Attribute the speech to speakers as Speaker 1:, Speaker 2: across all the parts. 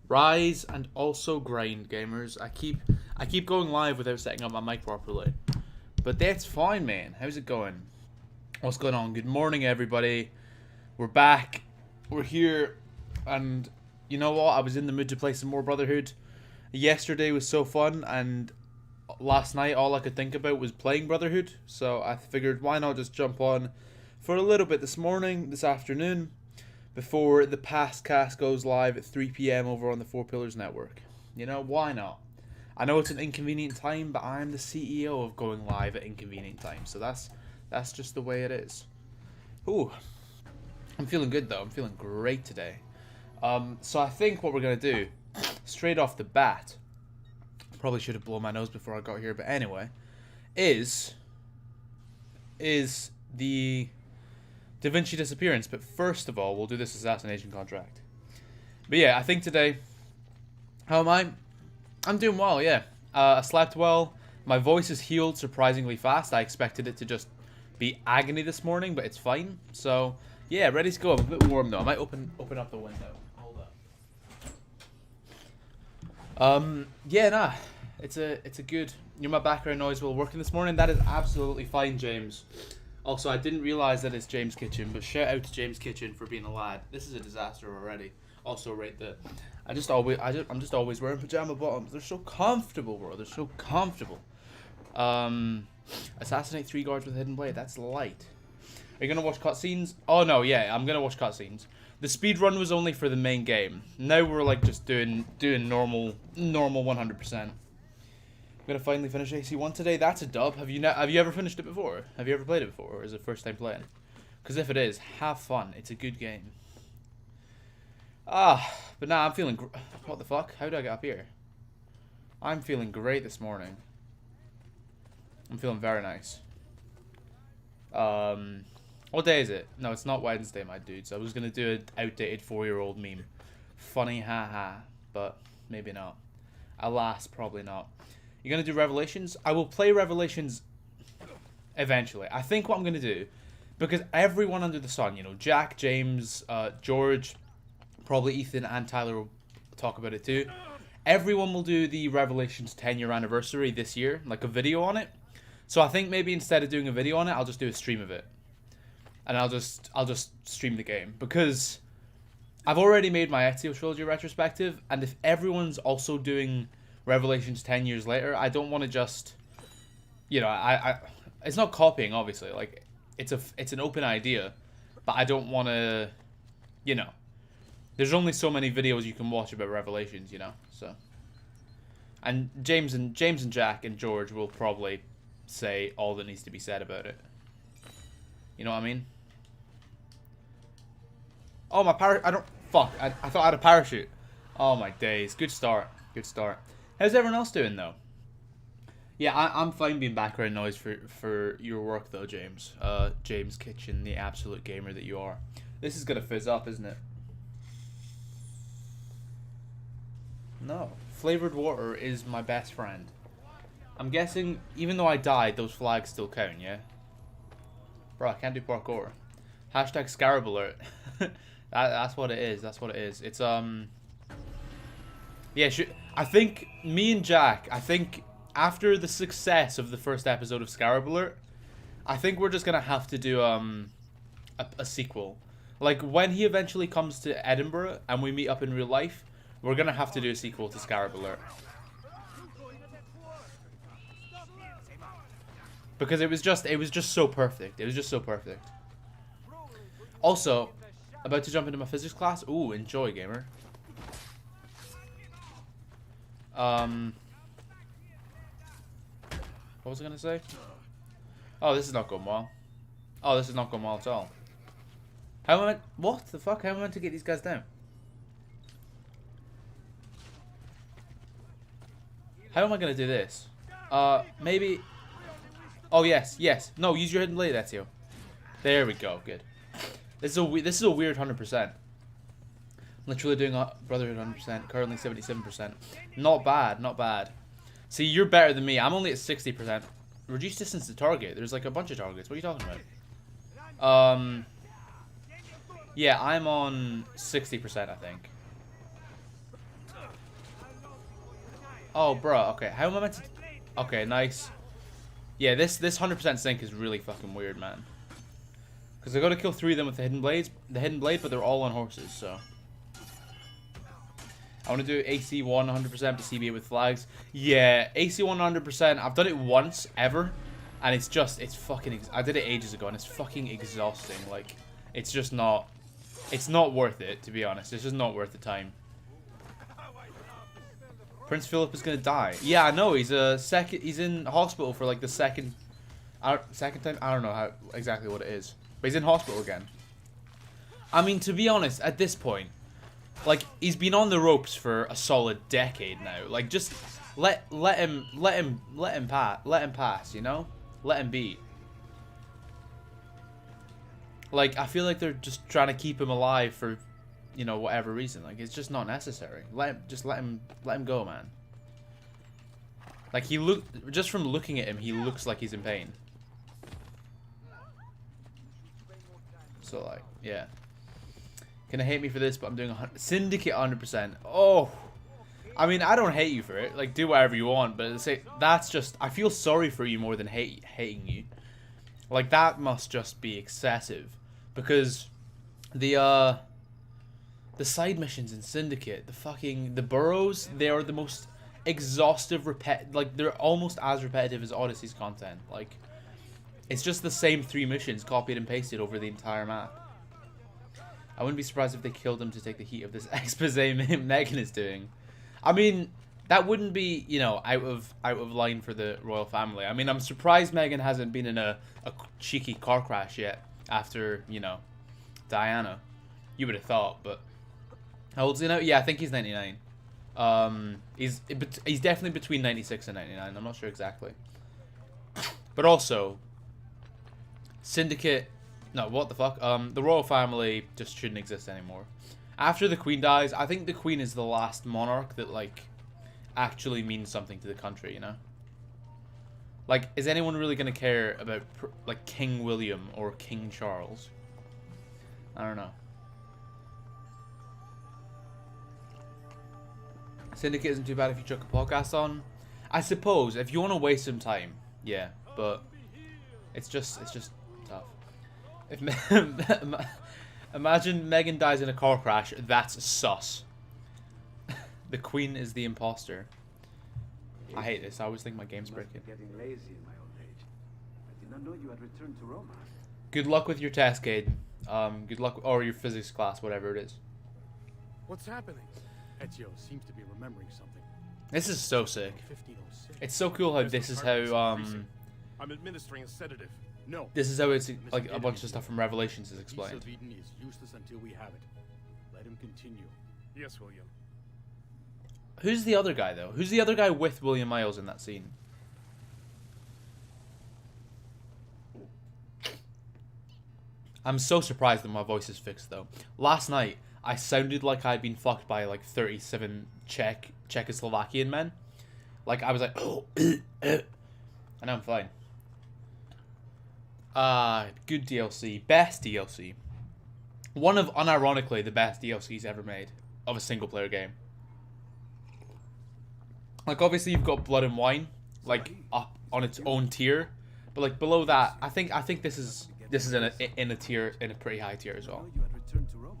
Speaker 1: Rise and also grind, gamers. I keep going live without setting up my mic properly. But that's fine, man. How's it going? What's going on? Good morning, everybody. We're back. We're here. And you know what? I was in the mood to play some more Brotherhood. Yesterday was so fun, and last night all I could think about was playing Brotherhood. So I figured, why not just jump on for a little bit this afternoon, before the past cast goes live at 3 p.m. over on the Four Pillars Network. You know, why not? I know it's an inconvenient time, but I'm the CEO of going live at inconvenient times, so that's just the way it is. Ooh, I'm feeling good though. I'm feeling great today. So I think what we're gonna do, straight off the bat, probably should have blown my nose before I got here, but anyway, is the Da Vinci disappearance. But first of all, we'll do this assassination contract. But yeah, I think today, how am I? I'm doing well, yeah. I slept well. My voice is healed surprisingly fast. I expected it to just be agony this morning, but it's fine. So yeah, ready to go. I'm a bit warm though. I might open up the window. Hold up. Yeah, nah. It's a good. You're my background noise while working this morning. That is absolutely fine, James. Also, I didn't realize that it's James Kitchen, but shout out to James Kitchen for being a lad. This is a disaster already. Also, rate the. I'm just always wearing pajama bottoms. They're so comfortable, bro. They're so comfortable. Assassinate 3 guards with a hidden blade. That's light. Are you gonna watch cutscenes? Oh no, yeah, I'm gonna watch cutscenes. The speed run was only for the main game. Now we're like just doing normal 100%. I'm gonna finally finish AC1 today. That's a dub. Have you ever finished it before? Have you ever played it before, or is it first time playing? Because if it is, have fun. It's a good game. But nah, I'm feeling. What the fuck? How did I get up here? I'm feeling great this morning. I'm feeling very nice. What day is it? No, it's not Wednesday, my dudes. I was gonna do an outdated 4-year-old meme. Funny, haha, but maybe not. Alas, probably not. You're gonna do Revelations? I will play Revelations eventually. I think what I'm gonna do, because everyone under the sun, you know, Jack, James, George, probably Ethan and Tyler will talk about it too. Everyone will do the Revelations 10-year anniversary this year, like a video on it. So I think maybe instead of doing a video on it, I'll just do a stream of it, and I'll just stream the game, because I've already made my Ezio trilogy retrospective, and if everyone's also doing Revelations 10 years later, I don't want to just, you know, I it's not copying, obviously, like it's an open idea, but I don't want to, you know, there's only so many videos you can watch about Revelations, you know, so. And James and Jack and George will probably say all that needs to be said about it. You know what I mean? Oh, my I don't, fuck, I thought I had a parachute. Oh my days, good start, good start. How's everyone else doing though? Yeah, I'm fine being background noise for your work though, James. James Kitchen, the absolute gamer that you are. This is gonna fizz up, isn't it? No. Flavored water is my best friend. I'm guessing, even though I died, those flags still count, yeah? Bro, I can't do parkour. Hashtag Scarab alert. That's what it is, that's what it is. It's, yeah, I think, me and Jack, I think, after the success of the first episode of Scarab alert, I think we're just gonna have to do, a sequel. Like, when he eventually comes to Edinburgh, and we meet up in real life, we're gonna have to do a sequel to Scarab alert. Because it was just so perfect. It was just so perfect. Also, about to jump into my physics class. Ooh, enjoy, gamer. What was I gonna say? Oh, this is not going well. Oh, this is not going well at all. How am I? What the fuck? How am I meant to get these guys down? How am I gonna do this? Maybe. Oh yes, yes. No, use your hidden blade, Ezio. There we go. Good. This is a weird 100%. Literally doing Brotherhood 100%. Currently 77%. Not bad, not bad. See, you're better than me. I'm only at 60%. Reduce distance to target. There's like a bunch of targets. What are you talking about? Yeah, I'm on 60%, I think. Oh, bro. Okay, how am I meant to... Okay, nice. Yeah, this 100% sync is really fucking weird, man. Because I got to kill 3 of them with the hidden blade, but they're all on horses, so... I want to do AC 100% but CB with flags. Yeah, AC 100%. I've done it once, ever. And it's just, it's fucking... I did it ages ago, and it's fucking exhausting. Like, it's just not... It's not worth it, to be honest. It's just not worth the time. Prince Philip is gonna die. Yeah, I know. He's in hospital for like the second time. I don't know exactly what it is, but he's in hospital again. I mean, to be honest, at this point, like he's been on the ropes for a solid decade now. Like, just let him pass. You know, let him be. Like, I feel like they're just trying to keep him alive for, you know, whatever reason. Like, it's just not necessary. Let him go, man. Like, just from looking at him, he looks like he's in pain. So, like, yeah. Gonna hate me for this, but I'm doing Syndicate 100%. Oh, I mean, I don't hate you for it. Like, do whatever you want, but that's just, I feel sorry for you more than hating you. Like, that must just be excessive, because the side missions in Syndicate, the burrows, they are the most exhaustive, like, they're almost as repetitive as Odyssey's content. Like, it's just the same 3 missions copied and pasted over the entire map. I wouldn't be surprised if they killed him to take the heat of this expose Megan is doing. I mean, that wouldn't be, you know, out of line for the royal family. I mean, I'm surprised Megan hasn't been in a cheeky car crash yet after, you know, Diana. You would have thought, but how old is he now? Yeah, I think he's 99. He's definitely between 96 and 99. I'm not sure exactly. But also, Syndicate, no, what the fuck? The royal family just shouldn't exist anymore. After the queen dies, I think the queen is the last monarch that, like, actually means something to the country, you know? Like, is anyone really going to care about, like, King William or King Charles? I don't know. Syndicate isn't too bad if you chuck a podcast on. I suppose, if you want to waste some time, yeah, but it's just tough. If imagine Megan dies in a car crash, that's sus. The queen is the imposter. I hate this. I always think my game's breaking.
Speaker 2: Getting lazy in my old age. I did not know you had returned to Roma.
Speaker 1: Good luck with your test, Caden. Good luck, or your physics class, whatever it is.
Speaker 3: What's happening? Ezio seems to be remembering something.
Speaker 1: This is so sick.
Speaker 3: 1506.
Speaker 1: It's so cool how this is how
Speaker 3: I'm administering a sedative. No.
Speaker 1: this is how it's like a bunch of stuff from Revelations is explained.
Speaker 3: Piece of Eden is useless until we have it. Let him continue. Yes, William.
Speaker 1: Who's the other guy though? Who's the other guy with William Miles in that scene? I'm so surprised that my voice is fixed though. Last night I sounded like I'd been fucked by like 37 Czechoslovakian men. Like I was like, oh, and I'm fine. Good DLC, best DLC. One of, unironically, the best DLCs ever made of a single player game. Like obviously you've got Blood and Wine, like up on its own tier, but like below that, I think this is in a tier, in a pretty high tier as well.
Speaker 2: You had returned to Roma.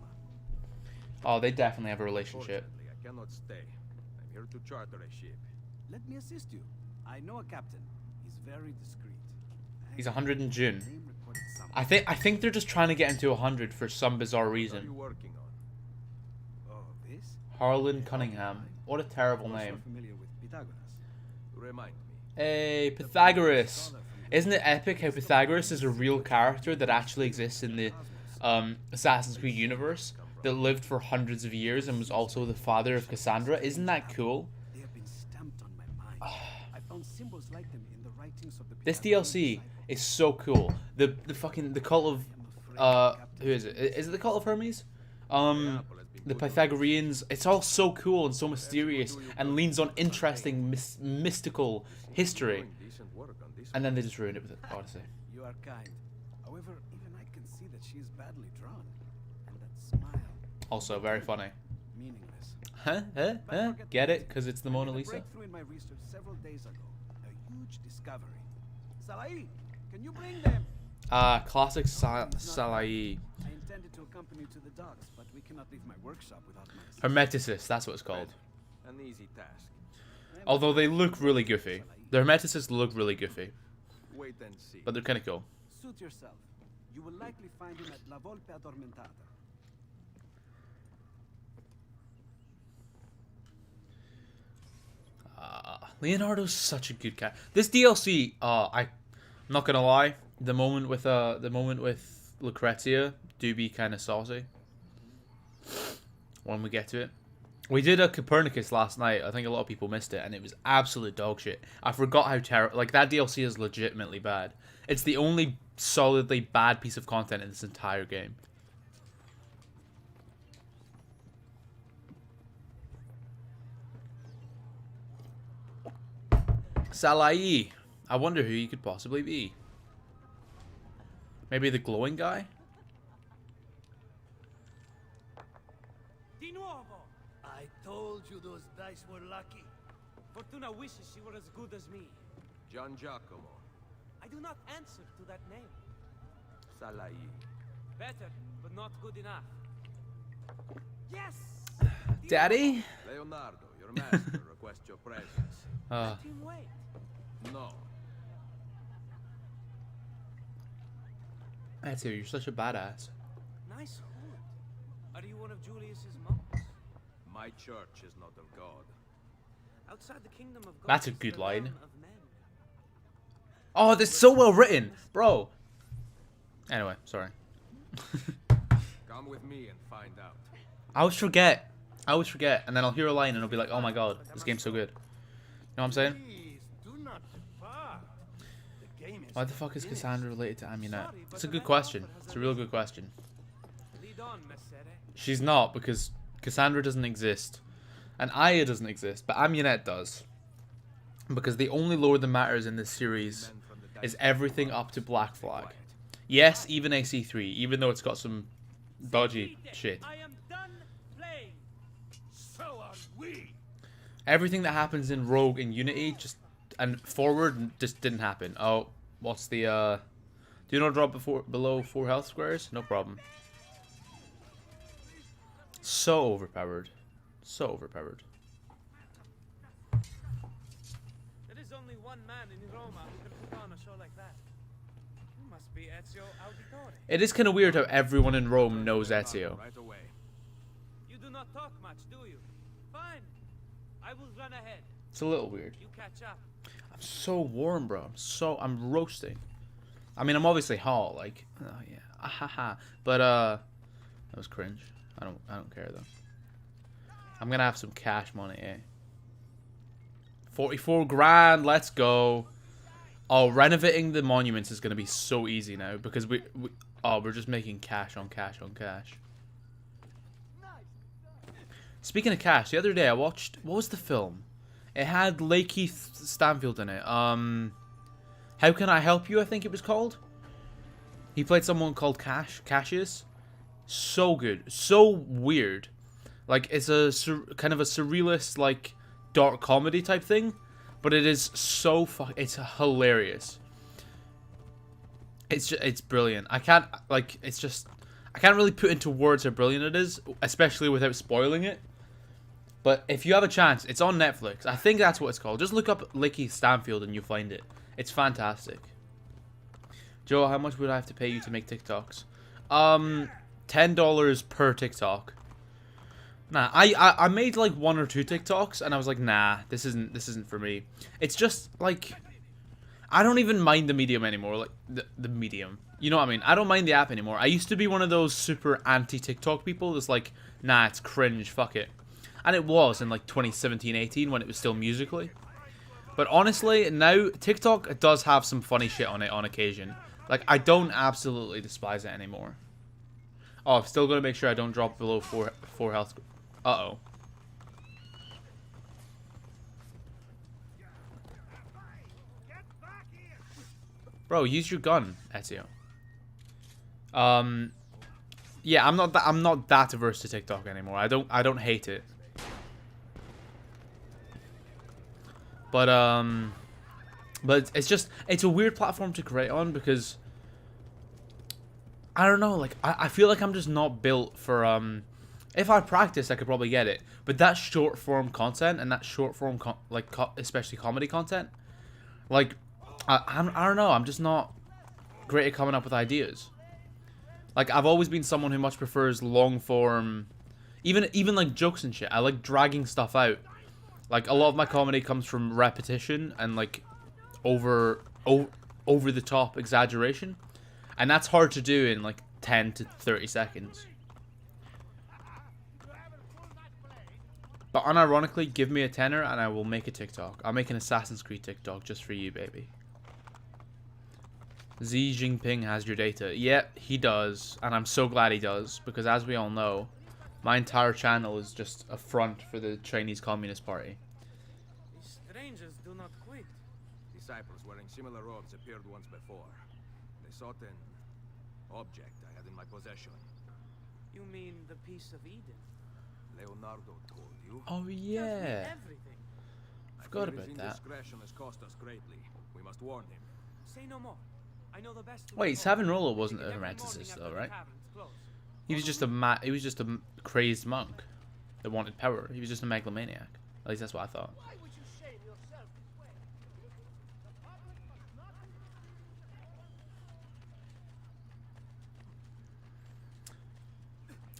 Speaker 1: Oh, they definitely have a relationship.
Speaker 4: Unfortunately, I cannot stay. I'm here to charter a ship.
Speaker 2: Let me assist you. I know a captain. He's very discreet.
Speaker 1: He's 100 in June.
Speaker 2: Name recorded somewhere.
Speaker 1: I think they're just trying to get into 100 for some bizarre
Speaker 4: What are you
Speaker 1: reason.
Speaker 4: working on?
Speaker 2: Oh, this?
Speaker 1: Harlan Cunningham. What a terrible
Speaker 2: Also
Speaker 1: name.
Speaker 2: familiar with Pythagoras.
Speaker 4: Remind me.
Speaker 1: Hey, Pythagoras. Isn't it epic how Pythagoras is a real character that actually exists in the Assassin's Creed universe, that lived for hundreds of years and was also the father of Cassandra? Isn't that cool?
Speaker 2: They have been stamped on my mind. I found symbols like them in the writings of the
Speaker 1: This
Speaker 2: Pythagorean
Speaker 1: DLC is so cool. The cult of who is it? Is it the cult of Hermes? The Pythagoreans. It's all so cool and so mysterious and leans on interesting mystical history.
Speaker 4: Decent work on this.
Speaker 1: And then they just ruined it with Odyssey.
Speaker 2: You are kind. However, even I can see that she is badly drawn. And that smile,
Speaker 1: Also very funny.
Speaker 2: meaningless.
Speaker 1: Get it? Because it's the Mona
Speaker 2: I made a
Speaker 1: Lisa.
Speaker 2: breakthrough in my research several days ago. A huge discovery. Salai, can you bring them?
Speaker 1: Classic Salai.
Speaker 2: I intended to accompany you to the docks, but we cannot leave my workshop without my assistance.
Speaker 1: Hermeticist, that's what it's called.
Speaker 4: An easy task.
Speaker 1: Although they look really goofy. The Hermeticists look really goofy.
Speaker 4: Wait and see.
Speaker 1: But they're kind of cool.
Speaker 2: Suit yourself. You will likely find him at La Volpe Addormentada.
Speaker 1: Leonardo's such a good cat. This DLC, I'm not gonna lie, the moment with Lucrezia do be kind of saucy. When we get to it, we did a Copernicus last night. I think a lot of people missed it, and it was absolute dog shit. I forgot how terrible. Like, that DLC is legitimately bad. It's the only solidly bad piece of content in this entire game. Salai. I wonder who you could possibly be. Maybe the glowing guy?
Speaker 2: Di nuovo! I told you those dice were lucky. Fortuna wishes she were as good as me.
Speaker 4: Gian Giacomo.
Speaker 2: I do not answer to that name.
Speaker 4: Salai.
Speaker 2: Better, but not good enough. Yes!
Speaker 1: Daddy?
Speaker 4: Leonardo, your master, requests your presence.
Speaker 2: Let him wait.
Speaker 4: No.
Speaker 1: Ezio, you're such a badass.
Speaker 2: Nice hood. Are you one of Julius's monks?
Speaker 4: My church is not of God.
Speaker 2: Outside the kingdom of God.
Speaker 1: That's a
Speaker 2: is
Speaker 1: good
Speaker 2: the
Speaker 1: line.
Speaker 2: realm of men.
Speaker 1: Oh, that's so well written, bro. Anyway, sorry.
Speaker 4: Come with me and find out.
Speaker 1: I always forget, and then I'll hear a line and I'll be like, oh my god, this game's so good. You know what I'm saying?
Speaker 2: Please, do not depart. The game is
Speaker 1: Why the fuck is
Speaker 2: finished.
Speaker 1: Cassandra related to Amunet?
Speaker 2: Sorry,
Speaker 1: It's
Speaker 2: but
Speaker 1: a
Speaker 2: the
Speaker 1: good
Speaker 2: red
Speaker 1: question.
Speaker 2: carpet has
Speaker 1: It's a real good question.
Speaker 2: Lead on, Messere.
Speaker 1: She's not, because Cassandra doesn't exist. And Aya doesn't exist, but Amunet does. Because the only lore that matters in this series is everything up to Black Flag. Yes, even AC3, even though it's got some dodgy shit.
Speaker 2: I am done playing. So are we.
Speaker 1: Everything that happens in Rogue and Unity and Forward just didn't happen. Oh, what's the do you not drop below 4 health squares? No problem. So overpowered. So overpowered.
Speaker 2: There is only one man in Roma who can put on a show like that. You must be Ezio Auditore.
Speaker 1: It is kind of weird how everyone in Rome knows Ezio.
Speaker 4: Right away.
Speaker 2: You do not talk much, do you? Fine. I will run ahead.
Speaker 1: It's a little weird.
Speaker 2: You catch up.
Speaker 1: I'm so warm, bro. I'm roasting. I mean, I'm obviously hot, like, oh yeah, ahaha. But that was cringe. I don't care though. I'm gonna have some cash money, eh? 44 grand. Let's go. Oh, renovating the monuments is gonna be so easy now because we're just making cash on cash on cash. Speaking of cash, the other day I watched, what was the film? It had Lakeith Stanfield in it. How Can I Help You, I think it was called. He played someone called Cassius. So good. So weird. Like, it's a kind of a surrealist, like, dark comedy type thing. But it is so it's hilarious. It's brilliant. I can't really put into words how brilliant it is, especially without spoiling it. But if you have a chance, it's on Netflix. I think that's what it's called. Just look up Lakeith Stanfield and you'll find it. It's fantastic. Joe, how much would I have to pay you to make TikToks? $10 per TikTok. Nah, I made like 1 or 2 TikToks and I was like, nah, this isn't for me. It's just like, I don't even mind the medium anymore. Like the medium, you know what I mean? I don't mind the app anymore. I used to be one of those super anti-TikTok people that's like, nah, it's cringe, fuck it. And it was in like 2017-18 when it was still Musically. But honestly, now TikTok does have some funny shit on it on occasion. Like, I don't absolutely despise it anymore. Oh, I'm still going to make sure I don't drop below 4 health. Uh-oh. Bro, use your gun, Ezio. Yeah, I'm not that averse to TikTok anymore. I don't hate it. But it's a weird platform to create on because I don't know, like I feel like I'm just not built for if I practiced I could probably get it, but that short form content and that short form especially comedy content, like I don't know, I'm just not great at coming up with ideas. Like I've always been someone who much prefers long form, even like jokes and shit. I like dragging stuff out. Like a lot of my comedy comes from repetition and like over the top exaggeration, and that's hard to do in like 10 to 30 seconds. But unironically, give me a tenner and I will make a TikTok. I'll make an Assassin's Creed TikTok just for you, baby. Xi Jinping has your data. Yeah, he does, and I'm so glad he does, because as we all know, my entire channel is just a front for the Chinese Communist Party.
Speaker 2: These strangers do not quit.
Speaker 4: Disciples wearing similar robes appeared once before. They sought an object I had in my possession.
Speaker 2: You mean the piece of Eden?
Speaker 4: Leonardo told you.
Speaker 1: Oh
Speaker 2: Tells me
Speaker 1: yeah,
Speaker 2: everything.
Speaker 1: forgot
Speaker 4: I fear
Speaker 1: about
Speaker 4: his
Speaker 1: that.
Speaker 4: indiscretion has cost us greatly. We must warn him.
Speaker 2: Say no more. I know the best.
Speaker 1: Wait, Savonarola wasn't a romanticist though, right? He was just a crazed monk that wanted power. He was just a megalomaniac. At least that's what I thought.
Speaker 2: Why would you shame yourself this way? The public must not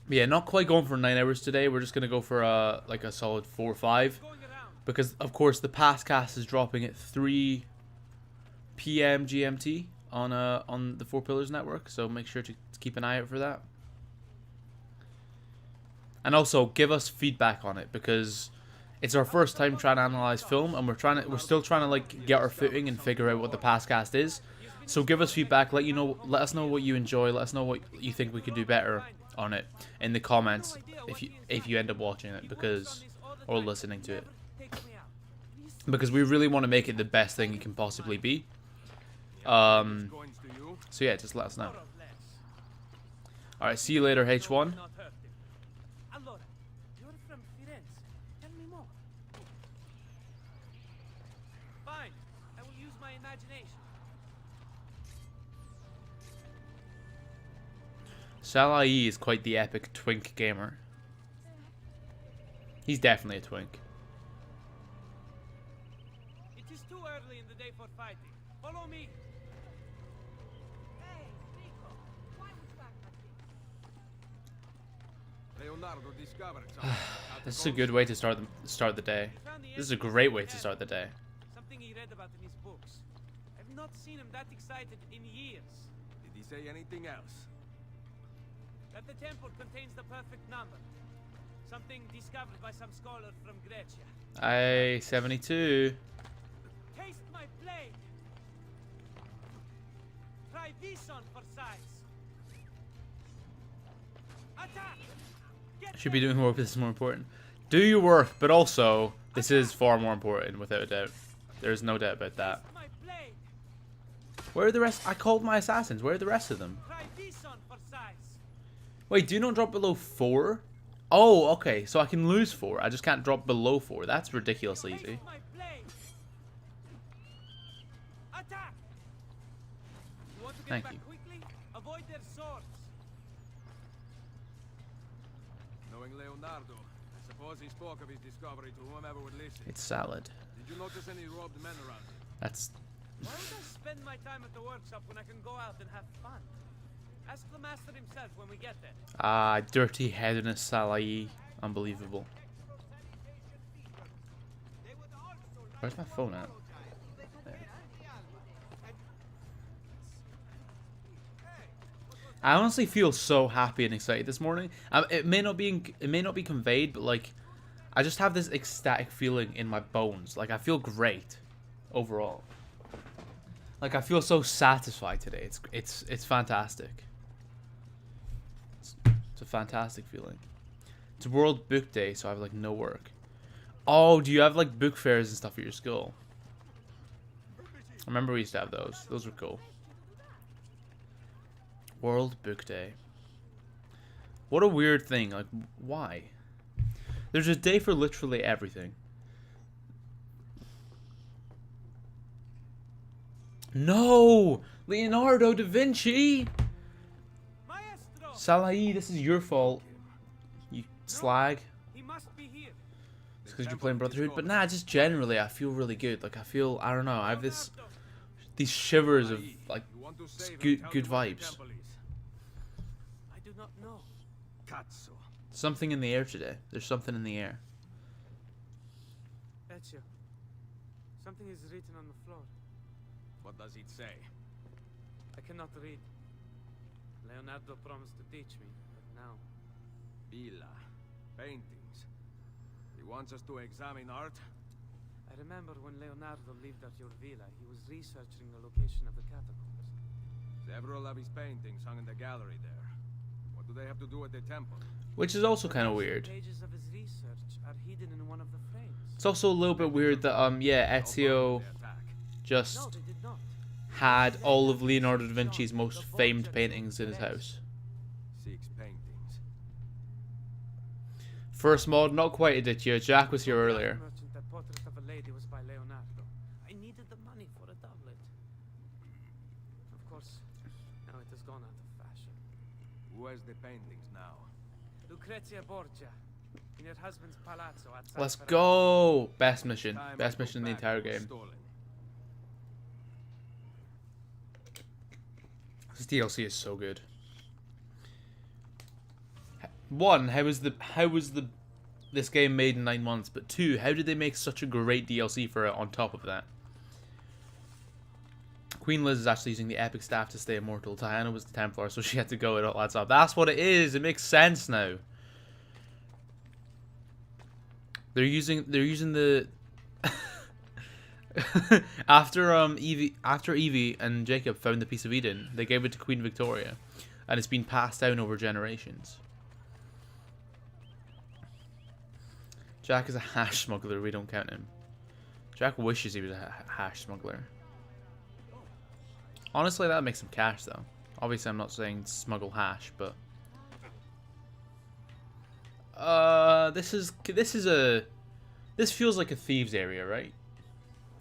Speaker 1: Yeah, not quite going for 9 hours today. We're just gonna go for like a solid 4 or 5,
Speaker 2: going around.
Speaker 1: because of course the past cast is dropping at 3 p.m. GMT on the Four Pillars Network. So make sure to keep an eye out for that. And also give us feedback on it, because it's our first time trying to analyze film, and we're still trying to like get our footing and figure out what the past cast is. So give us feedback. Let us know what you enjoy. Let us know what you think we could do better on it in the comments if you end up watching it, or listening to it, because we really want to make it the best thing it can possibly be. So yeah, just let us know. All right, see you later, H1.
Speaker 2: Allora, you're from Firenze. Tell me more. Fine. I will use my imagination.
Speaker 1: Salai is quite the epic twink gamer. He's definitely a twink.
Speaker 2: It is too early in the day for fighting. Follow me. Hey, Rico. Why would you act like this?
Speaker 4: Leonardo discovered something.
Speaker 1: This is a good way to start the day. This is a great way to start the day.
Speaker 2: Something he read about in his books. I've not seen him that excited in years.
Speaker 4: Did he say anything else?
Speaker 2: That the temple contains the perfect number. Something discovered by some scholar from Grecia.
Speaker 1: 72.
Speaker 2: Taste my blade. Try this on for size. Attack! Get
Speaker 1: Should be doing work. This is more important. Do your work, but also this is far more important, without a doubt. There's no doubt about that.
Speaker 2: Taste my blade.
Speaker 1: Where are the rest? I called my assassins. Where are the rest of them?
Speaker 2: Try this on for size.
Speaker 1: Wait, do not drop below 4? Oh, okay. So I can lose 4. I just can't drop below 4. That's ridiculously easy.
Speaker 2: Taste my blade. Attack! You want to get
Speaker 1: Thank
Speaker 2: back
Speaker 1: you.
Speaker 2: quickly? Avoid their swords.
Speaker 4: Knowing Leonardo, I suppose he spoke of his discovery to whomever would listen.
Speaker 1: It's salad.
Speaker 4: Did you notice any robed men around?
Speaker 1: That's...
Speaker 2: Why would I spend my time at the workshop when I can go out and have fun? Ask the master himself when we get there.
Speaker 1: Ah, dirty hedonist Salai. Unbelievable. Where's my phone at? There. I honestly feel so happy and excited this morning. It may not be conveyed, but like, I just have this ecstatic feeling in my bones. Like I feel great, overall. Like I feel so satisfied today. It's fantastic. It's a fantastic feeling. It's World Book Day, so I have like no work. Oh, do you have like book fairs and stuff at your school? I remember we used to have those. Those were cool. World Book Day. What a weird thing. Like, why? There's a day for literally everything. No! Leonardo da Vinci!
Speaker 2: Maestro!
Speaker 1: Salai, this is your fault. You slag.
Speaker 2: He must be here.
Speaker 1: It's because you're playing Brotherhood. But nah, just generally, I feel really good. Like, I don't know, I have these shivers of, like, good vibes.
Speaker 2: I do not know.
Speaker 4: Cazzo.
Speaker 1: Something in the air today. There's something in the air.
Speaker 2: Ezio. Something is written on the floor.
Speaker 4: What does it say?
Speaker 2: I cannot read. Leonardo promised to teach me, but now...
Speaker 4: Villa. Paintings. He wants us to examine art?
Speaker 2: I remember when Leonardo lived at your villa, he was researching the location of the catacombs.
Speaker 4: Several of his paintings hung in the gallery there. What do they have to do with the temple?
Speaker 1: Which is also kind of weird.
Speaker 2: Pages of his research are hidden in one of the frames.
Speaker 1: It's also a little bit weird that, yeah, Ezio just
Speaker 2: No, they did not.
Speaker 1: had all of Leonardo da Vinci's most famed paintings in his house.
Speaker 4: 6 paintings.
Speaker 1: First mod, not quite Aditya. Jack was here earlier.
Speaker 2: Merchant, that portrait of a lady was by Leonardo. I needed the money for a doublet. Of course, now it has gone out of fashion.
Speaker 4: Who has the paintings now?
Speaker 2: Lucrezia Borgia, in her husband's palazzo outside.
Speaker 1: Let's
Speaker 2: Ferrara.
Speaker 1: go! Best mission.
Speaker 4: Time
Speaker 1: Best
Speaker 4: I go
Speaker 1: mission in the
Speaker 4: back
Speaker 1: entire
Speaker 4: was
Speaker 1: game.
Speaker 4: stolen.
Speaker 1: This DLC is so good. One, how was this game made in 9 months? But two, how did they make such a great DLC for it on top of that? Queen Liz is actually using the epic staff to stay immortal. Diana was the Templar, so she had to go. It all adds up. That's what it is. It makes sense now. They're using the after Evie and Jacob found the piece of Eden, they gave it to Queen Victoria, and it's been passed down over generations. Jack is a hash smuggler. We don't count him. Jack wishes he was a hash smuggler. Honestly, that makes some cash, though. Obviously, I'm not saying smuggle hash, but this feels like a thieves area, right?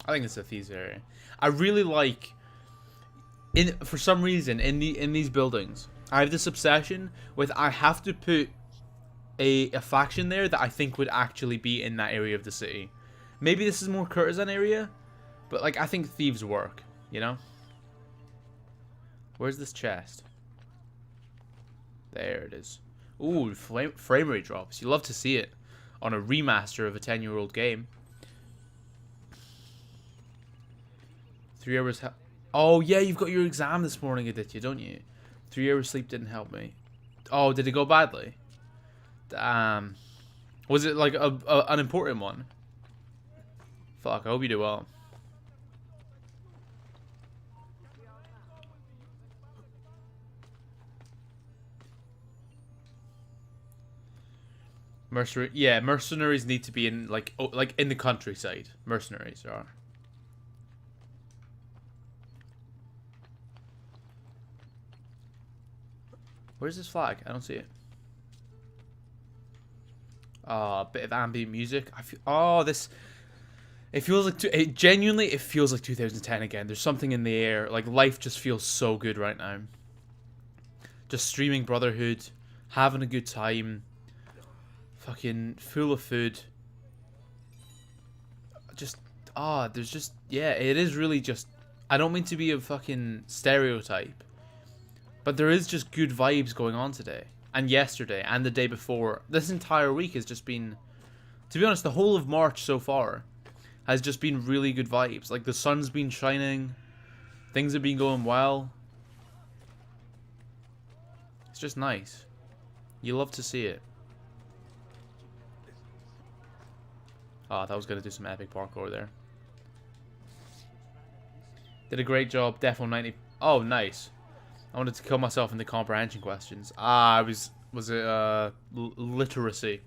Speaker 1: I think it's a thieves area. I really like for some reason in these buildings, I have this obsession with I have to put a faction there that I think would actually be in that area of the city. Maybe this is more courtesan area, but like I think thieves work, you know? Where's this chest? There it is. Ooh, frame rate drops. You love to see it on a remaster of a 10-year-old game. 3 hours. Oh yeah, you've got your exam this morning, Aditya, don't you? 3 hours sleep didn't help me. Oh, did it go badly? Damn. Was it like an important one? Fuck, I hope you do well. Mercenaries need to be in like in the countryside. Mercenaries are. Where's this flag? I don't see it. A bit of ambient music. I feel. This. It feels like. Genuinely, it feels like 2010 again. There's something in the air. Like life just feels so good right now. Just streaming Brotherhood, having a good time. Fucking full of food. Just. There's just. Yeah, it is really just. I don't mean to be a fucking stereotype. But there is just good vibes going on today. And yesterday. And the day before. This entire week has just been... To be honest, the whole of March so far has just been really good vibes. Like, the sun's been shining. Things have been going well. It's just nice. You love to see it. I was going to do some epic parkour there. Did a great job. Defo 90... Oh, nice. I wanted to kill myself in the comprehension questions. Was it literacy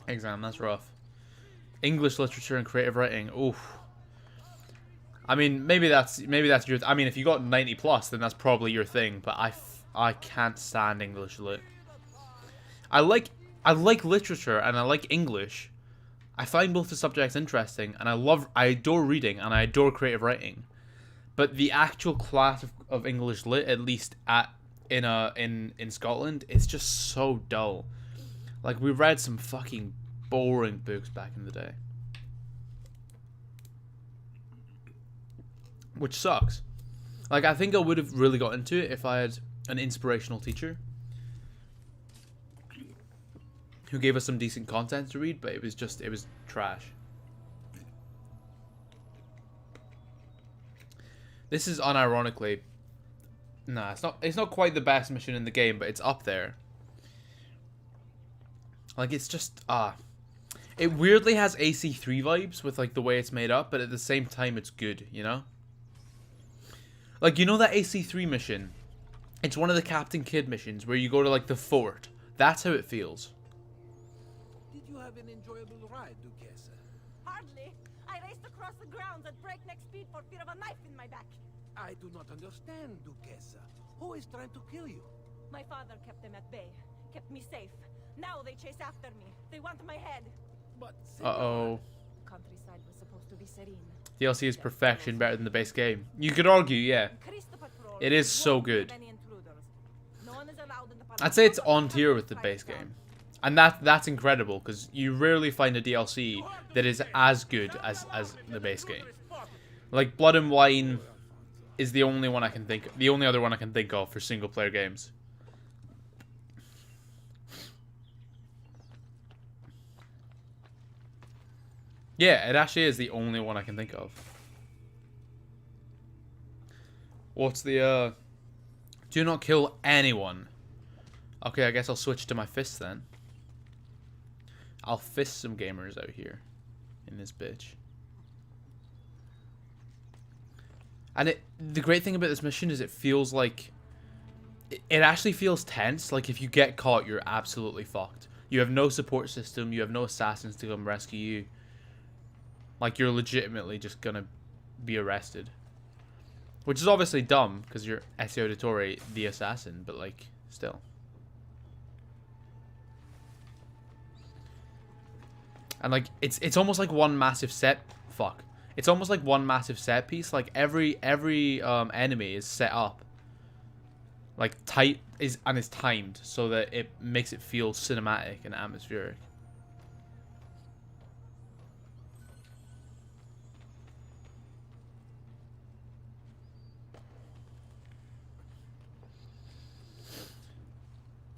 Speaker 1: exam? That's rough. English literature and creative writing. Oof. I mean, maybe that's your. I mean, if you got 90 plus, then that's probably your thing. But I can't stand English lit. I like literature and I like English. I find both the subjects interesting, and I adore reading and I adore creative writing. but the actual class of English lit, at least in Scotland, it's just so dull. Like, we read some fucking boring books back in the day, which sucks. Like, I think I would have really got into it if I had an inspirational teacher who gave us some decent content to read, but it was trash. This is unironically, nah, it's not quite the best mission in the game, but it's up there. Like, it's just it weirdly has AC3 vibes with like the way it's made up, but at the same time it's good, you know? Like, you know that AC3 mission? It's one of the Captain Kidd missions where you go to like the fort. That's how it feels.
Speaker 5: Did you have an enjoyable ride, Duquesa?
Speaker 6: Hardly. I raced across the grounds at breakneck speed for fear of a knife in my back.
Speaker 5: I do not understand, Duquesa. Who is trying to kill you?
Speaker 6: My father kept them at bay, kept me safe. Now they chase after me. They want my head.
Speaker 5: But
Speaker 1: Uh-oh.
Speaker 6: The countryside was supposed to be serene.
Speaker 1: DLC is perfection, better than the base game. You could argue, yeah.
Speaker 6: Increase the patrol.
Speaker 1: It is so good.
Speaker 6: Any intruders. No one is allowed in the
Speaker 1: I'd say it's on tier with the base game. And that's incredible, because you rarely find a DLC that is as good as the base game. Like, Blood and Wine is the only one I can think of, the only other one I can think of for single player games. Yeah, it actually is the only one I can think of. What's the do not kill anyone. Okay, I guess I'll switch to my fist then. I'll fist some gamers out here in this bitch. And the great thing about this mission is it feels like it actually feels tense. Like, if you get caught, you're absolutely fucked. You have no support system, you have no assassins to come rescue you. Like, you're legitimately just gonna be arrested. Which is obviously dumb, because you're Ezio Auditore, the assassin, but, like, still. And, like, it's almost like one massive set... Fuck. It's almost like one massive set piece. Like, every enemy is set up. Like, is timed, so that it makes it feel cinematic and atmospheric.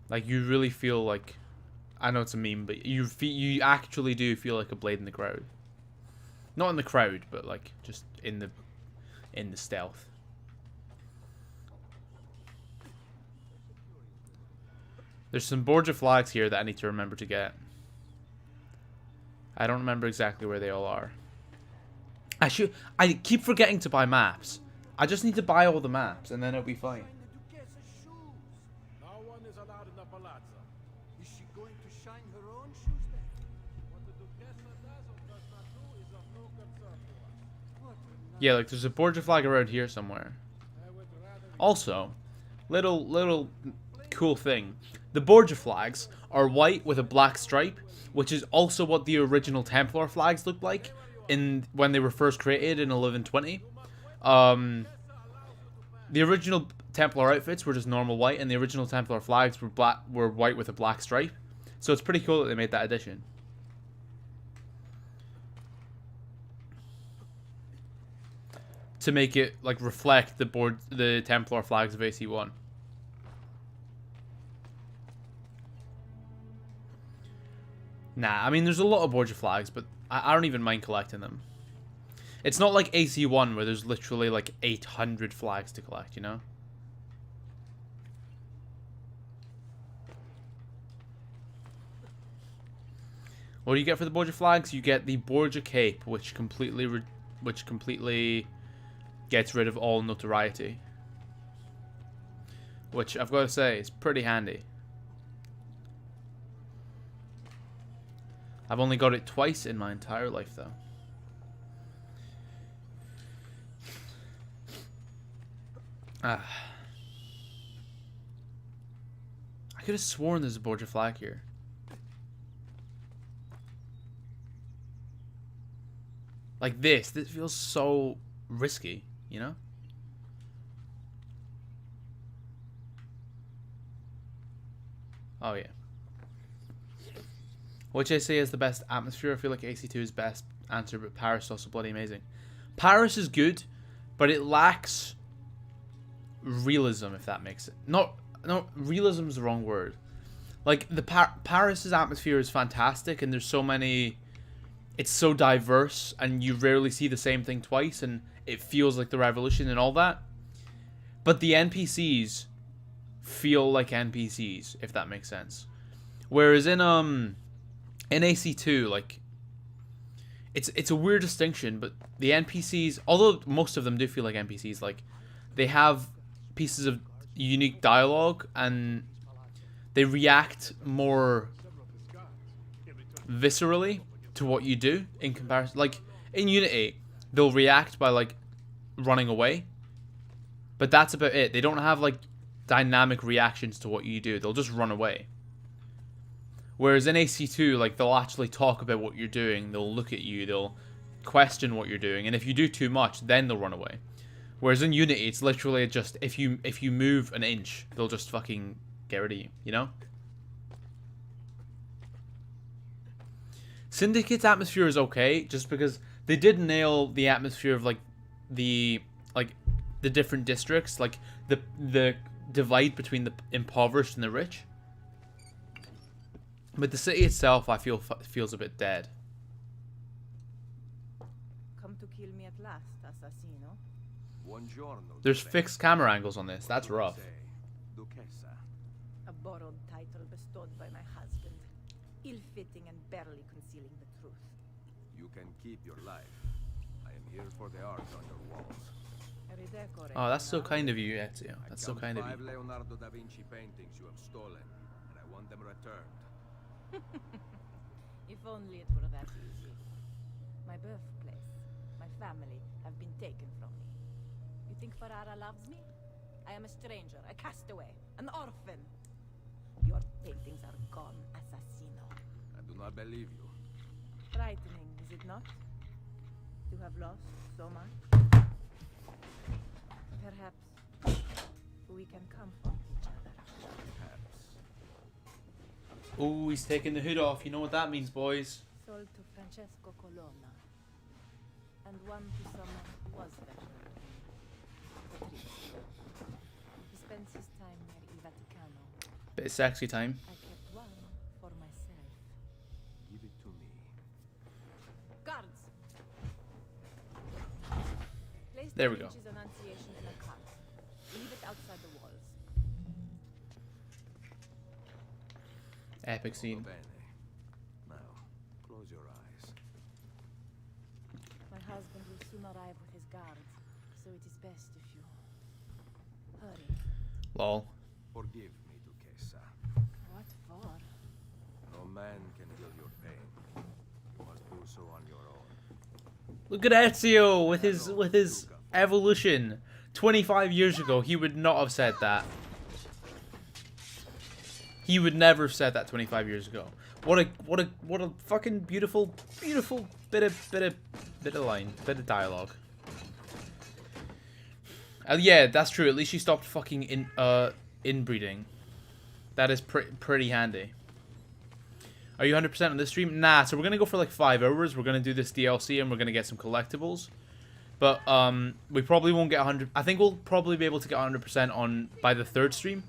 Speaker 1: Like, you really feel like, I know it's a meme, but you actually do feel like a blade in the crowd. Not in the crowd, but like just in the stealth. There's some Borgia flags here that I need to remember to get. I don't remember exactly where they all are. I keep forgetting to buy maps. I just need to buy all the maps and then it'll be fine. Yeah, like there's a Borgia flag around here somewhere. Also, little cool thing. The Borgia flags are white with a black stripe, which is also what the original Templar flags looked like when they were first created in 1120. The original Templar outfits were just normal white, and the original Templar flags were white with a black stripe. So it's pretty cool that they made that addition. To make it like reflect the Templar flags of AC1. Nah, I mean there's a lot of Borgia flags, but I don't even mind collecting them. It's not like AC1 where there's literally like 800 flags to collect, you know? What do you get for the Borgia flags? You get the Borgia cape, which completely gets rid of all notoriety. Which, I've got to say, is pretty handy. I've only got it twice in my entire life, though. I could have sworn there's a Borgia flag here. Like this feels so risky, you know? Oh yeah. Which I say is the best atmosphere? I feel like AC2 is best answer, but Paris is also bloody amazing. Paris is good, but it lacks realism, if that makes it. No, realism is the wrong word. Like, the Paris's atmosphere is fantastic, and there's so many... It's so diverse, and you rarely see the same thing twice, and it feels like the Revolution and all that. But the NPCs feel like NPCs, if that makes sense. Whereas in AC2, like, it's a weird distinction, but the NPCs, although most of them do feel like NPCs, like, they have pieces of unique dialogue, and they react more viscerally to what you do in comparison. Like, in Unity, they'll react by, like, running away, but that's about it. They don't have, like, dynamic reactions to what you do. They'll just run away. Whereas in AC2, like, they'll actually talk about what you're doing. They'll look at you. They'll question what you're doing. And if you do too much, then they'll run away. Whereas in Unity, it's literally just, if you move an inch, they'll just fucking get rid of you, you know? Syndicate's atmosphere is okay, just because they did nail the atmosphere of, like, the different districts, like, the divide between the impoverished and the rich. But the city itself, I feel, feels a bit dead.
Speaker 6: Come to kill me at last, assassino.
Speaker 4: Buongiorno.
Speaker 1: There's fixed camera angles on this. That's rough.
Speaker 4: Duchessa.
Speaker 6: A borrowed title bestowed by my husband. Ill-fitting and barely concealing the truth.
Speaker 4: You can keep your life. I am here for the art on your walls.
Speaker 1: Oh, that's so kind of you, Ezio. That's so kind of
Speaker 4: I count 5
Speaker 1: you.
Speaker 4: Leonardo da Vinci paintings you have stolen, and I want them returned.
Speaker 6: If only it were that easy. My birthplace, my family have been taken from me. You think Ferrara loves me? I am a stranger, a castaway, an orphan. Your paintings are gone, assassino.
Speaker 4: I do not believe you.
Speaker 6: Frightening, is it not? To have lost so much? Perhaps we can comfort each other.
Speaker 4: Perhaps.
Speaker 1: Ooh, he's taking the hood off. You know what that means, boys.
Speaker 6: Sold to Francesco Colonna. And one to someone who was special. Patrizio. He spends his time near Il Vaticano.
Speaker 1: Bit of sexy time.
Speaker 6: I kept one for myself.
Speaker 4: Give it to me.
Speaker 6: Guards! Place
Speaker 1: There
Speaker 6: the
Speaker 1: we go.
Speaker 6: Vinci's Annunciation in a cart. Leave it outside the walls.
Speaker 1: Epic scene.
Speaker 4: Bene. Now, close your eyes.
Speaker 6: My husband will soon arrive with his guards, so it is best if you hurry.
Speaker 1: Lol.
Speaker 4: Forgive me, Duchessa.
Speaker 6: What for?
Speaker 4: No man can heal your pain. You must do so on your own.
Speaker 1: Look at Ezio with his evolution. 25 years ago, he would not have said that. He would never have said that 25 years ago. What a fucking beautiful bit of line, bit of dialogue. Yeah, that's true. At least she stopped fucking inbreeding. That is pretty handy. Are you 100% on this stream? Nah, so we're gonna go for like 5 hours. We're gonna do this DLC and we're gonna get some collectibles. But we probably won't get 100. I think we'll probably be able to get 100% on by the 3rd stream,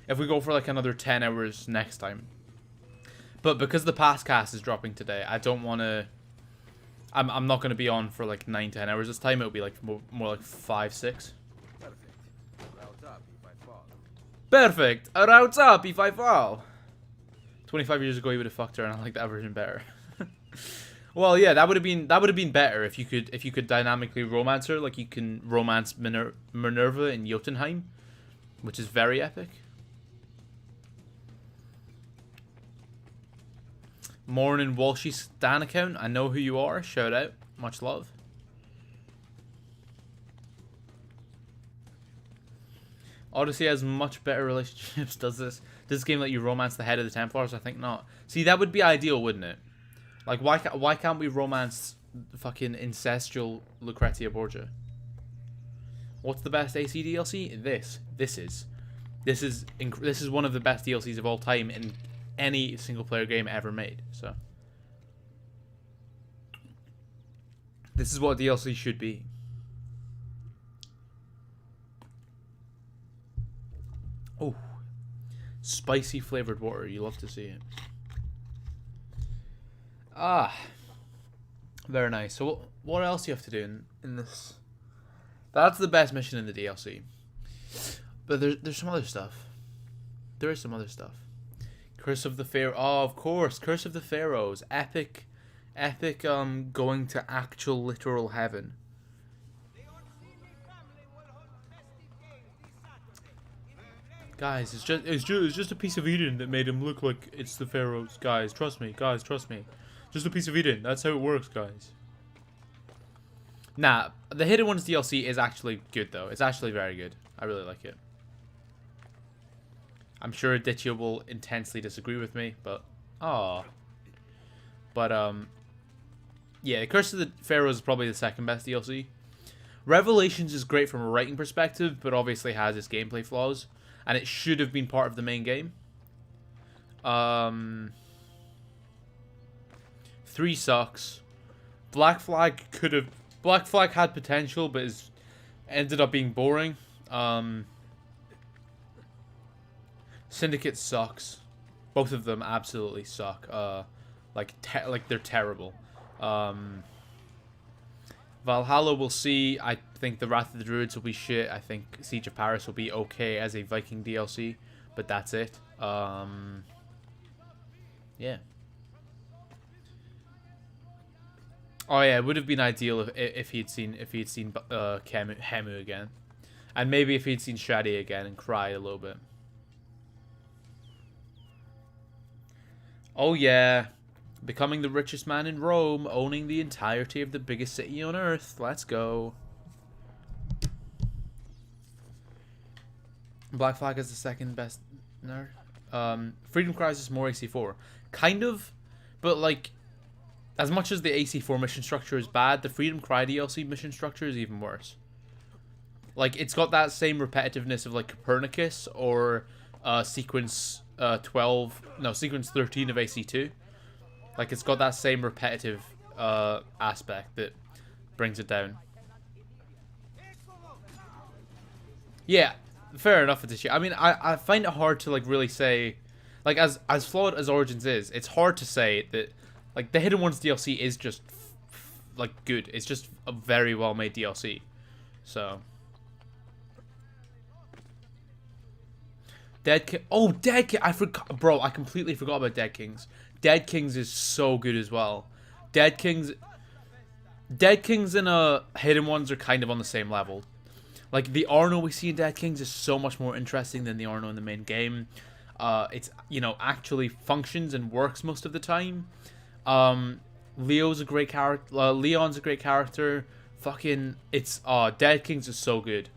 Speaker 1: if we go for like another 10 hours next time. But because the past cast is dropping today, I don't want to. I'm not gonna be on for like 9-10 hours this time. It'll be like more like 5-6.
Speaker 4: Perfect. Route up if I fall.
Speaker 1: Perfect. A routes up if I fall. 25 years ago, he would have fucked her, and I like that version better. Well, yeah, that would have been better if you could dynamically romance her, like you can romance Minerva in Jotunheim, which is very epic. Morning Walshie Stan account. I know who you are. Shout out. Much love. Odyssey has much better relationships. Does this game let you romance the head of the Templars? I think not. See, that would be ideal, wouldn't it? Like, why can't we romance fucking incestual Lucrezia Borgia? What's the best AC DLC? This is. This is one of the best DLCs of all time in any single player game ever made. So this is what DLC should be. Oh, spicy flavored water. You love to see it. Ah, very nice. So what else do you have to do in this? That's the best mission in the DLC. But there's some other stuff. There is some other stuff. Curse of the Pharaoh. Oh, of course, Curse of the Pharaohs. Epic, going to actual literal heaven. Guys, it's just a piece of Eden that made him look like it's the Pharaohs. Guys, trust me. Guys, trust me. Just a piece of Eden. That's how it works, guys. Nah, the Hidden Ones DLC is actually good, though. It's actually very good. I really like it. I'm sure Aditya will intensely disagree with me, but... Aww. But, yeah, the Curse of the Pharaohs is probably the second best DLC. Revelations is great from a writing perspective, but obviously has its gameplay flaws. And it should have been part of the main game. 3 sucks. Black Flag had potential, but ended up being boring. Syndicate sucks. Both of them absolutely suck. Like they're terrible. Valhalla, we'll see. I think the Wrath of the Druids will be shit. I think Siege of Paris will be okay as a Viking DLC, but that's it. Yeah. Oh yeah, it would have been ideal if he'd seen Hemu again, and maybe if he'd seen Shadi again and cry a little bit. Oh yeah. Becoming the richest man in Rome, owning the entirety of the biggest city on Earth. Let's go. Black Flag is the second best. Freedom Cries is more AC4. Kind of, but like, as much as the AC4 mission structure is bad, the Freedom Cry DLC mission structure is even worse. Like, it's got that same repetitiveness of like Copernicus or sequence 13 of AC2. Like, it's got that same repetitive aspect that brings it down. Yeah, fair enough, Aditya. I mean, I find it hard to, like, really say... Like, as flawed as Origins is, it's hard to say that, like, the Hidden Ones DLC is just, like, good. It's just a very well-made DLC. So... Dead King... Oh, Dead King! I forgot... Bro, I completely forgot about Dead Kings. Dead Kings is so good as well. Dead Kings and Hidden Ones are kind of on the same level. Like, the Arno we see in Dead Kings is so much more interesting than the Arno in the main game. It's, you know, actually functions and works most of the time. Leon's a great character. Fucking, it's, Dead Kings is so good.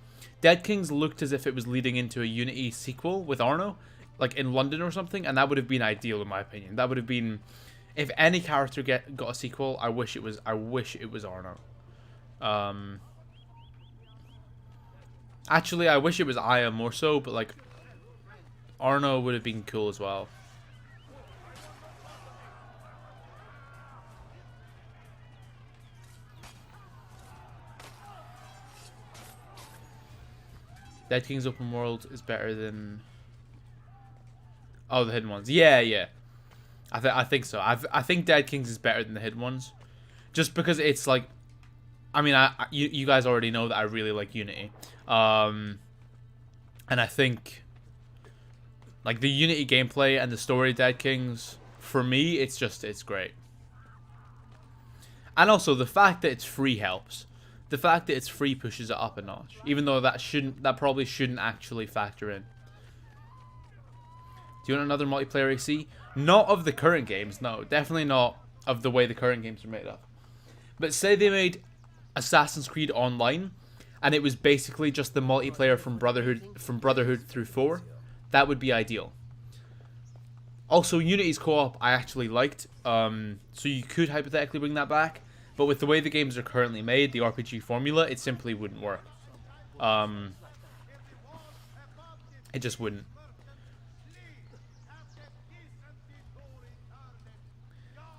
Speaker 1: Dead Kings looked as if it was leading into a Unity sequel with Arno, like in London or something, and that would have been ideal in my opinion. That would have been, if any character got a sequel, I wish it was Arno. Actually, I wish it was Aya more so, but like Arno would have been cool as well. Dead King's open world is better than... Oh, the Hidden Ones. Yeah. I think so. I think Dead Kings is better than the Hidden Ones. Just because it's like... I mean, you guys already know that I really like Unity. And I think... Like, the Unity gameplay and the story of Dead Kings, for me, it's great. And also, the fact that it's free helps. The fact that it's free pushes it up a notch. Even though that probably shouldn't actually factor in. Do you want another multiplayer AC? Not of the current games, no. Definitely not of the way the current games are made up. But say they made Assassin's Creed Online, and it was basically just the multiplayer from Brotherhood through 4. That would be ideal. Also, Unity's co-op I actually liked. So you could hypothetically bring that back. But with the way the games are currently made, the RPG formula, it simply wouldn't work. It just wouldn't.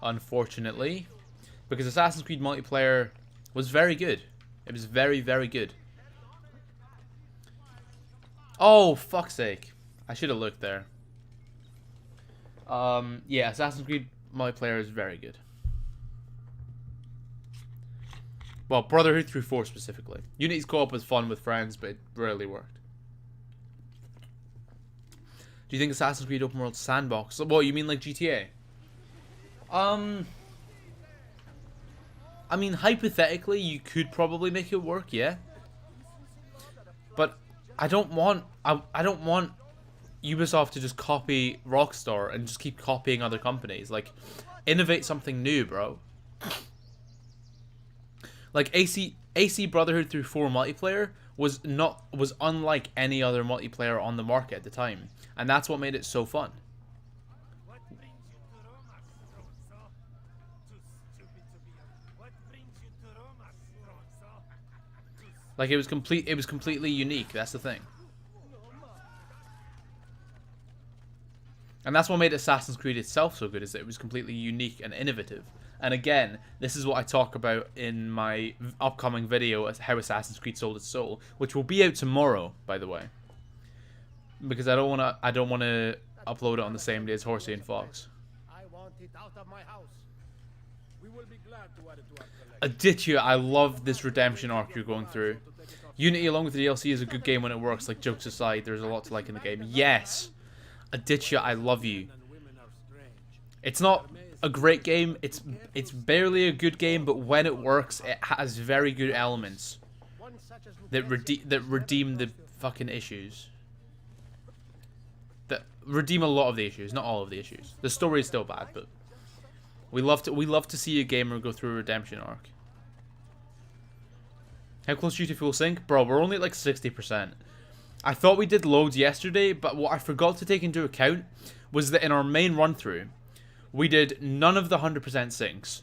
Speaker 1: Unfortunately, because Assassin's Creed multiplayer was very good. It was very, very good. Oh, fuck's sake. I should have looked there. Yeah, Assassin's Creed multiplayer is very good. Well, Brotherhood through 4 specifically. Unity's co-op was fun with friends, but it rarely worked. Do you think Assassin's Creed open world sandbox? What, you mean like GTA? I mean, hypothetically, you could probably make it work, yeah. But I don't want Ubisoft to just copy Rockstar and just keep copying other companies. Like, innovate something new, bro. Like AC Brotherhood through 4 multiplayer was unlike any other multiplayer on the market at the time, and that's what made it so fun. Like, it was completely unique. That's the thing. And that's what made Assassin's Creed itself so good, is that it was completely unique and innovative. And again, this is what I talk about in my upcoming video, as how Assassin's Creed sold its soul, which will be out tomorrow, by the way. Because I don't want to upload it on the same day as Horsey and Fox.
Speaker 5: I want it out of my house. We will be glad to add it to our collection.
Speaker 1: Aditya, I love this redemption arc you're going through. Unity along with the DLC is a good game when it works, like, jokes aside, there's a lot to like in the game. Yes! Aditya, I love you. It's not a great game, it's barely a good game, but when it works, it has very good elements that redeem the fucking issues. That redeem a lot of the issues, not all of the issues. The story is still bad, but we love to see a gamer go through a redemption arc. How close are you to full sync? Bro, we're only at like 60%. I thought we did loads yesterday, but what I forgot to take into account was that in our main run-through, we did none of the 100% syncs.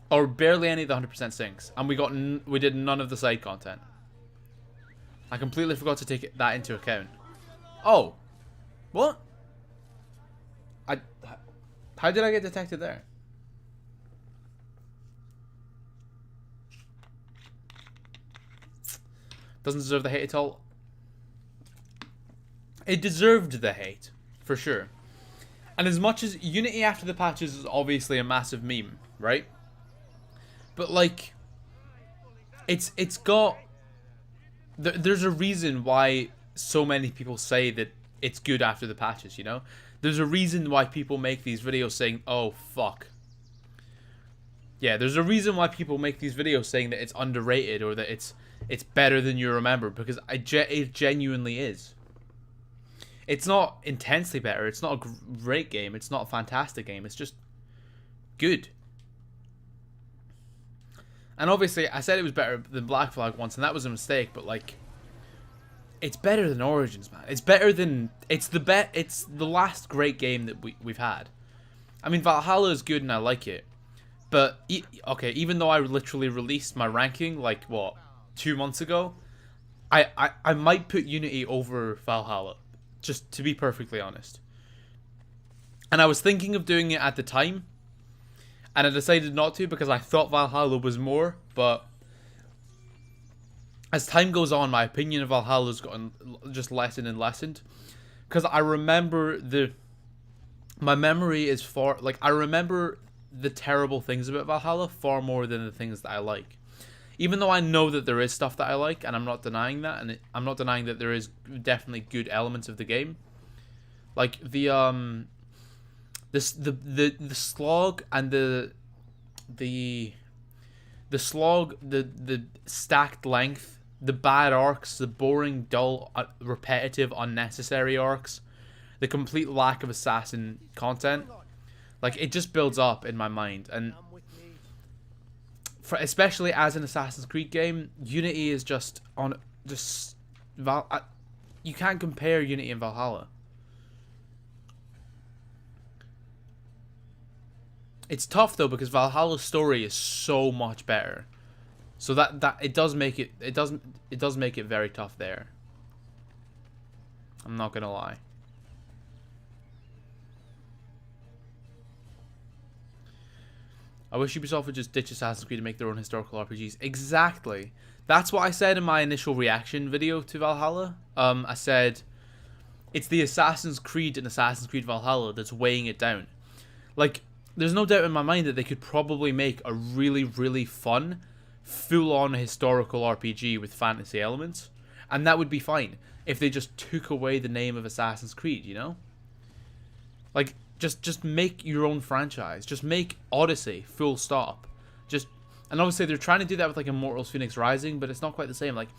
Speaker 1: Or barely any of the 100% syncs. And we did none of the side content. I completely forgot to take that into account. Oh. What? How did I get detected there? Doesn't deserve the hate at all. It deserved the hate, for sure. And as much as Unity after the patches is obviously a massive meme, right? But like, it's got... There's a reason why so many people say that it's good after the patches, you know? There's a reason why people make these videos saying, oh, fuck. Yeah, there's a reason why people make these videos saying that it's underrated or that it's better than you remember, because it genuinely is. It's not intensely better. It's not a great game. It's not a fantastic game. It's just good. And obviously, I said it was better than Black Flag once, and that was a mistake. But like, it's better than Origins, man. It's better than it's the last great game that we've had. I mean, Valhalla is good, and I like it. But okay, even though I literally released my ranking like what 2 months ago, I might put Unity over Valhalla. Just to be perfectly honest. And I was thinking of doing it at the time, and I decided not to because I thought Valhalla was more, but as time goes on, my opinion of Valhalla's gotten just lessened and lessened. Because I remember my memory is far, like, I remember the terrible things about Valhalla far more than the things that I like. Even though I know that there is stuff that I like, and I'm not denying that, and I'm not denying that there is definitely good elements of the game, like the slog and the slog, the stacked length, the bad arcs, the boring, dull, repetitive, unnecessary arcs, the complete lack of assassin content, like, it just builds up in my mind. And especially as an Assassin's Creed game, Unity is just on you can't compare Unity and Valhalla. It's tough though, because Valhalla's story is so much better, so that it does make it very tough there. I'm not gonna lie. I wish Ubisoft would just ditch Assassin's Creed and make their own historical RPGs. Exactly. That's what I said in my initial reaction video to Valhalla. I said, it's the Assassin's Creed and Assassin's Creed Valhalla that's weighing it down. Like, there's no doubt in my mind that they could probably make a really, really fun, full-on historical RPG with fantasy elements. And that would be fine if they just took away the name of Assassin's Creed, you know? Like, just make your own franchise. Just make Odyssey, full stop. And obviously they're trying to do that with like Immortals Phoenix Rising, but it's not quite the same. Like,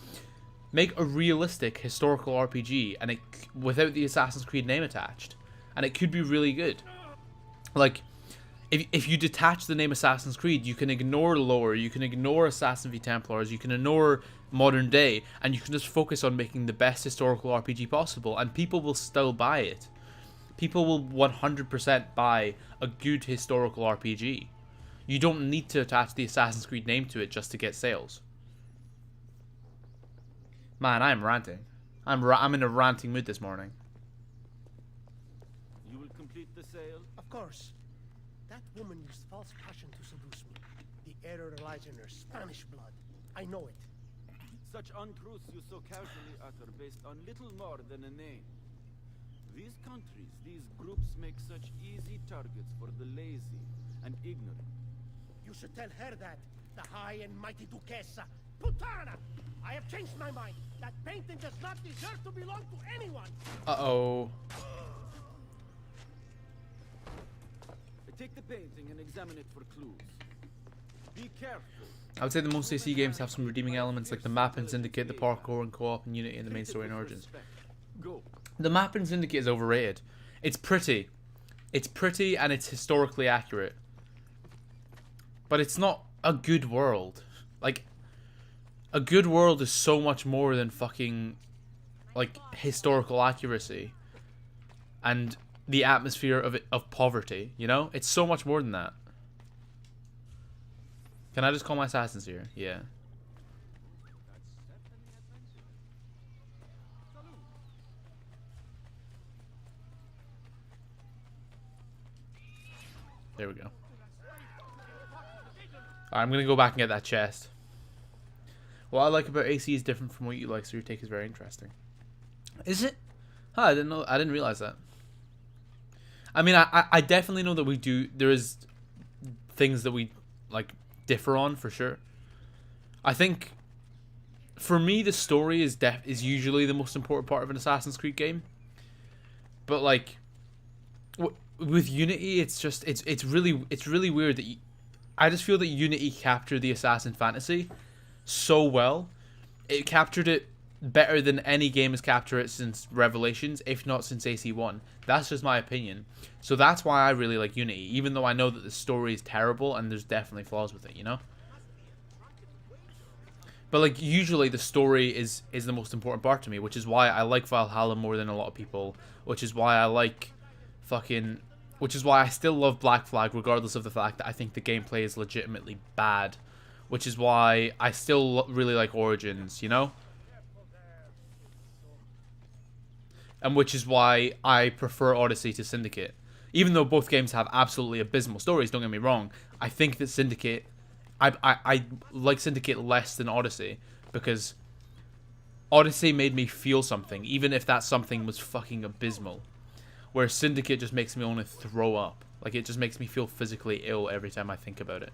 Speaker 1: make a realistic historical RPG and without the Assassin's Creed name attached. And it could be really good. Like, if you detach the name Assassin's Creed, you can ignore lore, you can ignore Assassin v Templars, you can ignore modern day, and you can just focus on making the best historical RPG possible, and people will still buy it. People will 100% buy a good historical RPG. You don't need to attach the Assassin's Creed name to it just to get sales. Man, I am ranting. I'm in a ranting mood this morning.
Speaker 7: You will complete the sale?
Speaker 5: Of course. That woman used false passion to seduce me. The error lies in her Spanish blood. I know it.
Speaker 7: Such untruths you so casually utter based on little more than a name. These countries, these groups make such easy targets for the lazy and ignorant.
Speaker 5: You should tell her that. The high and mighty Duquesa. Putana! I have changed my mind. That painting does not deserve to belong to anyone.
Speaker 1: Uh-oh.
Speaker 7: Take the painting and examine it for clues. Be careful.
Speaker 1: I would say the most AC games have some redeeming elements like the map in Syndicate, the parkour and co-op and Unity, and the main story and Origins. The map in Syndicate is overrated. It's pretty. It's pretty and it's historically accurate. But it's not a good world. Like, a good world is so much more than fucking, like, historical accuracy. And the atmosphere of poverty, you know? It's so much more than that. Can I just call my assassins here? Yeah. There we go. I'm gonna go back and get that chest. What I like about AC is different from what you like, so your take is very interesting. Is it? Huh, I didn't realize that. I mean, I definitely know that we do. There is things that we like differ on for sure. I think for me the story is usually the most important part of an Assassin's Creed game. But like with Unity, it's just it's really weird that I just feel that Unity captured the assassin fantasy so well. It captured it better than any game has captured it since Revelations, if not since AC1. That's just my opinion. So that's why I really like Unity, even though I know that the story is terrible and there's definitely flaws with it, you know? But like usually the story is the most important part to me, which is why I like Valhalla more than a lot of people, which is why I like which is why I still love Black Flag regardless of the fact that I think the gameplay is legitimately bad, which is why I still really like Origins, you know? And which is why I prefer Odyssey to Syndicate. Even though both games have absolutely abysmal stories, don't get me wrong, I think that Syndicate... I like Syndicate less than Odyssey, because Odyssey made me feel something, even if that something was fucking abysmal. Where Syndicate just makes me want to throw up. Like, it just makes me feel physically ill every time I think about it.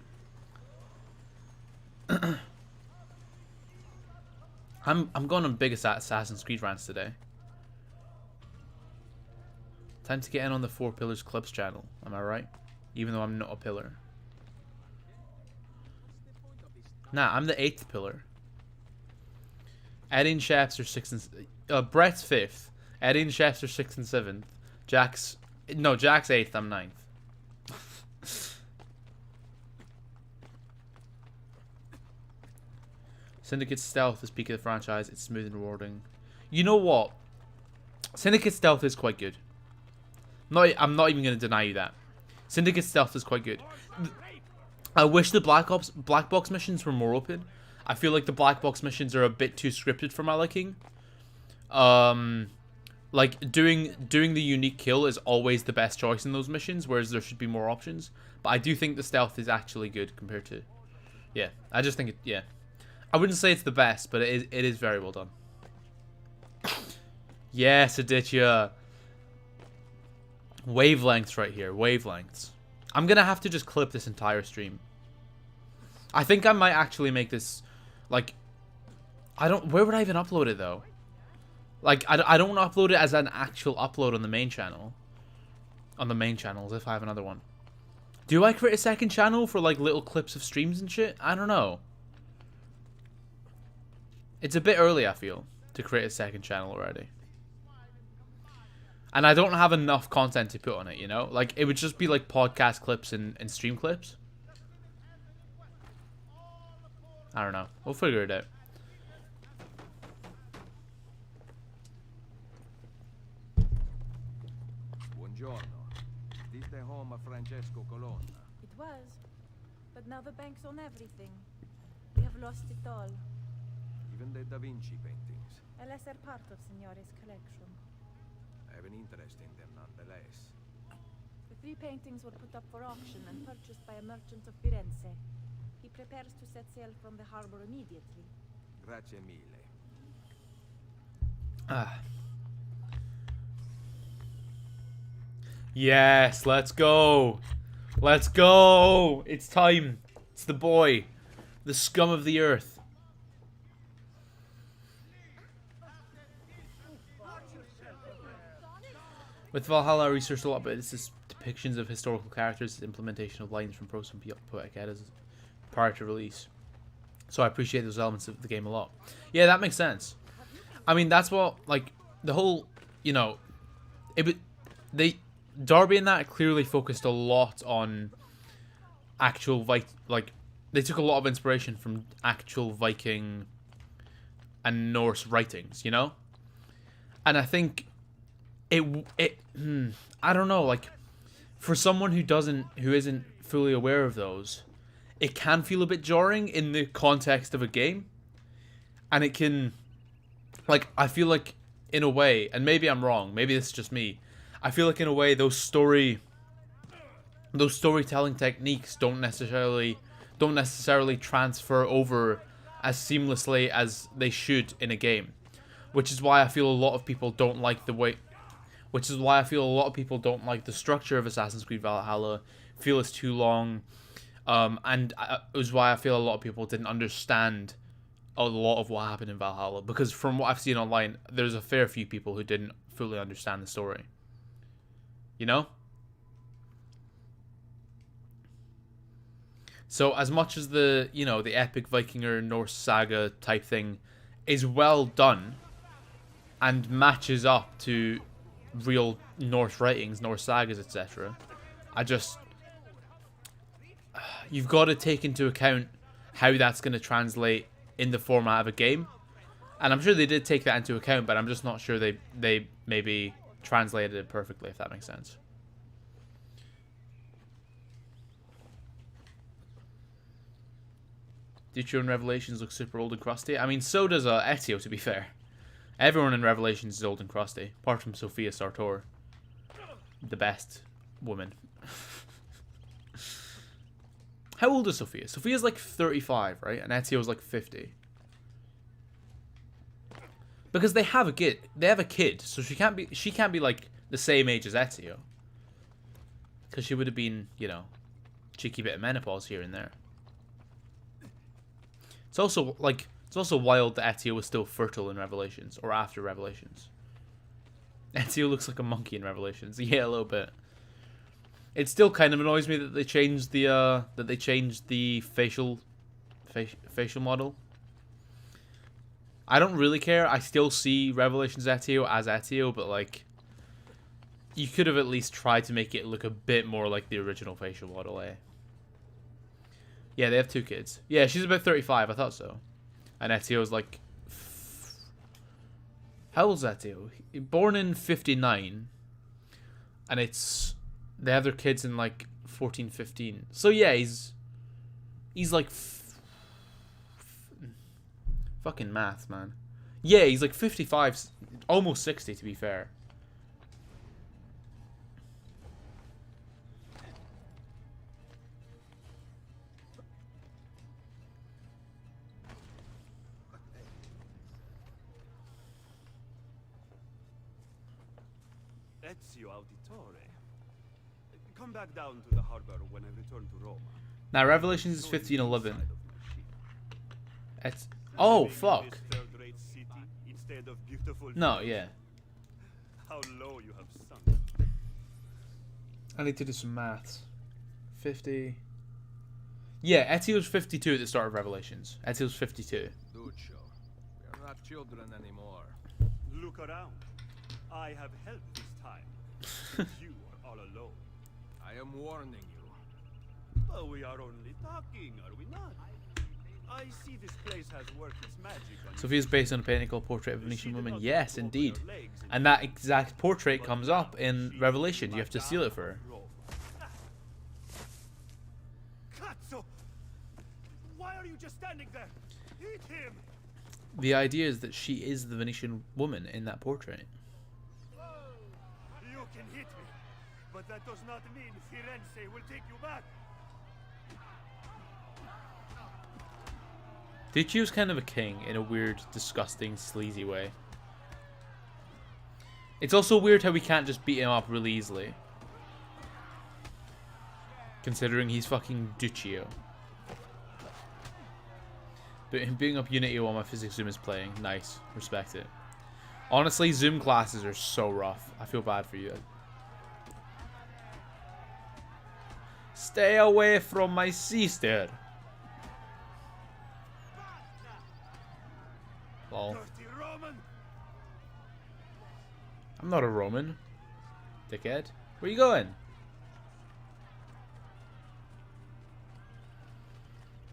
Speaker 1: I'm going on big Assassin's Creed rants today. Time to get in on the 4 Pillars Clips channel, am I right? Even though I'm not a pillar. Nah, I'm the 8th pillar. Eddie and Chefs are 6th and... Brett's 5th. Eddie and Chefs are 6th and 7th. Jack's 8th, I'm 9th. Syndicate Stealth is peak of the franchise. It's smooth and rewarding. You know what? Syndicate Stealth is quite good. I'm not even going to deny you that. Syndicate Stealth is quite good. I wish the black box missions were more open. I feel like the black box missions are a bit too scripted for my liking. like doing the unique kill is always the best choice in those missions, whereas there should be more options. But I do think the stealth is actually good compared to, yeah. I just think it, yeah. I wouldn't say it's the best, but it is very well done. Yes, Aditya. Wavelengths right here, wavelengths. I'm gonna have to just clip this entire stream. I think I might actually make this, like, where would I even upload it though? Like, I don't want to upload it as an actual upload on the main channel. On the main channels, if I have another one. Do I create a second channel for, like, little clips of streams and shit? I don't know. It's a bit early, I feel, to create a second channel already. And I don't have enough content to put on it, you know? Like, it would just be, like, podcast clips and stream clips. I don't know. We'll figure it out.
Speaker 4: Buongiorno. This the home of Francesco Colonna.
Speaker 6: It was. But now the banks own everything. We have lost it all.
Speaker 4: Even the Da Vinci paintings.
Speaker 6: A lesser part of Signore's collection.
Speaker 4: I have an interest in them nonetheless.
Speaker 6: The 3 paintings were put up for auction and purchased by a merchant of Firenze. He prepares to set sail from the harbor immediately.
Speaker 4: Grazie mille.
Speaker 1: Ah. Yes, let's go. Let's go. It's time. It's the boy. The scum of the earth. With Valhalla, I researched a lot, but it's just depictions of historical characters, implementation of lines from prose and poetic eddas prior to release. So I appreciate those elements of the game a lot. Yeah, that makes sense. I mean, that's what, like, the whole, you know, Darby and that clearly focused a lot on actual, like, they took a lot of inspiration from actual Viking and Norse writings, you know? And I think I don't know, like, for someone who isn't fully aware of those, it can feel a bit jarring in the context of a game. And it can, like, I feel like, in a way, and maybe I'm wrong, maybe this is just me, I feel like in a way those storytelling techniques don't necessarily transfer over as seamlessly as they should in a game. Which is why I feel a lot of people don't like the structure of Assassin's Creed Valhalla, feel it's too long, and it was why I feel a lot of people didn't understand a lot of what happened in Valhalla, because from what I've seen online, there's a fair few people who didn't fully understand the story. You know? So as much as the epic Vikinger Norse saga type thing is well done and matches up to real Norse writings, Norse sagas, etc., you've got to take into account how that's going to translate in the format of a game. And I'm sure they did take that into account, but I'm just not sure they maybe translated it perfectly, if that makes sense. Duccio in Revelations looks super old and crusty. I mean, so does Ezio, to be fair. Everyone in Revelations is old and crusty, apart from Sophia Sartor. The best woman. How old is Sophia? Sophia's like 35, right? And Ezio's like 50. Because they have a kid, so she can't be like the same age as Ezio. Because she would have been, you know, cheeky bit of menopause here and there. It's also wild that Ezio was still fertile in Revelations, or after Revelations. Ezio looks like a monkey in Revelations. Yeah, a little bit. It still kind of annoys me that they changed the facial model. I don't really care. I still see Revelations Ezio as Ezio, but like, you could have at least tried to make it look a bit more like the original facial model, eh? Yeah, they have 2 kids. Yeah, she's about 35. I thought so. And Ezio's like... How old's Ezio? Born in 59. And they have their kids in like 14, 15. So yeah, he's like... Fucking maths, man. Yeah, he's like 55, almost 60 to be fair.
Speaker 7: Ezio Auditore. Come back down to the harbor when I return to Roma.
Speaker 1: Now, Revelations is 1511. It's... Oh, fuck.
Speaker 7: Third-rate city instead of beautiful.
Speaker 1: No, yeah.
Speaker 7: How low you have sunk.
Speaker 1: I need to do some maths. 50... Yeah, Ezio's 52 at the start of Revelations. Ezio's 52.
Speaker 4: Duccio, we are not children anymore.
Speaker 7: Look around. I have help this time. You are all alone.
Speaker 4: I am warning you.
Speaker 7: But we are only talking, are we not? I see this place has worked its magic on
Speaker 1: Sophia's based on a painting called Portrait of a Venetian Woman. Yes, indeed. And that exact portrait comes up in Revelation. You have to steal it for her.
Speaker 7: Cazzo! Why are you just standing there? Eat him!
Speaker 1: The idea is that she is the Venetian woman in that portrait.
Speaker 7: You can hit me, but that does not mean Firenze will take you back.
Speaker 1: Duccio's kind of a king in a weird, disgusting, sleazy way. It's also weird how we can't just beat him up really easily. Considering he's fucking Duccio. But him being up Unity while my physics Zoom is playing, nice. Respect it. Honestly, Zoom classes are so rough. I feel bad for you. Stay away from my sister. Lol. I'm not a Roman. Dickhead. Where you going?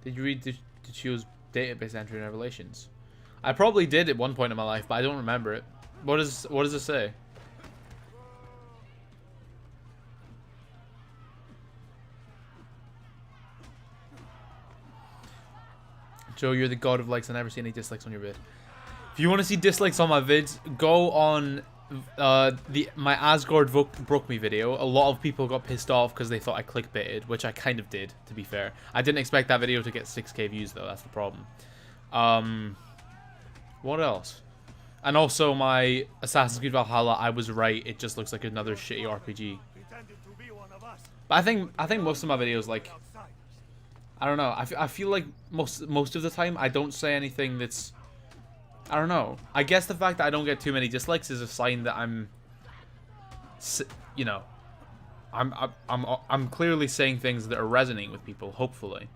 Speaker 1: Did you read Duccio's database entry in Revelations? I probably did at one point in my life, but I don't remember it. What does it say? Joe, you're the god of likes. I never see any dislikes on your vid. If you want to see dislikes on my vids, go on my Asgard broke me video. A lot of people got pissed off because they thought I clickbaited, which I kind of did, to be fair. I didn't expect that video to get 6k views though. That's the problem. What else? And also my Assassin's Creed Valhalla, I was right. It just looks like another shitty RPG. But I think most of my videos, like, I don't know. I feel like most of the time I don't say anything that's, I don't know. I guess the fact that I don't get too many dislikes is a sign that I'm, you know, I'm clearly saying things that are resonating with people, hopefully,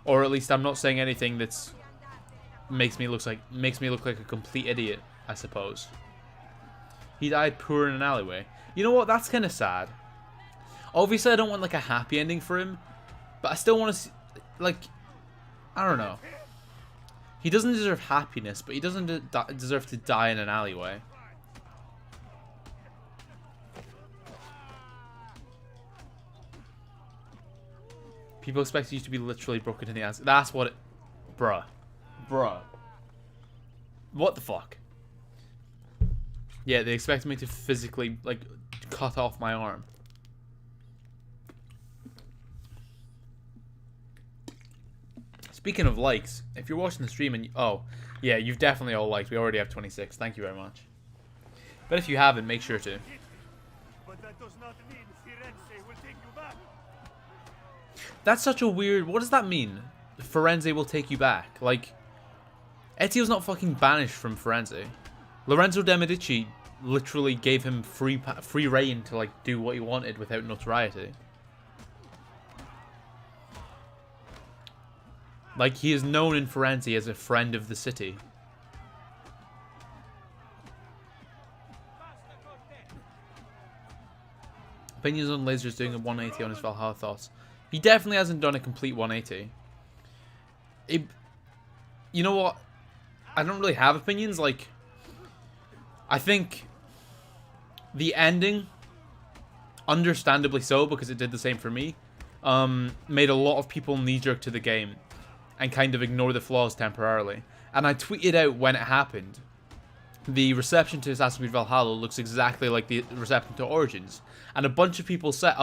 Speaker 1: or at least I'm not saying anything that's makes me look like a complete idiot, I suppose. He died poor in an alleyway. You know what? That's kind of sad. Obviously, I don't want like a happy ending for him, but I still want to see, like, I don't know. He doesn't deserve happiness, but he doesn't deserve to die in an alleyway. People expect you to be literally broken in the ass. That's what it... Bruh. What the fuck? Yeah, they expect me to physically, like, cut off my arm. Speaking of likes, if you're watching the stream and... Oh, yeah, you've definitely all liked. We already have 26. Thank you very much. But if you haven't, make sure to.
Speaker 7: But that does not mean Firenze will take you back.
Speaker 1: That's such a weird... What does that mean? Firenze will take you back. Like, Ezio's not fucking banished from Firenze. Lorenzo de' Medici literally gave him free reign to, like, do what he wanted without notoriety. Like, he is known in Firenze as a friend of the city. Opinions on Laser's doing a 180 on his Valhalla thoughts. He definitely hasn't done a complete 180. You know what? I don't really have opinions. Like, I think the ending, understandably so, because it did the same for me, made a lot of people knee-jerk to the game and kind of ignore the flaws temporarily. And I tweeted out when it happened, the reception to Assassin's Creed Valhalla looks exactly like the reception to Origins. And a bunch of people said,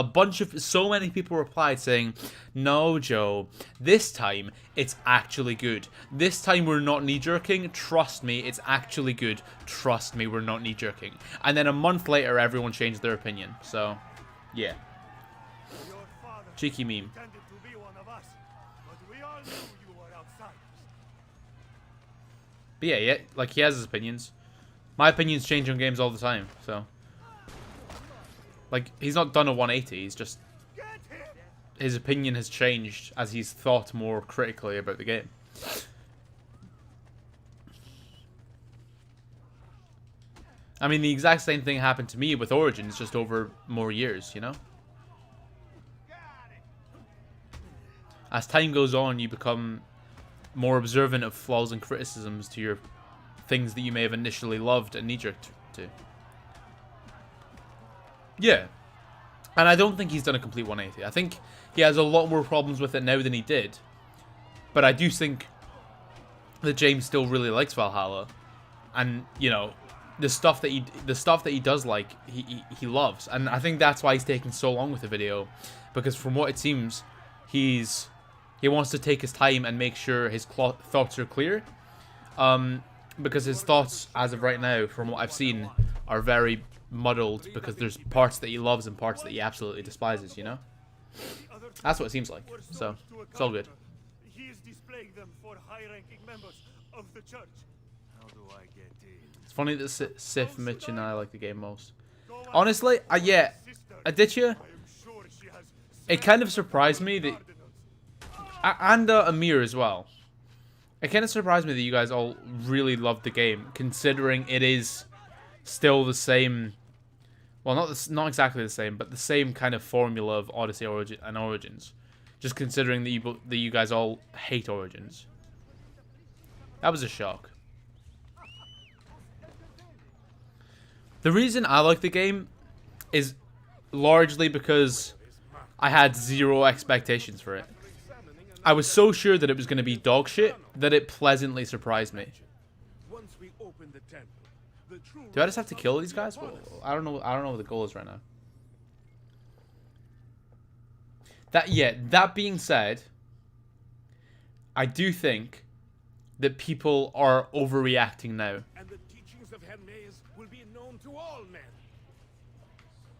Speaker 1: so many people replied saying, no, Joe, this time it's actually good. This time we're not knee-jerking. Trust me, it's actually good. Trust me, we're not knee-jerking. And then a month later, everyone changed their opinion. So, yeah. Cheeky meme. But yeah, like, he has his opinions. My opinions change on games all the time, so. Like, he's not done a 180, he's just... His opinion has changed as he's thought more critically about the game. I mean, the exact same thing happened to me with Origins, just over more years, you know? As time goes on, you become more observant of flaws and criticisms to your things that you may have initially loved and knee-jerked to. Yeah. And I don't think he's done a complete 180. I think he has a lot more problems with it now than he did. But I do think that James still really likes Valhalla. And, you know, the stuff that he does like, he loves. And I think that's why he's taking so long with the video. Because from what it seems, he wants to take his time and make sure his thoughts are clear. Because his thoughts, as of right now, from what I've seen, are very muddled because there's parts that he loves and parts that he absolutely despises, you know? That's what it seems like. So, it's all good.
Speaker 3: He is displaying them for high-ranking members of the church. How do I get in?
Speaker 1: It's funny that Sif, Mitch, and I like the game most. Honestly, yeah, I did you. It kind of surprised me that... And Amir as well. It kind of surprised me that you guys all really loved the game, considering it is still the same... Well, not exactly the same, but the same kind of formula of Odyssey and Origins. Just considering that you guys all hate Origins. That was a shock. The reason I like the game is largely because I had zero expectations for it. I was so sure that it was going to be dog shit that it pleasantly surprised me. Do I just have to kill these guys? Well, I don't know what the goal is right now. That being said, I do think that people are overreacting now.
Speaker 3: And the teachings of Hermes will be known to all men.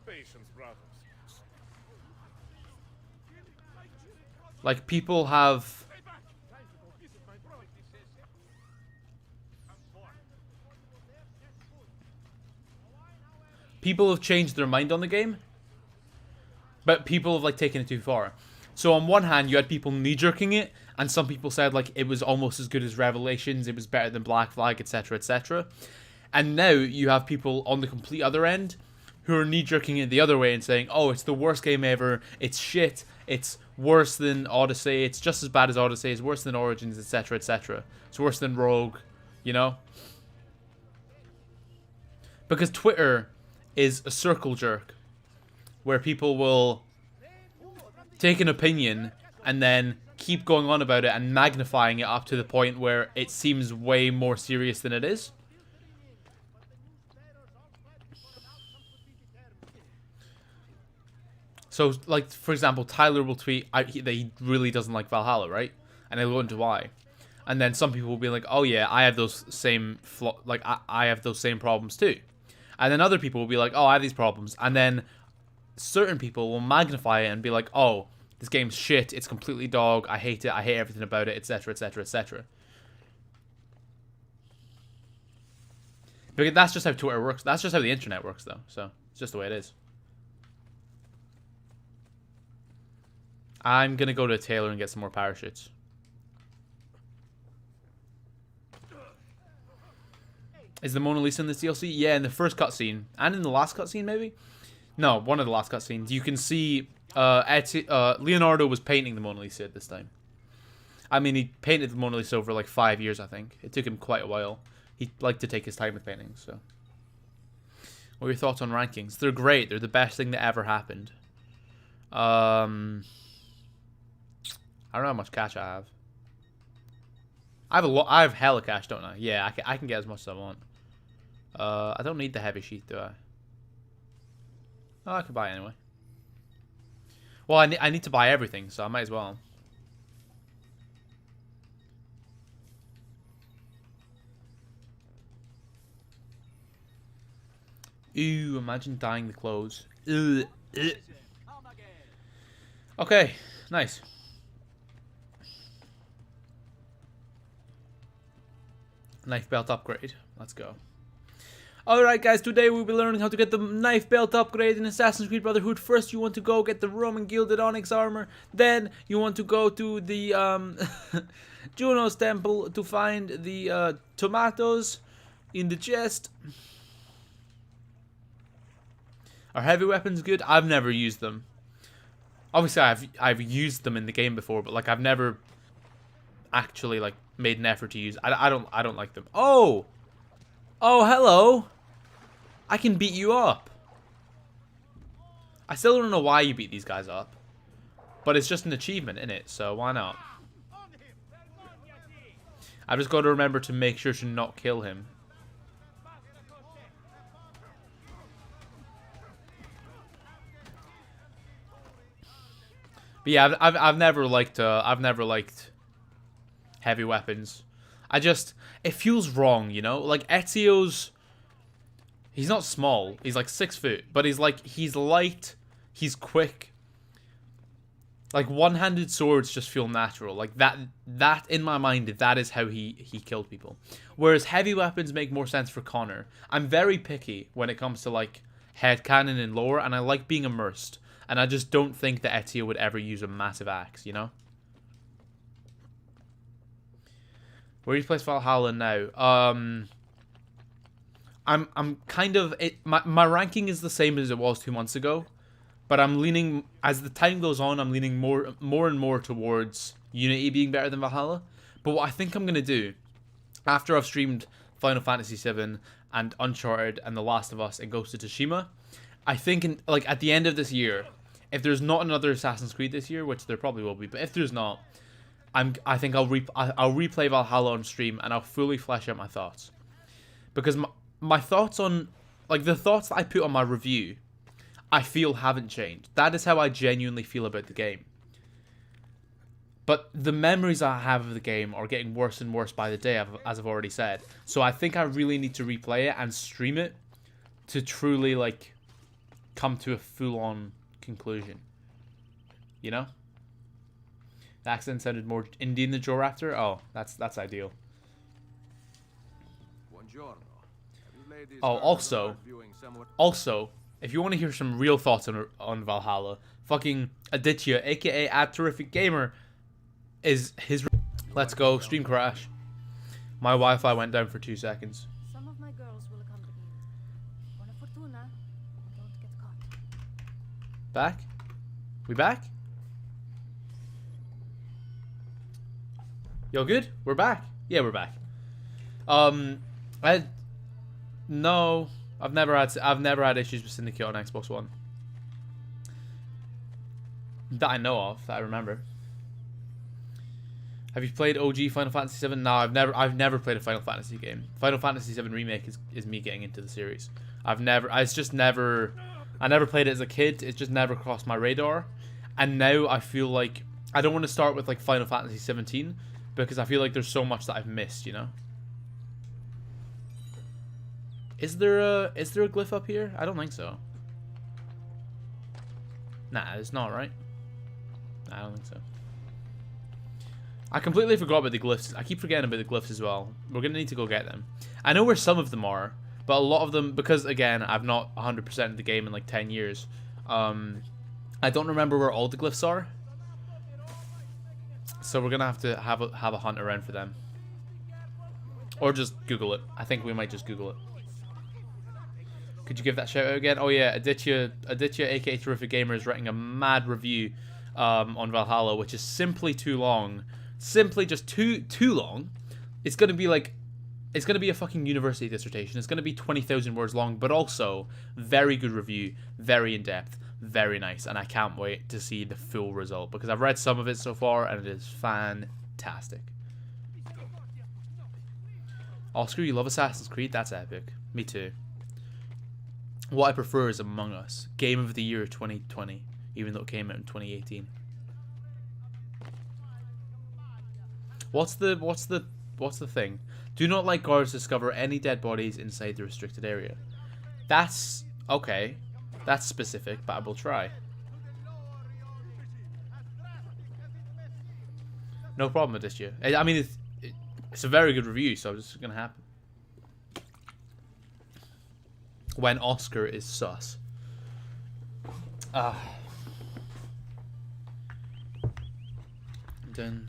Speaker 3: Patience, brothers.
Speaker 1: Like, people have... People have changed their mind on the game, but people have, like, taken it too far. So on one hand, you had people knee-jerking it, and some people said, like, it was almost as good as Revelations, it was better than Black Flag, etc., etc. And now you have people on the complete other end who are knee-jerking it the other way and saying, oh, it's the worst game ever, it's shit, it's worse than Odyssey, it's just as bad as Odyssey, it's worse than Origins, etc., etc. It's worse than Rogue, you know? Because Twitter is a circle jerk where people will take an opinion and then keep going on about it and magnifying it up to the point where it seems way more serious than it is. So, like, for example, Tyler will tweet that he really doesn't like Valhalla, right? And he'll go into why. And then some people will be like, oh yeah, I have those same I have those same problems too. And then other people will be like, oh, I have these problems. And then certain people will magnify it and be like, oh, this game's shit, it's completely dog, I hate it, I hate everything about it, etc., etc., etc. Because that's just how Twitter works. That's just how the internet works, though. So, it's just the way it is. I'm gonna go to a tailor and get some more parachutes. Is the Mona Lisa in this DLC? Yeah, in the first cutscene. And in the last cutscene, maybe? No, one of the last cutscenes. You can see Leonardo was painting the Mona Lisa at this time. I mean, he painted the Mona Lisa over like 5 years, I think. It took him quite a while. He liked to take his time with paintings, so. What are your thoughts on rankings? They're great. They're the best thing that ever happened. I don't know how much cash I have. I have hella cash, don't I? Yeah, I can get as much as I want. I don't need the heavy sheath, do I? Oh, I could buy it anyway. Well, I need to buy everything, so I might as well. Ooh, imagine dyeing the clothes. Ugh, ugh. Okay, nice. Knife belt upgrade. Let's go. Alright guys, today we'll be learning how to get the knife belt upgrade in Assassin's Creed Brotherhood. First you want to go get the Roman Gilded Onyx armor. Then you want to go to the Juno's temple to find the tomatoes in the chest. Are heavy weapons good? I've never used them. Obviously I've used them in the game before, but like I've never actually like made an effort to use. I don't like them. Oh! Oh, hello! I can beat you up. I still don't know why you beat these guys up. But it's just an achievement, innit? So why not? I've just got to remember to make sure to not kill him. But yeah, I've never liked heavy weapons. It feels wrong, you know? Like Ezio's, he's not small. He's like 6 foot, but he's light, he's quick. Like one-handed swords just feel natural. Like that in my mind, that is how he killed people. Whereas heavy weapons make more sense for Connor. I'm very picky when it comes to like headcanon and lore, and I like being immersed. And I just don't think that Ezio would ever use a massive axe, you know? Where do you place Valhalla now? I'm kind of my ranking is the same as it was 2 months ago, but I'm leaning, as the time goes on, I'm leaning more and more towards Unity being better than Valhalla. But what I think I'm gonna do after I've streamed Final Fantasy VII and Uncharted and The Last of Us and Ghost of Tsushima, I think like at the end of this year, if there's not another Assassin's Creed this year, which there probably will be, but if there's not, I think I'll replay Valhalla on stream and I'll fully flesh out my thoughts, because my thoughts on, like, the thoughts that I put on my review, I feel haven't changed. That is how I genuinely feel about the game. But the memories I have of the game are getting worse and worse by the day, as I've already said. So I think I really need to replay it and stream it to truly like come to a full-on conclusion. You know? The accent sounded more Indian than Joe Raptor. Oh, that's ideal. Oh, also, if you want to hear some real thoughts on Valhalla, fucking Aditya, aka @TerrificGamer, is his. Let's go. Stream crash. My Wi-Fi went down for 2 seconds.
Speaker 6: Some of my girls will accompany you. Buona fortuna. Don't get caught.
Speaker 1: Back? We back? Yo, good? We're back? Yeah, we're back. No, I've never had issues with Syndicate on Xbox One. That I know of, that I remember. Have you played OG Final Fantasy VII? No, I've never played a Final Fantasy game. Final Fantasy VII Remake is me getting into the series. I never played it as a kid. It just never crossed my radar. And now I feel like I don't want to start with like Final Fantasy 17 because I feel like there's so much that I've missed, you know? Is there a glyph up here? I don't think so. Nah, it's not, right? Nah, I don't think so. I completely forgot about the glyphs. I keep forgetting about the glyphs as well. We're gonna need to go get them. I know where some of them are, but a lot of them, because again, I've not 100%ed the game in like 10 years. I don't remember where all the glyphs are. So we're gonna have to have a hunt around for them. Or just Google it. I think we might just Google it. Could you give that shout out again? Oh yeah, Aditya aka Terrific Gamer is writing a mad review on Valhalla, which is simply too long. Simply just too long. It's gonna be a fucking university dissertation. It's gonna be 20,000 words long, but also very good review, very in depth, very nice, and I can't wait to see the full result because I've read some of it so far and it is fantastic. Oscar, you love Assassin's Creed? That's epic. Me too. What I prefer is Among Us. Game of the Year 2020, even though it came out in 2018. What's the thing? Do not let guards discover any dead bodies inside the restricted area. That's okay. That's specific, but I will try. No problem, Odysseus. I mean, it's a very good review, so it's gonna happen. When Oscar is sus. Dun dun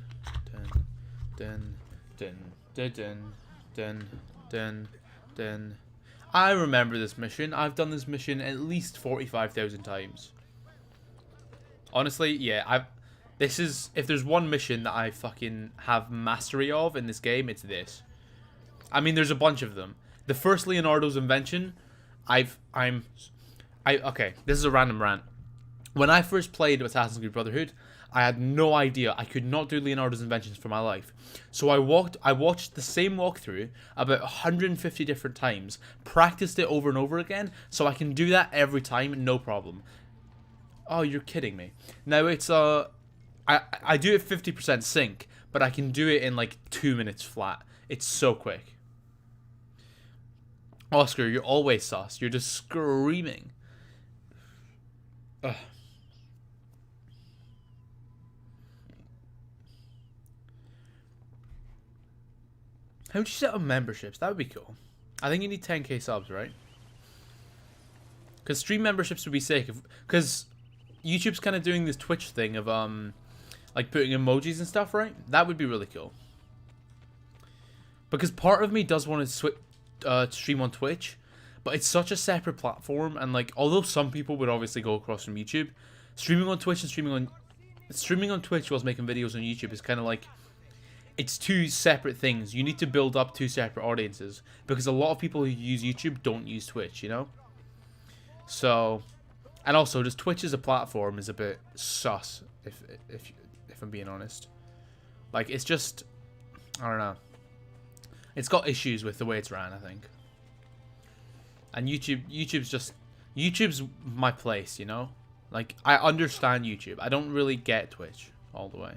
Speaker 1: dun dun dun dun dun dun. I remember this mission. I've done this mission at least 45,000 times. Honestly, yeah, this is, if there's one mission that I fucking have mastery of in this game, it's this. I mean, there's a bunch of them. The first Leonardo's invention, okay, this is a random rant. When I first played Assassin's Creed Brotherhood, I had no idea. I could not do Leonardo's inventions for my life. So I watched the same walkthrough about 150 different times, practiced it over and over again, so I can do that every time, no problem. Oh, you're kidding me. Now it's, I do it 50% sync, but I can do it in like 2 minutes flat. It's so quick. Oscar, you're always sus. You're just screaming. Ugh. How would you set up memberships? That would be cool. I think you need 10k subs, right? Because stream memberships would be sick. Because YouTube's kind of doing this Twitch thing of like putting emojis and stuff, right? That would be really cool. Because part of me does want to stream on Twitch, but it's such a separate platform, and like, although some people would obviously go across from YouTube, streaming on Twitch and streaming on Twitch whilst making videos on YouTube is kind of like, it's two separate things. You need to build up two separate audiences, because a lot of people who use YouTube don't use Twitch, you know? So, and also just Twitch as a platform is a bit sus, if I'm being honest. Like, it's just, I don't know. It's got issues with the way it's ran, I think. And YouTube's my place, you know? Like, I understand YouTube. I don't really get Twitch all the way.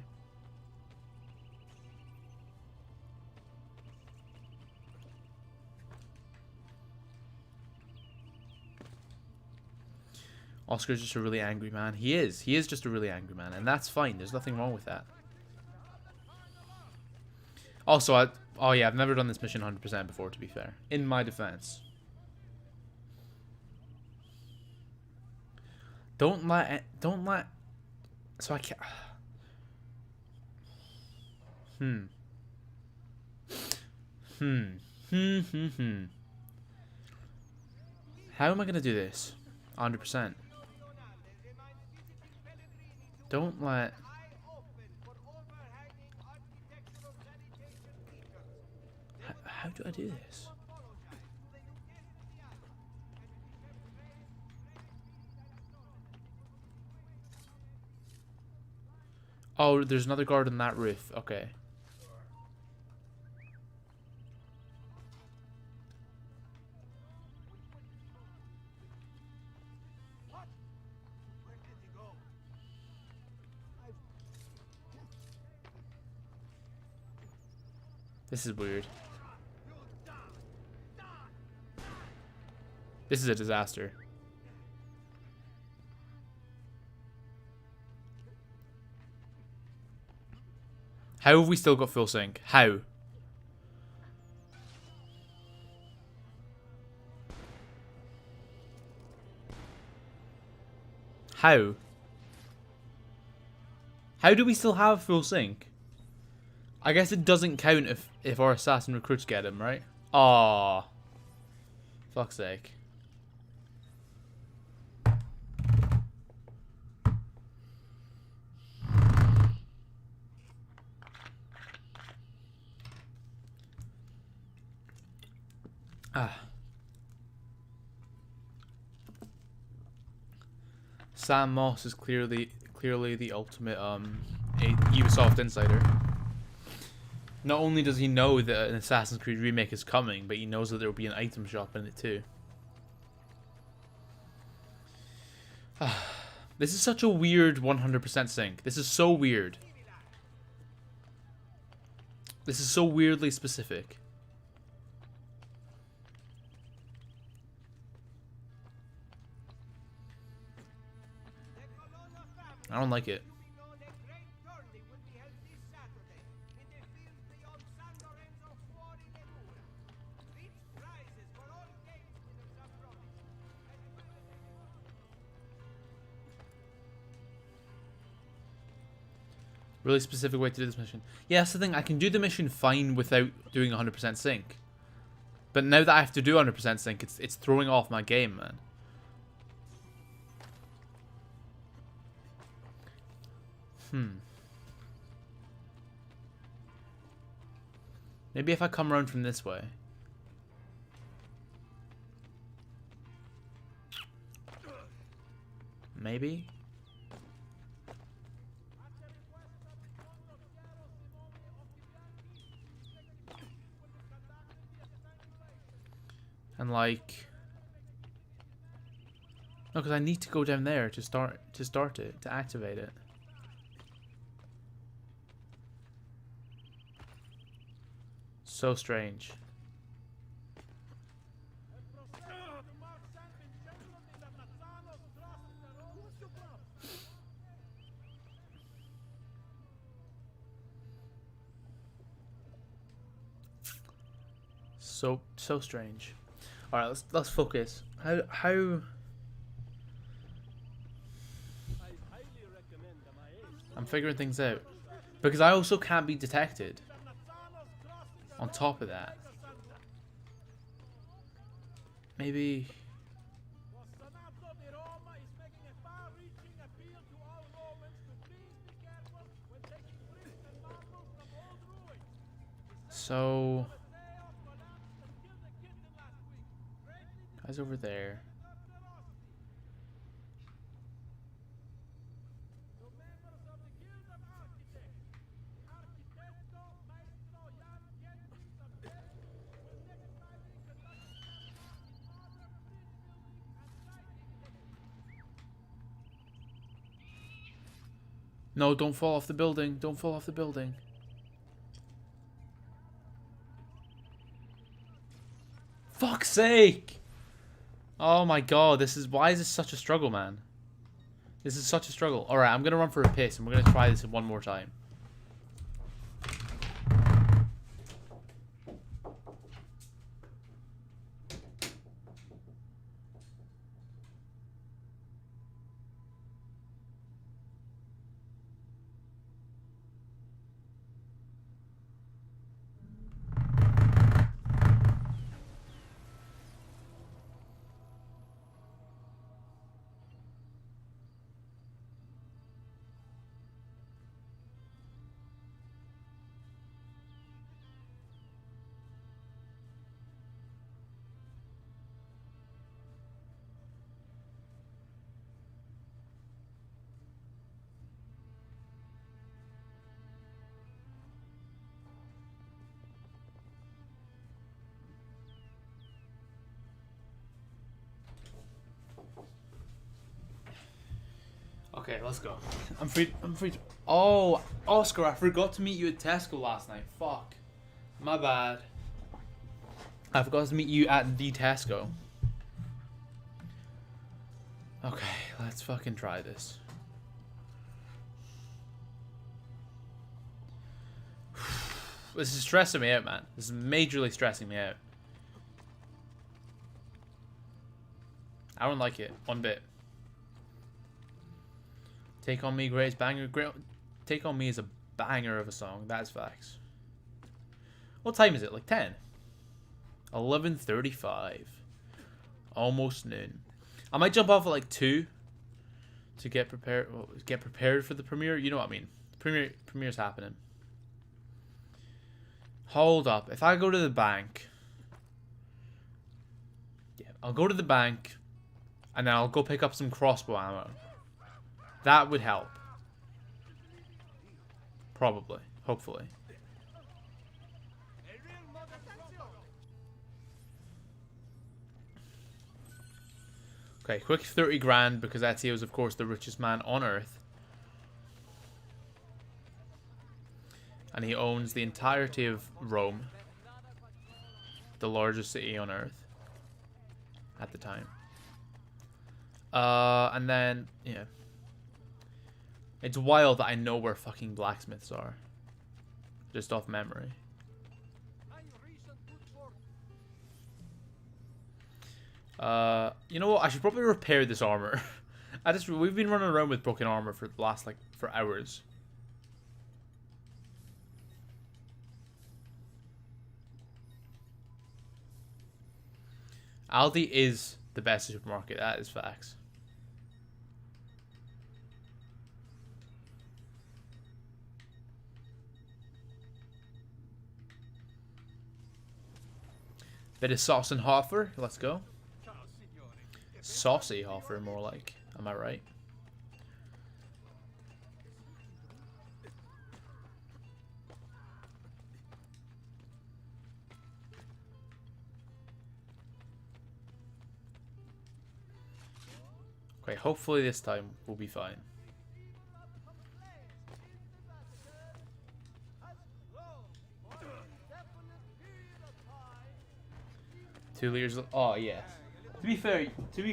Speaker 1: Oscar's just a really angry man. He is. He is just a really angry man. And that's fine. There's nothing wrong with that. Also, oh yeah, I've never done this mission 100% before, to be fair. In my defense. Don't let, so I can't, How am I going to do this? 100%. Don't let, how do I do this? Oh, there's another guard on that roof. Okay. This is weird. This is a disaster. How have we still got full sync? How? How? How do we still have full sync? I guess it doesn't count if our assassin recruits get him, right? Aww. Fuck's sake. Sam Moss is clearly the ultimate Ubisoft insider. Not only does he know that an Assassin's Creed remake is coming, but he knows that there will be an item shop in it too. This is such a weird 100% sync. This is so weird. This is so weirdly specific. I don't like it. Really specific way to do this mission. Yeah, that's the thing. I can do the mission fine without doing 100% sync. But now that I have to do 100% sync, it's throwing off my game, man. Maybe if I come around from this way. Maybe? And like, no, because I need to go down there to start it, to activate it. So strange. So strange. All right, let's focus. How? I'm figuring things out because I also can't be detected. On top of that, maybe. So. Guy's over there. No, don't fall off the building. Don't fall off the building. Fuck's sake! Oh my god, why is this such a struggle, man? This is such a struggle. Alright, I'm gonna run for a piss and we're gonna try this one more time. Okay, let's go. I'm free. Oh, Oscar, I forgot to meet you at Tesco last night. Fuck. My bad. I forgot to meet you at the Tesco. Okay, let's fucking try this. This is stressing me out, man. This is majorly stressing me out. I don't like it one bit. Take on Me, greatest banger. Take on Me is a banger of a song. That's facts. What time is it? Like 10? 11:35. Almost noon. I might jump off at like 2 to get prepared. Well, get prepared for the premiere. You know what I mean. Premiere's happening. Hold up. If I go to the bank, yeah, I'll go to the bank, and then I'll go pick up some crossbow ammo. That would help. Probably. Hopefully. Okay, quick 30 grand because Ezio is, of course, the richest man on Earth. And he owns the entirety of Rome, the largest city on Earth at the time. And then, yeah. It's wild that I know where fucking blacksmiths are. Just off memory. You know what? I should probably repair this armor. We've been running around with broken armor for the last, like, for hours. Aldi is the best supermarket. That is facts. Bit of sauce and Hoffer. Let's go. Saucy Hoffer, more like. Am I right? Okay, hopefully this time we'll be fine. $2 liters. Oh yeah. To be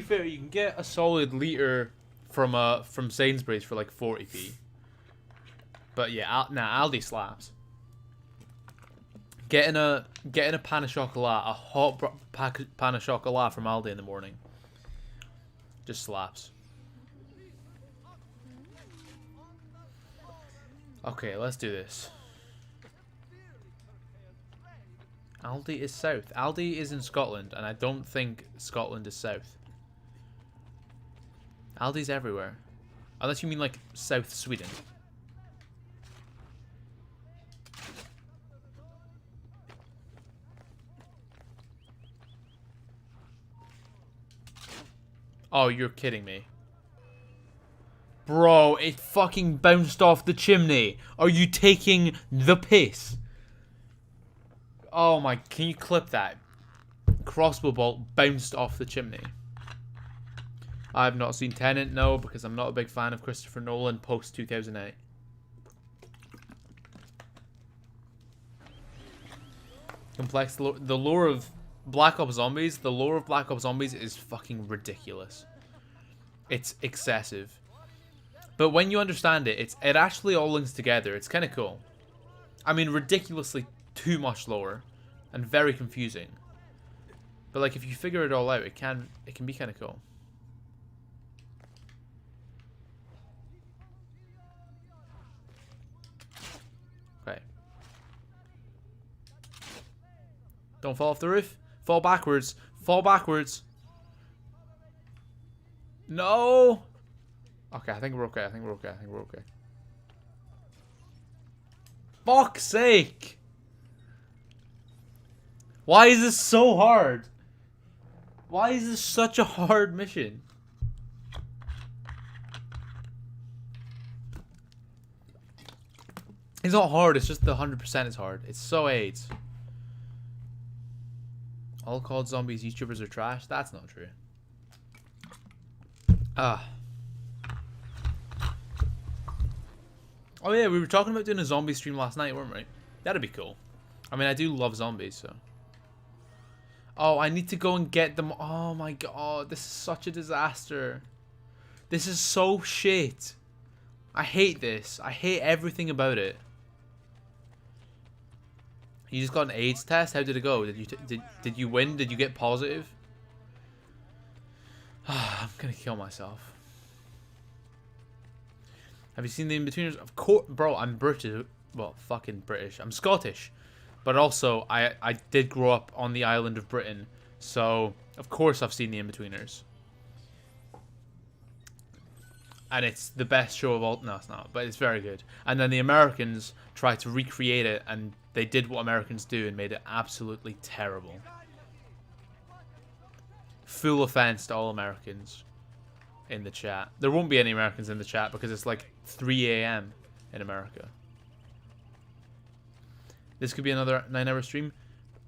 Speaker 1: fair, you can get a solid liter from Sainsbury's for like 40p. But yeah, Aldi slaps. Getting a pan of chocolat, a hot pan of chocolat from Aldi in the morning. Just slaps. Okay, let's do this. Aldi is south. Aldi is in Scotland, and I don't think Scotland is south. Aldi's everywhere. Unless you mean like South Sweden. Oh, you're kidding me. Bro, it fucking bounced off the chimney. Are you taking the piss? Oh my, can you clip that? Crossbow bolt bounced off the chimney. I've not seen Tenet, no, because I'm not a big fan of Christopher Nolan post 2008. Complex, the lore of Black Ops Zombies, is fucking ridiculous. It's excessive. But when you understand it, it actually all links together. It's kind of cool. I mean, ridiculously too much lore and very confusing. But like if you figure it all out, it can be kind of cool. Okay. Don't fall off the roof. Fall backwards. Fall backwards. No. Okay, I think we're okay. I think we're okay. Fuck's sake. Why is this so hard? Why is this such a hard mission? It's not hard, it's just the 100% is hard. It's so AIDS. All called zombies YouTubers are trash? That's not true. Oh yeah, we were talking about doing a zombie stream last night, weren't we? That'd be cool. I mean, I do love zombies, so. Oh, I need to go and get them. Oh my god, this is such a disaster. This is so shit. I hate this. I hate everything about it. You just got an AIDS test? How did it go? Did you win? Did you get positive? I'm gonna kill myself. Have you seen The Inbetweeners? Of course, bro. I'm British. Well, fucking British. I'm Scottish, but also I did grow up on the island of Britain, so of course I've seen The Inbetweeners. And it's the best show of all. No, it's not, but it's very good. And then the Americans tried to recreate it, and they did what Americans do and made it absolutely terrible. Full offense to all Americans in the chat. There won't be any Americans in the chat because it's like 3 a.m. in America. This could be another 9-hour stream.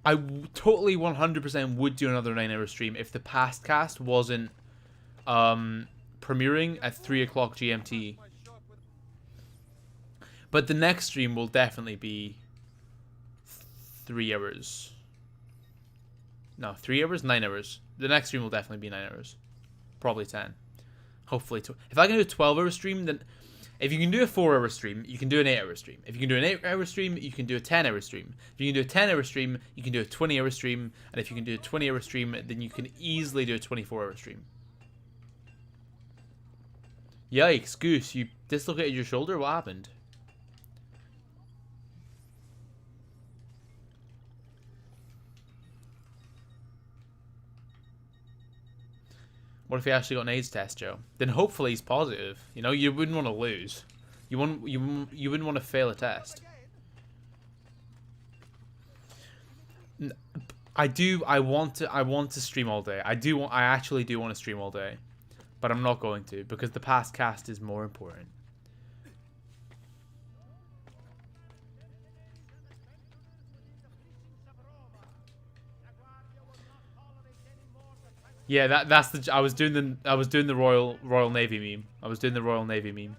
Speaker 1: I totally 100% would do another 9-hour stream if the past cast wasn't premiering at 3 o'clock GMT. But the next stream will definitely be 3 hours. No, 3 hours? 9 hours. The next stream will definitely be 9 hours. Probably 10. Hopefully. If I can do a 12-hour stream, then... If you can do a 4-hour stream, you can do an 8-hour stream. If you can do an 8-hour stream, you can do a 10-hour stream. If you can do a 10-hour stream, you can do a 20-hour stream. And if you can do a 20-hour stream, then you can easily do a 24-hour stream. Yikes, Goose, you dislocated your shoulder? What happened? What if he actually got an AIDS test, Joe? Then hopefully he's positive. You know, you wouldn't want to lose. You wouldn't want to fail a test. I want to stream all day. I actually do want to stream all day. But I'm not going to because the past cast is more important. Yeah, that's the. I was doing the Royal Navy meme. I was doing the Royal Navy meme.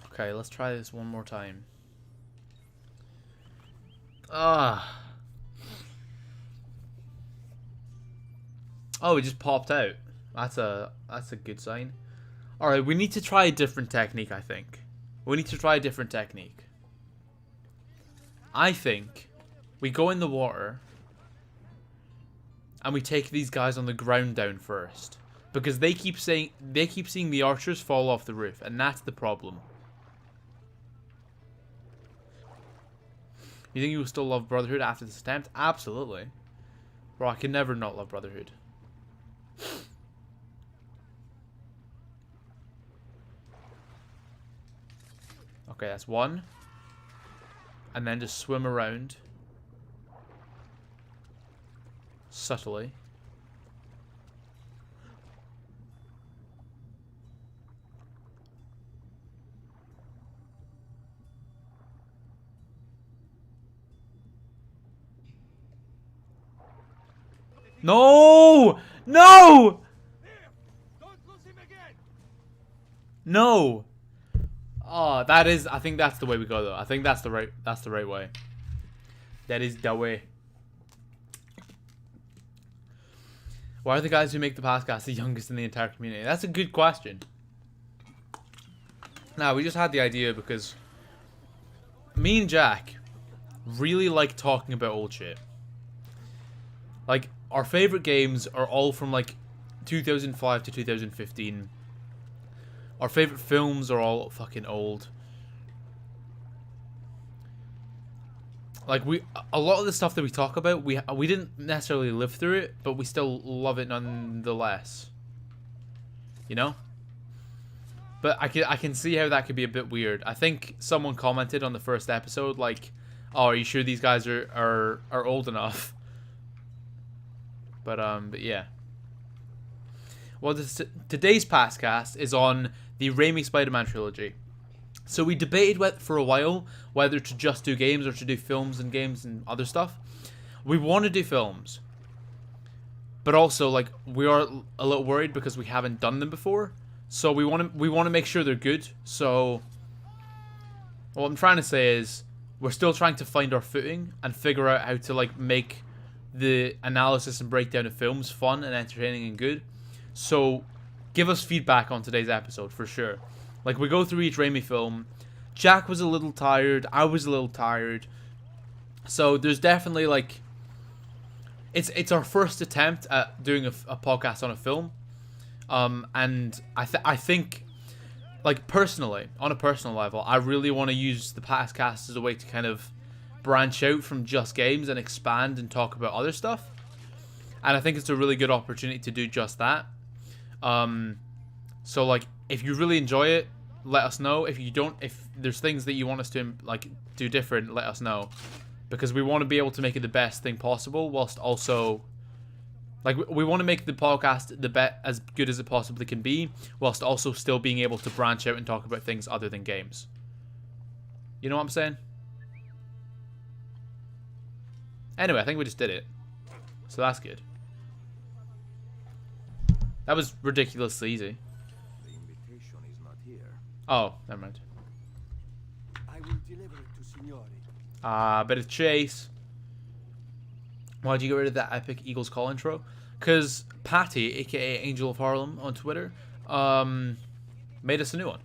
Speaker 1: Okay, let's try this one more time. Ah. Oh, it just popped out. That's a good sign. All right, we need to try a different technique. I think we need to try a different technique. I think we go in the water and we take these guys on the ground down first because they keep seeing the archers fall off the roof, and that's the problem. You think you will still love Brotherhood after this attempt? Absolutely. Bro, I can never not love Brotherhood. Okay, that's one. And then just swim around. Subtly. No! No! No! Oh, that is. I think that's the way we go, though. I think that's the right way. That is the way. Why are the guys who make the podcast the youngest in the entire community? That's a good question. Now, we just had the idea because me and Jack really like talking about old shit. Like, our favorite games are all from, like, 2005 to 2015. Our favorite films are all fucking old. Like, a lot of the stuff that we talk about, we didn't necessarily live through it, but we still love it nonetheless. You know? But I can see how that could be a bit weird. I think someone commented on the first episode, like, oh, are you sure these guys are old enough? But yeah. Well, today's podcast is on the Raimi Spider-Man trilogy. So we debated for a while whether to just do games or to do films and games and other stuff. We want to do films. But also, like, we are a little worried because we haven't done them before. So we want to make sure they're good. So what I'm trying to say is we're still trying to find our footing and figure out how to, like, make the analysis and breakdown of films fun and entertaining and good. So give us feedback on today's episode for sure. Like, we go through each Raimi film. Jack was a little tired. I was a little tired. So there's definitely, like, it's our first attempt at doing a podcast on a film. And I think, like, personally, on a personal level, I really want to use the podcast as a way to kind of branch out from just games and expand and talk about other stuff. And I think it's a really good opportunity to do just that. So, like, if you really enjoy it, let us know. If you don't, if there's things that you want us to, like, do different, let us know. Because we want to be able to make it the best thing possible, whilst also, like, we want to make the podcast as good as it possibly can be, whilst also still being able to branch out and talk about things other than games. You know what I'm saying? Anyway, I think we just did it. So that's good. That was ridiculously easy.
Speaker 4: The invitation is not here.
Speaker 1: Oh, never mind.
Speaker 5: I will deliver it to Signore.
Speaker 1: Bit of chase. Why'd you get rid of that epic Eagles Call intro? Because Patty, aka Angel of Harlem on Twitter, made us a new one.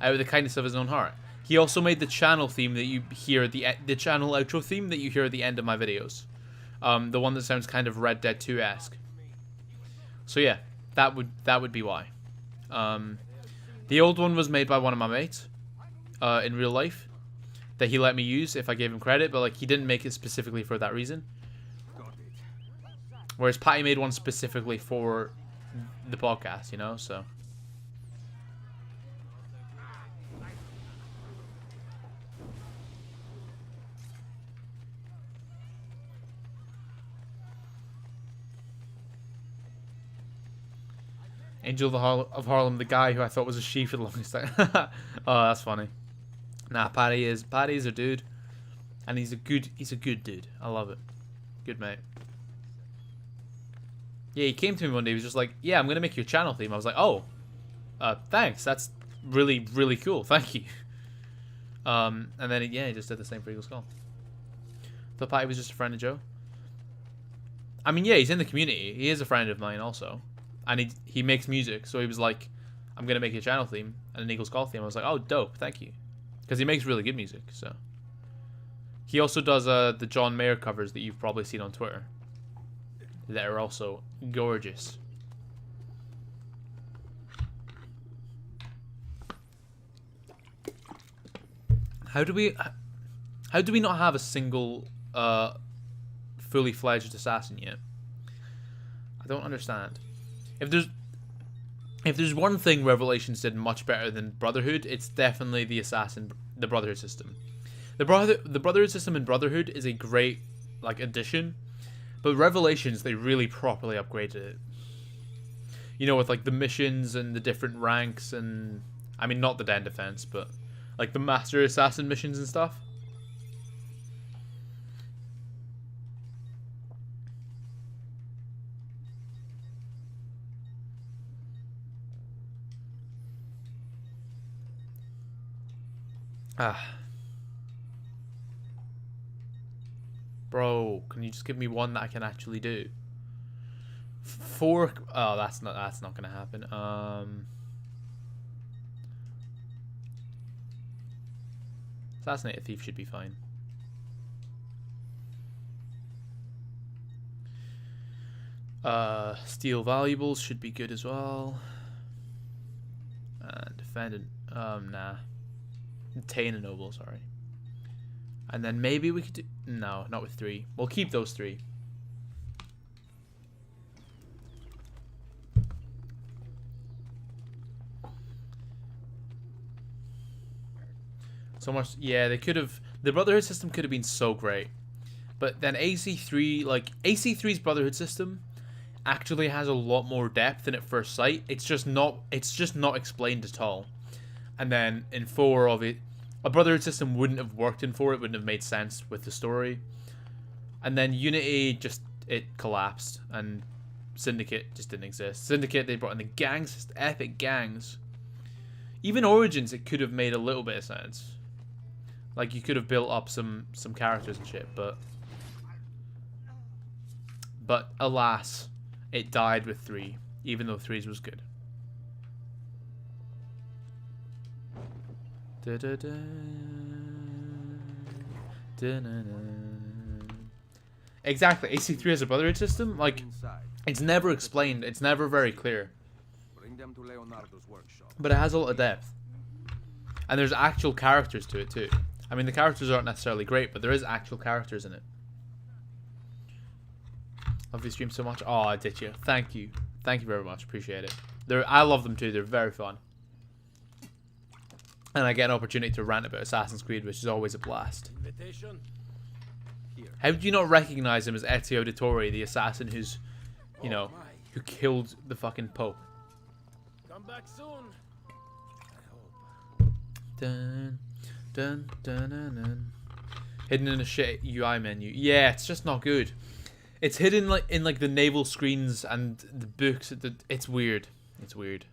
Speaker 1: Out of the kindness of his own heart. He also made the channel theme that you hear, the channel outro theme that you hear at the end of my videos. The one that sounds kind of Red Dead 2-esque. So yeah, that would be why. The old one was made by one of my mates in real life that he let me use if I gave him credit, but like he didn't make it specifically for that reason. Whereas Patty made one specifically for the podcast, you know, so. Angel of Harlem, the guy who I thought was a sheep for the longest time. Oh, that's funny. Nah, Patty's a dude, and he's a good dude. I love it. Good mate. Yeah, he came to me one day. He was just like, "Yeah, I'm gonna make your channel theme." I was like, "Oh, thanks. That's really, really cool. Thank you." And then he just did the same for Eagles Call. Thought Patty was just a friend of Joe. I mean, yeah, he's in the community. He is a friend of mine also. And he makes music, so he was like, I'm going to make a channel theme and an Eagles Call theme. I was like, oh, dope, thank you. Because he makes really good music, so. He also does the John Mayer covers that you've probably seen on Twitter. That are also gorgeous. How do we not have a single fully fledged assassin yet? I don't understand. If there's one thing Revelations did much better than Brotherhood, it's definitely the Brotherhood system. The Brotherhood system in Brotherhood is a great like addition, but Revelations they really properly upgraded it. You know, with like the missions and the different ranks and I mean not the Den Defense, but like the Master Assassin missions and stuff. Bro, can you just give me one that I can actually do? 4. Oh, that's not gonna happen. Assassinate a Thief should be fine. Steal Valuables should be good as well. And Defendant, nah. Detain a Noble, sorry. And then maybe we could do... No, not with 3. We'll keep those 3. So much... Yeah, they could have... The Brotherhood system could have been so great. But then AC3... Like, AC3's Brotherhood system actually has a lot more depth than at first sight. It's just not explained at all. And then in 4 of it, a Brotherhood system wouldn't have worked in 4. It wouldn't have made sense with the story. And then Unity it collapsed, and Syndicate just didn't exist. Syndicate, they brought in the gangs, epic gangs. Even Origins, it could have made a little bit of sense. Like you could have built up some characters and shit, but alas, it died with 3, even though 3's was good. Da, da, da. Da, na, na. Exactly, AC3 has a Brotherhood system. Like, it's never explained. It's never very clear.
Speaker 4: Bring them to Leonardo's workshop.
Speaker 1: But it has a lot of depth. And there's actual characters to it too. I mean, the characters aren't necessarily great, but there is actual characters in it. Love your stream so much. Oh, I did you. Thank you. Thank you very much. Appreciate it. I love them too. They're very fun. And I get an opportunity to rant about Assassin's Creed, which is always a blast.
Speaker 5: Invitation?
Speaker 1: How do you not recognize him as Ezio Auditore, the assassin who's, you know, who killed the fucking Pope?
Speaker 5: Come back soon.
Speaker 1: Dun, dun, dun, dun, dun. Hidden in a shit UI menu. Yeah, it's just not good. It's hidden like in like the naval screens and the books. It's weird. It's weird.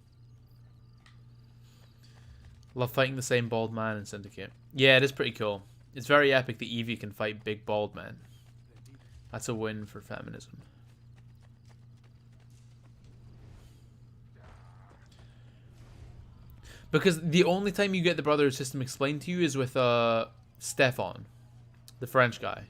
Speaker 1: Love fighting the same bald man in Syndicate. Yeah, it is pretty cool. It's very epic that Evie can fight big bald men. That's a win for feminism. Because the only time you get the Brotherhood system explained to you is with Stefan, the French guy.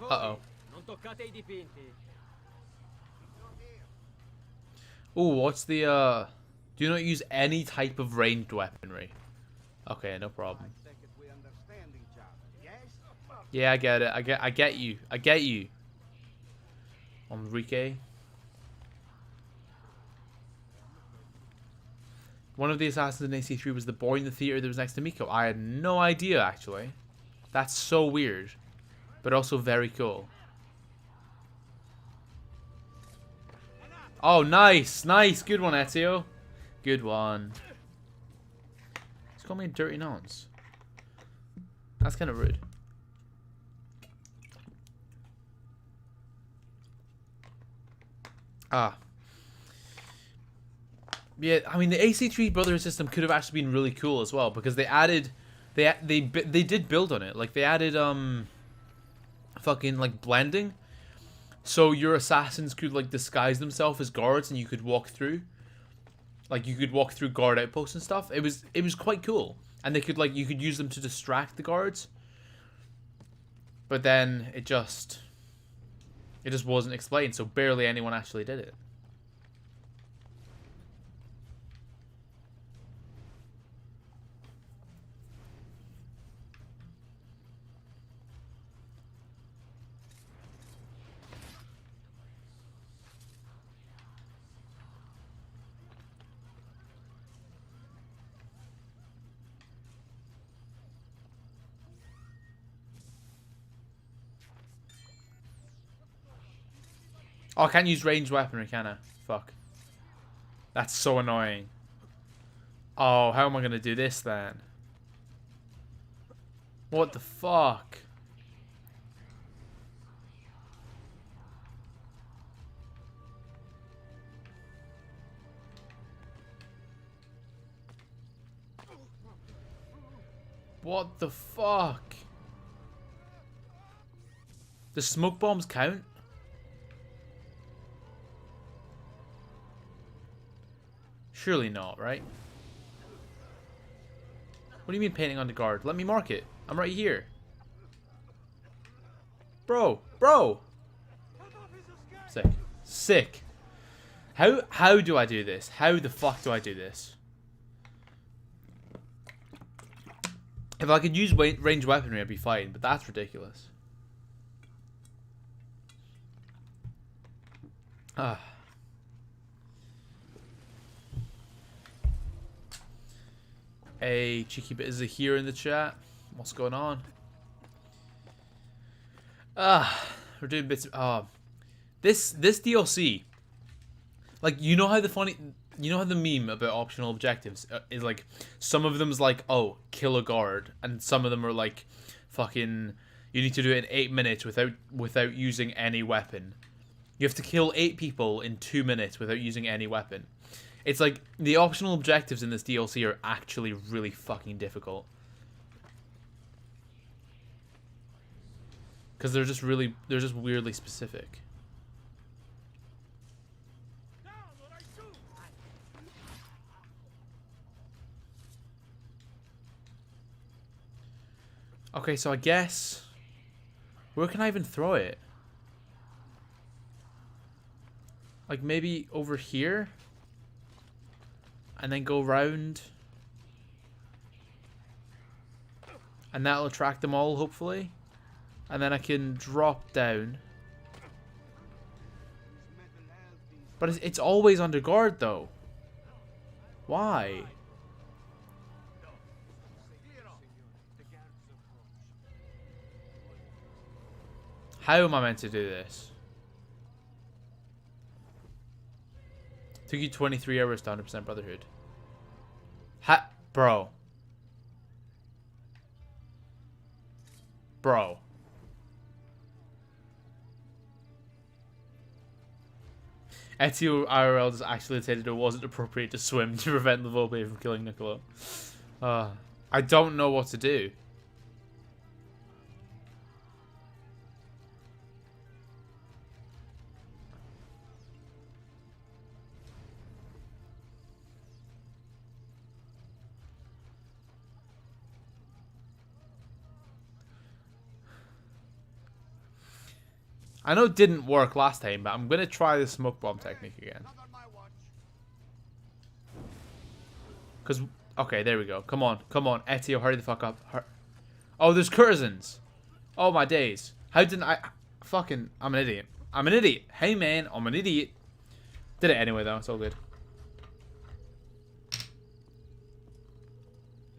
Speaker 1: Uh-oh. Oh, what's the, do you not use any type of ranged weaponry? Okay, no problem. Yeah, I get it. I get you. I get you. Enrique. One of the assassins in AC3 was the boy in the theater that was next to Miko. I had no idea, actually. That's so weird. But also very cool. Oh, nice. Nice. Good one, Ezio. Good one. He's called me a dirty nonce. That's kind of rude. Ah. Yeah, I mean the AC3 Brotherhood system could have actually been really cool as well because they added, they did build on it. Like they added fucking like blending, so your assassins could like disguise themselves as guards and you could walk through, like you could walk through guard outposts and stuff. It was quite cool, and they could like you could use them to distract the guards. But then it just wasn't explained, so barely anyone actually did it. Oh, I can't use ranged weaponry, can I? Fuck. That's so annoying. Oh, how am I going to do this then? What the fuck? What the fuck? The smoke bombs count? Surely not, right? What do you mean painting on the guard? Let me mark it. I'm right here. Bro. Sick. Sick. How do I do this? How the fuck do I do this? If I could use ranged weaponry, I'd be fine, but that's ridiculous. Ah. Hey, Cheeky Bit is here in the chat. What's going on? We're doing bits of, this DLC. Like, you know how the meme about optional objectives is like, some of them's like, oh, kill a guard, and some of them are like, fucking, you need to do it in 8 minutes without using any weapon. You have to kill 8 people in 2 minutes without using any weapon. It's like, the optional objectives in this DLC are actually really fucking difficult. Because they're just weirdly specific. Okay, so I guess... where can I even throw it? Like, maybe over here? And then go round. And that'll attract them all, hopefully. And then I can drop down. But it's always under guard, though. Why? How am I meant to do this? Took you 23 hours to 100% Brotherhood. Bro. Bro. Ezio IRL just actually stated it wasn't appropriate to swim to prevent the Volpe from killing Niccolo. I don't know what to do. I know it didn't work last time, but I'm going to try the smoke bomb technique again. Because, okay, there we go. Come on, come on. Ezio, hurry the fuck up. Oh, there's courtesans. Oh, my days. How didn't I... Fucking... I'm an idiot. I'm an idiot. Hey, man, I'm an idiot. Did it anyway, though. It's all good.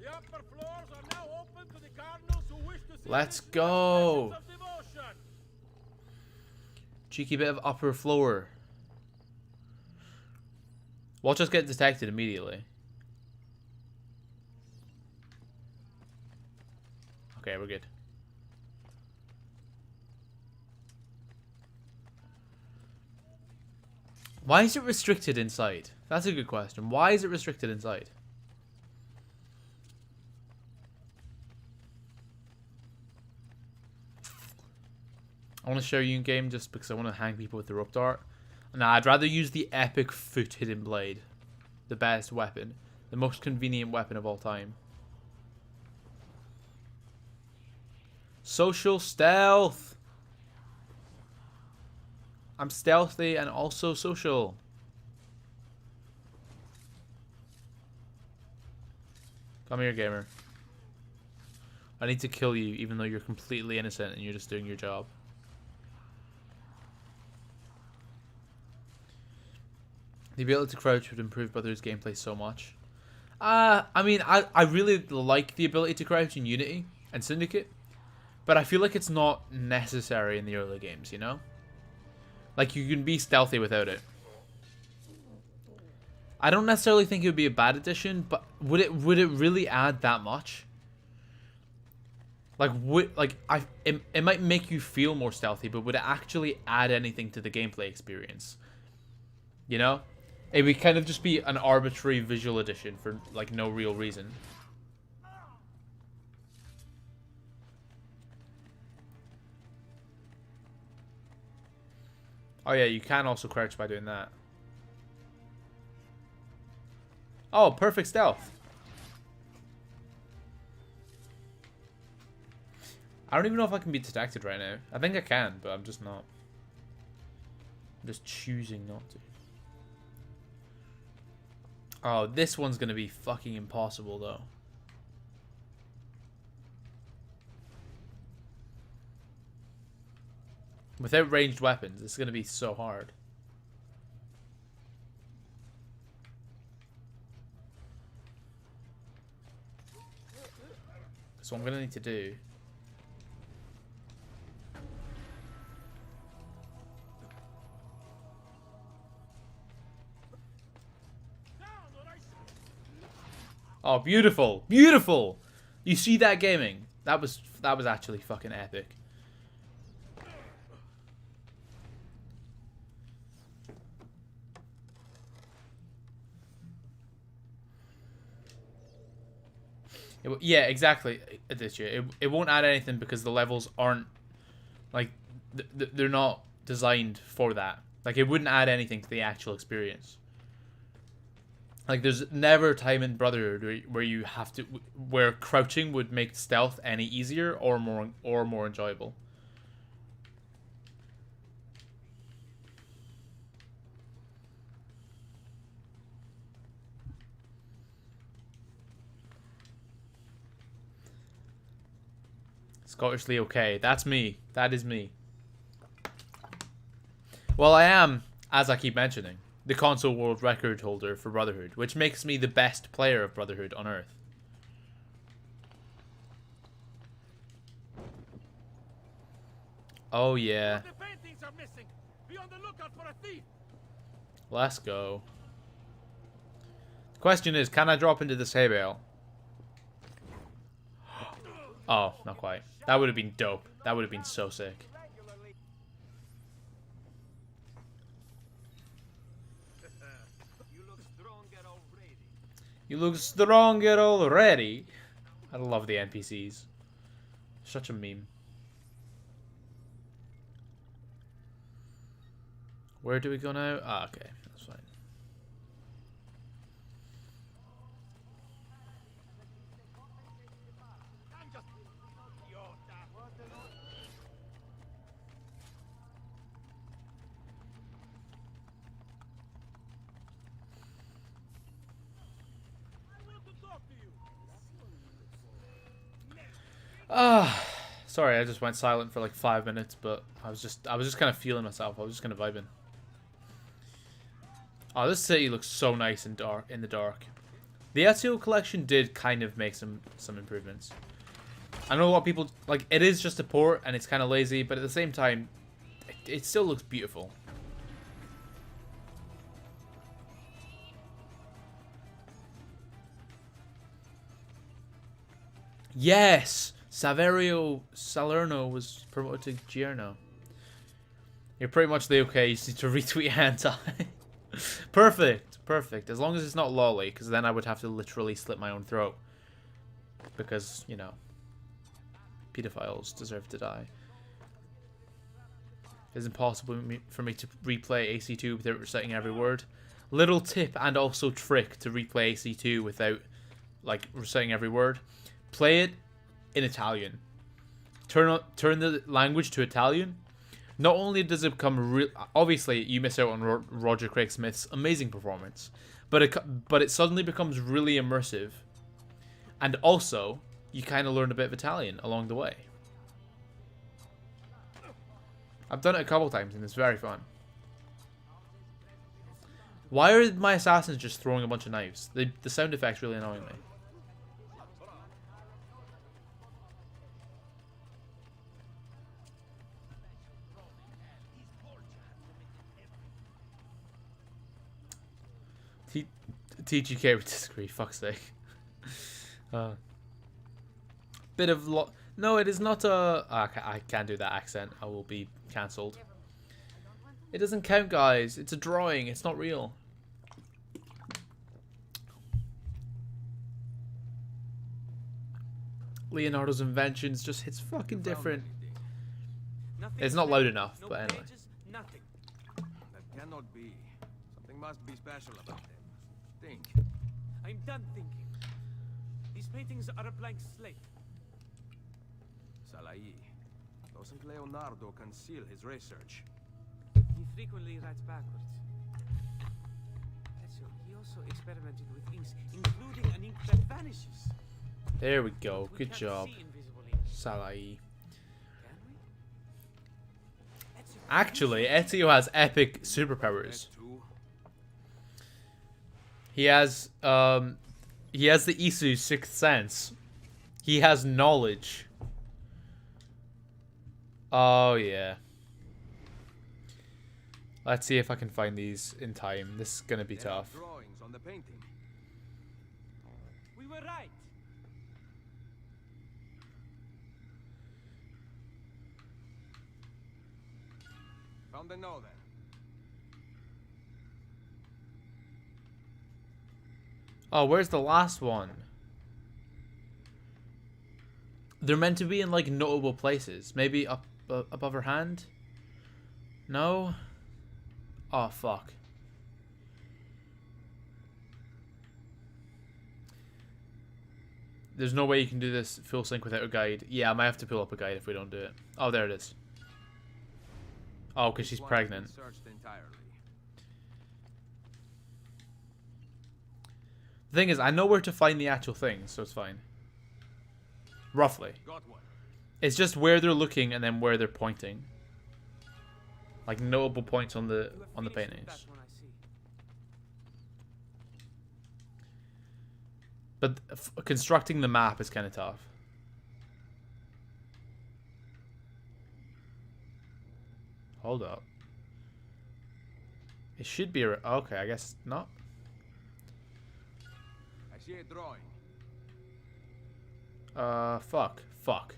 Speaker 3: The upper floors are now open to the cardinals who wish to see
Speaker 1: Let's go. Cheeky bit of upper floor. We'll just get detected immediately. Okay, we're good. Why is it restricted inside? That's a good question. Why is it restricted inside? I want to show you in game just because I want to hang people with the rope dart. Nah, I'd rather use the epic foot hidden blade. The best weapon. The most convenient weapon of all time. Social stealth. I'm stealthy and also social. Come here, gamer. I need to kill you even though you're completely innocent and you're just doing your job. The ability to crouch would improve Brotherhood's gameplay so much. I mean, I really like the ability to crouch in Unity and Syndicate. But I feel like it's not necessary in the early games, you know? Like, you can be stealthy without it. I don't necessarily think it would be a bad addition, but would it really add that much? Like, it might make you feel more stealthy, but would it actually add anything to the gameplay experience? You know? It would kind of just be an arbitrary visual addition for, like, no real reason. Oh yeah, you can also crouch by doing that. Oh, perfect stealth. I don't even know if I can be detected right now. I think I can, but I'm just not. I'm just choosing not to. Oh, this one's gonna be fucking impossible though. Without ranged weapons, it's gonna be so hard. So what I'm gonna need to do. Oh, beautiful, beautiful! You see that gaming? That was actually fucking epic. Yeah, exactly, Aditya. It won't add anything because the levels aren't, like, they're not designed for that. Like, it wouldn't add anything to the actual experience. Like, there's never a time in Brotherhood where you have to, where crouching would make stealth any easier or more enjoyable. Scottishly okay. That's me. That is me. Well, I am, as I keep mentioning, the console world record holder for Brotherhood, which makes me the best player of Brotherhood on Earth. Oh yeah.
Speaker 3: The paintings are missing. Be on the lookout for a thief.
Speaker 1: Let's go. The Question is, can I drop into this hay bale? Oh, not quite. That would have been dope. That would have been so sick. You look stronger already. I love the NPCs. Such a meme. Where do we go now? Ah, okay. That's fine. Ah, sorry, I just went silent for like 5 minutes, but I was just kind of feeling myself. I was just kind of vibing. Oh, this city looks so nice and dark in the dark. The Ezio collection did kind of make some improvements. I know a lot of people like it is just a port and it's kind of lazy, but at the same time, it still looks beautiful. Yes, Saverio Salerno was promoted to Gierno. You're pretty much the okay. You just need to retweet hentai. Perfect, perfect. As long as it's not lolly, because then I would have to literally slit my own throat. Because, you know, pedophiles deserve to die. It's impossible for me to replay AC2 without reciting every word. Little tip and also trick to replay AC2 without, like, reciting every word. Play it in Italian. Turn the language to Italian. Not only does it become real, obviously you miss out on Roger Craig Smith's amazing performance, but it suddenly becomes really immersive, and also you kind of learn a bit of Italian along the way. I've done it a couple times and it's very fun. Why are my assassins just throwing a bunch of knives? The sound effect's really annoying me. TGK would disagree, fuck's sake. Bit of no, it is not a... I can't do that accent. I will be cancelled. It doesn't count, guys. It's a drawing. It's not real. Leonardo's inventions just hits fucking different. It's not loud enough, but anyway.
Speaker 2: Nothing.
Speaker 4: That cannot be. Something must be special about them. Think.
Speaker 2: I'm done thinking. These paintings are a blank slate.
Speaker 4: Salai. Doesn't Leonardo conceal his research?
Speaker 2: He frequently writes backwards. Ezio, he also experimented with inks, including an ink that vanishes.
Speaker 1: There we go.
Speaker 2: We
Speaker 1: Good
Speaker 2: can't
Speaker 1: job.
Speaker 2: see invisible ink.
Speaker 1: Salai.
Speaker 2: Can we? Ezio,
Speaker 1: Actually, Ezio has epic superpowers.
Speaker 4: That too?
Speaker 1: He has the Isu sixth sense. He has knowledge. Oh yeah. Let's see if I can find these in time. This is gonna be
Speaker 4: There are
Speaker 1: tough.
Speaker 4: drawings on the painting.
Speaker 2: we were right.
Speaker 4: Found the note then.
Speaker 1: Oh, where's the last one? They're meant to be in like notable places. Maybe up above her hand? No? Oh, fuck. There's no way you can do this full sync without a guide. Yeah, I might have to pull up a guide if we don't do it. Oh, there it is. Oh, because she's
Speaker 4: This one has been
Speaker 1: pregnant.
Speaker 4: Searched entirely.
Speaker 1: The thing is, I know where to find the actual thing, so it's fine. Roughly.
Speaker 4: Got one.
Speaker 1: It's just where they're looking and then where they're pointing. Like notable points on the
Speaker 2: You have finished with
Speaker 1: paintings.
Speaker 2: that one, I see.
Speaker 1: But constructing the map is kind of tough. Hold up. It should be... Okay, I guess not.
Speaker 4: Initiate drawing.
Speaker 1: Fuck. Fuck.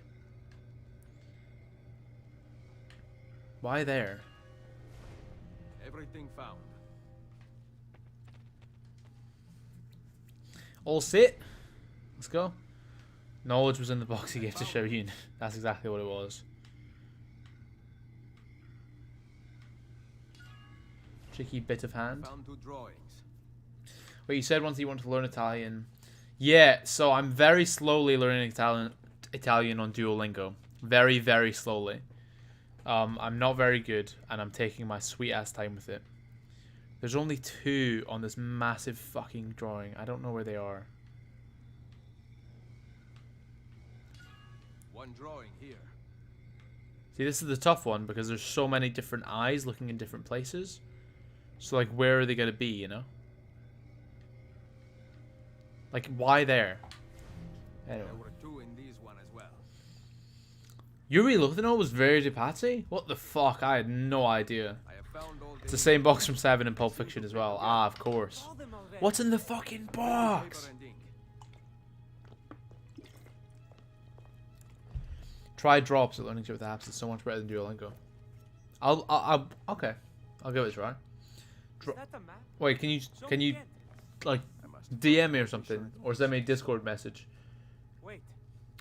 Speaker 1: Why there?
Speaker 4: Everything found.
Speaker 1: All set. Let's go. Knowledge was in the box he gave to Shaoyun. That's exactly what it was. Cheeky bit of hand.
Speaker 4: Found 2 drawings.
Speaker 1: Wait, you said once you want to learn Italian. Yeah, so I'm very slowly learning Italian on Duolingo. Very, very slowly. I'm not very good, and I'm taking my sweet ass time with it. There's only 2 on this massive fucking drawing. I don't know where they are.
Speaker 4: 1 drawing here.
Speaker 1: See, this is the tough one because there's so many different eyes looking in different places. So, like, where are they going to be, you know? Like, why there? Anyway.
Speaker 4: There were 2 in these one as well.
Speaker 1: Yuri Luthano was very Dipati? What the fuck? I had no idea.
Speaker 4: I have found all
Speaker 1: It's the same box from 7 in Pulp Fiction as well. Ah, of course.
Speaker 2: All them already.
Speaker 1: What's in the fucking box?
Speaker 4: paper and ink.
Speaker 1: Try drops at learning with apps. It's so much better than Duolingo. Okay. I'll give it a try.
Speaker 2: Is that a map?
Speaker 1: Wait, can
Speaker 2: Show
Speaker 1: you
Speaker 2: me again.
Speaker 1: like
Speaker 4: I must
Speaker 1: DM me or something, or send me a Discord message?
Speaker 2: Wait.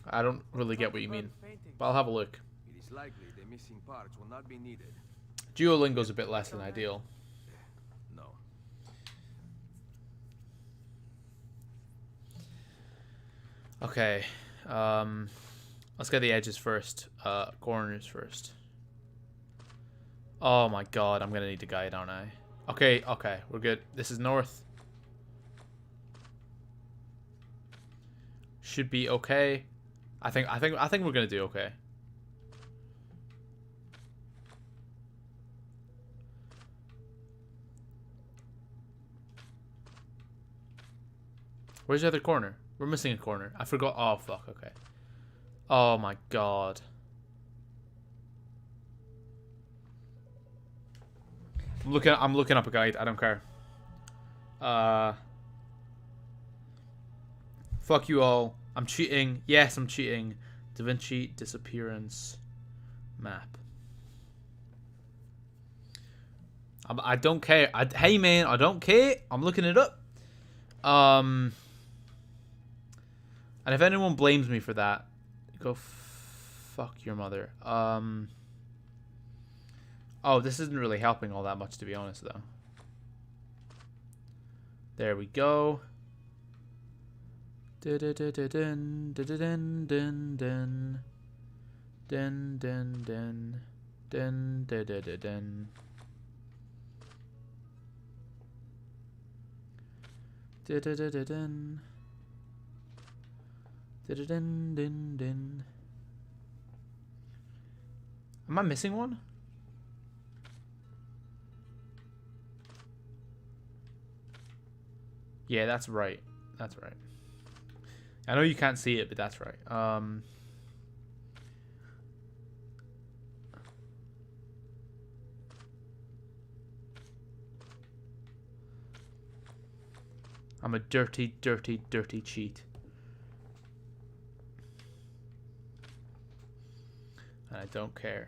Speaker 1: I don't really get what you mean,
Speaker 2: Painting.
Speaker 1: but I'll have a look.
Speaker 4: It is likely the missing parts will not be needed.
Speaker 1: Duolingo's a bit less than ideal.
Speaker 4: No.
Speaker 1: Okay, let's get the edges first. Corners first. Oh my god, I'm gonna need a guide, aren't I? Okay, okay, we're good. This is north. Should be okay. I think we're gonna do okay. Where's the other corner? We're missing a corner. I forgot. Oh fuck. Okay. Oh my god. I'm looking up a guide. I don't care. Fuck you all. I'm cheating. Yes, I'm cheating. Da Vinci disappearance map. I don't care. Hey man, I don't care. I'm looking it up. And if anyone blames me for that, go fuck your mother. Oh, this isn't really helping all that much, to be honest, though. There we go. Dun dun dun dun dun dun dun dun dun dun dun dun dun dun. Dun dun dun dun. Dun dun dun dun. Am I missing one? Yeah, that's right. That's right. I know you can't see it, but that's right. I'm a dirty, dirty, dirty cheat. And I don't care.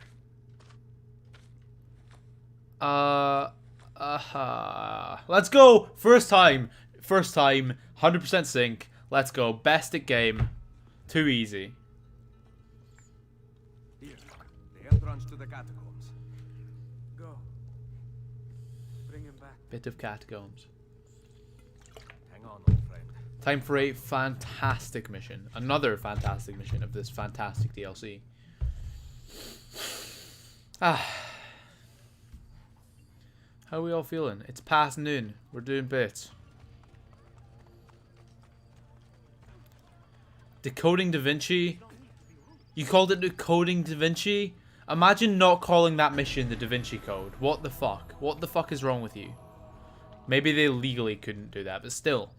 Speaker 1: Let's go! First time, 100% sync. Let's go. Best at game. Too easy.
Speaker 4: Here, the entrance to the catacombs.
Speaker 2: Go. Bring him back.
Speaker 1: Bit of catacombs.
Speaker 4: Hang on, old friend.
Speaker 1: Time for a fantastic mission. Another fantastic mission of this fantastic DLC. How are we all feeling? It's past noon. We're doing bits. Decoding Da Vinci? You called it Decoding Da Vinci? Imagine not calling that mission the Da Vinci Code. What the fuck? What the fuck is wrong with you? Maybe they legally couldn't do that, but still.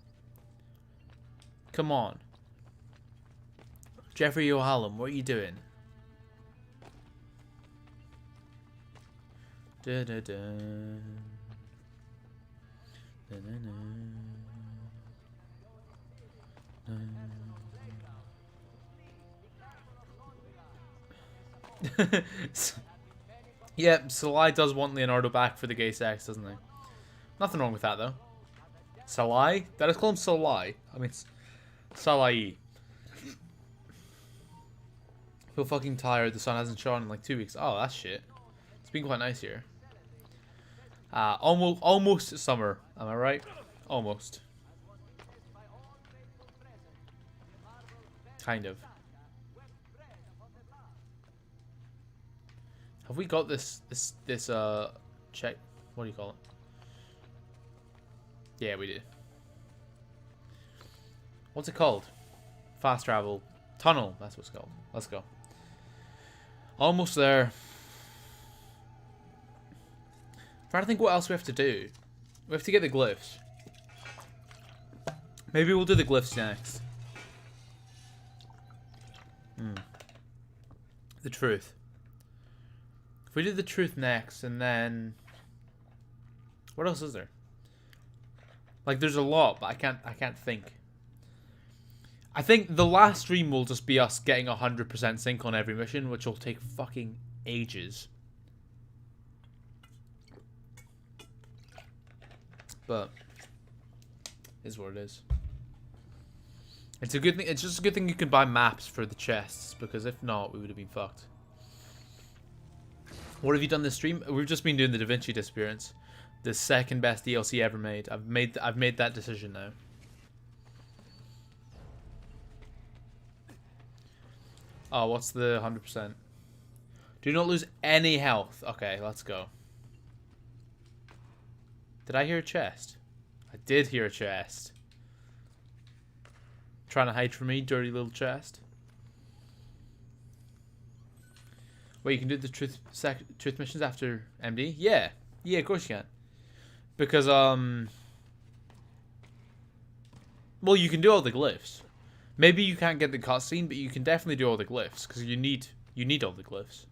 Speaker 1: Come on. Jeffrey O'Hallam, what are you doing? Da da da. Da da da. Yeah, Salai does want Leonardo back for the gay sex, doesn't he? Nothing wrong with that, though. Salai? Did I call him Salai? I mean, Salai. I feel fucking tired. The sun hasn't shone in like 2 weeks. Oh, that's shit. It's been quite nice here. Almost summer. Am I right? Almost. Kind of. Have we got this check? What do you call it? Yeah, we did. What's it called? Fast travel tunnel. That's what it's called. Let's go. Almost there. I'm trying to think what else we have to do. We have to get the glyphs. Maybe we'll do the glyphs next. The truth. If we do the truth next, and then what else is there? Like, there's a lot, but I can't think. I think the last stream will just be us getting 100% sync on every mission, which will take fucking ages. But is what it is. It's a good thing. It's just a good thing you can buy maps for the chests, because if not, we would have been fucked. What have you done this stream? We've just been doing the Da Vinci Disappearance, the second best DLC ever made. I've made that decision now. Oh, what's the 100%? Do not lose any health. Okay, let's go. Did I hear a chest? I did hear a chest. Trying to hide from me, dirty little chest. Wait, you can do the truth missions after MD? Yeah. Yeah, of course you can. Because, well, you can do all the glyphs. Maybe you can't get the cutscene, but you can definitely do all the glyphs, because you need all the glyphs.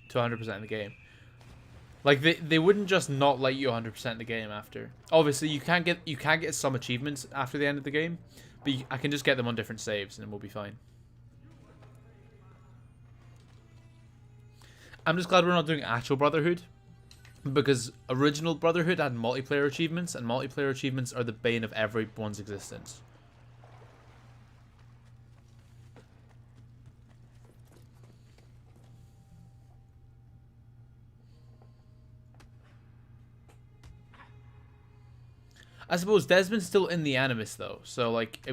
Speaker 1: To 100% in the game. Like, they wouldn't just not let you 100% in the game after. Obviously, you can get some achievements after the end of the game, but I can just get them on different saves, and we'll be fine. I'm just glad we're not doing actual Brotherhood, because original Brotherhood had multiplayer achievements, and multiplayer achievements are the bane of everyone's existence. I suppose Desmond's still in the Animus though, so like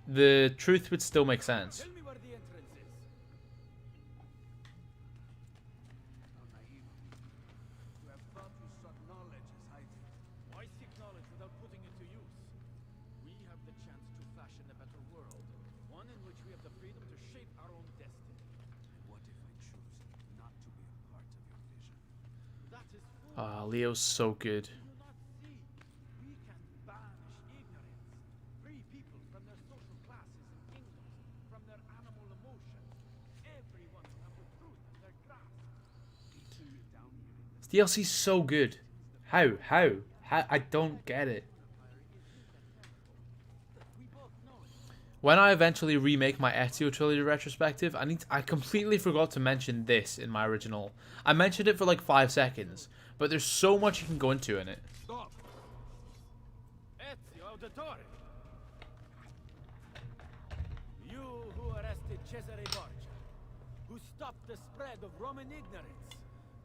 Speaker 1: the truth would still make sense.
Speaker 7: Tell me where the entrance is.
Speaker 4: How naive. You have thought you sought knowledge as I did.
Speaker 7: Why seek knowledge without putting it to use? We have the chance to fashion a better world, one in which we have the freedom to shape our own destiny.
Speaker 4: And what if I choose not to be a part of your vision?
Speaker 7: That is foolish.
Speaker 1: Ah, Leo's so good.
Speaker 7: Do you not see? We can banish ignorance, free people from their social classes and kingdoms, from their animal emotions. Everyone will have the truth in their grasp.
Speaker 4: Down here.
Speaker 1: This DLC's so good. How? I don't get it.
Speaker 7: We both know it.
Speaker 1: When I eventually remake my Ezio Trilogy retrospective, I completely forgot to mention this in my original. I mentioned it for like 5 seconds, but there's so much you can go into in it.
Speaker 4: Stop!
Speaker 7: Ezio Auditore! You who arrested Cesare Borgia, who stopped the spread of Roman ignorance,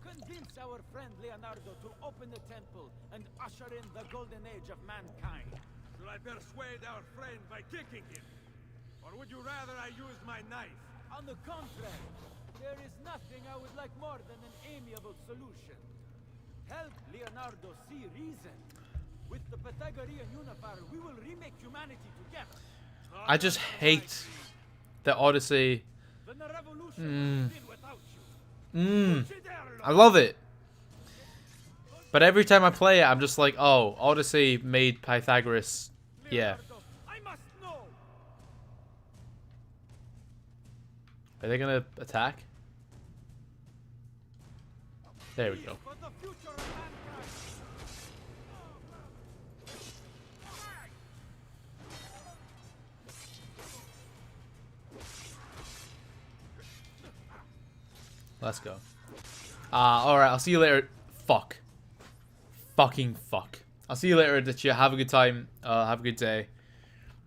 Speaker 7: convince our friend Leonardo to open the temple and usher in the golden age of mankind.
Speaker 3: Shall I persuade our friend by kicking him? Or would you rather I use my knife?
Speaker 7: On the contrary, there is nothing I would like more than an amiable solution. Help Leonardo see reason. With the Pythagorean Unifier, we will remake humanity together.
Speaker 1: I just hate the Odyssey.
Speaker 7: Then the revolution will begin without you.
Speaker 1: I love it. But every time I play it, I'm just like, oh, Odyssey made Pythagoras. Yeah.
Speaker 7: Leonardo, I must know.
Speaker 1: Are they gonna attack? There we go.
Speaker 7: For the future of mankind.
Speaker 1: Let's go. Alright, I'll see you later. Fuck. Fucking fuck. I'll see you later, Aditya. Have a good time. Have a good day.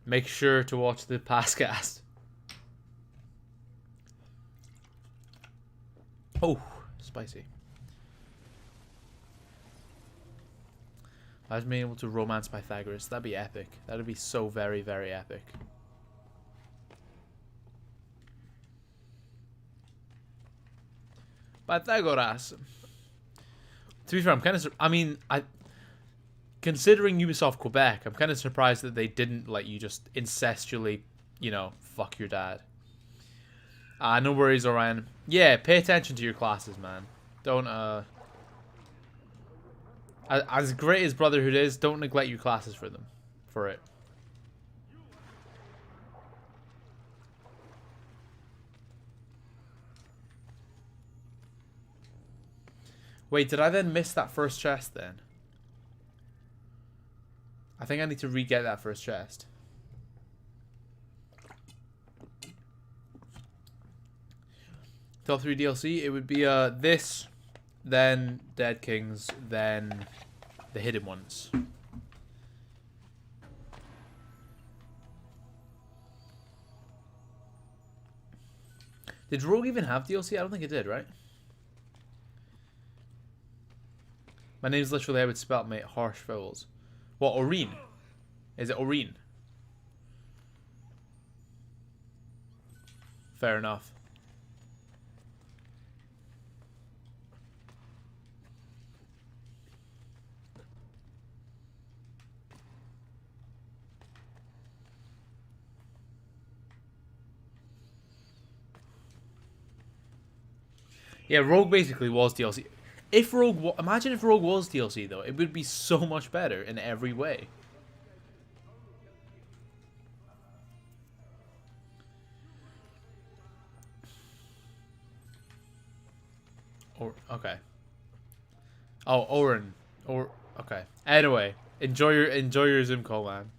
Speaker 1: Make sure to watch the past cast. Oh, spicy. Imagine being able to romance Pythagoras. That'd be epic. That'd be so very, very epic. Pythagoras. To be fair, I'm kind of... considering Ubisoft Quebec, I'm kind of surprised that they didn't let you just incestually, you know, fuck your dad. No worries, Orion. Yeah, pay attention to your classes, man. Don't, as great as Brotherhood is, don't neglect your classes for them. For it. Wait, did I then miss that first chest then? I think I need to re-get that first chest. Top 3 DLC, it would be this, then Dead Kings, then the Hidden Ones. Did Rogue even have DLC? I don't think it did, right? My name's literally how it's spelled, mate. Harsh vowels. What, Oreen? Is it Oreen? Fair enough. Yeah, Rogue basically was DLC. If Rogue, imagine if Rogue was DLC though, it would be so much better in every way. Or okay. Oh, Oren. Okay. Anyway, enjoy your Zoom call, man.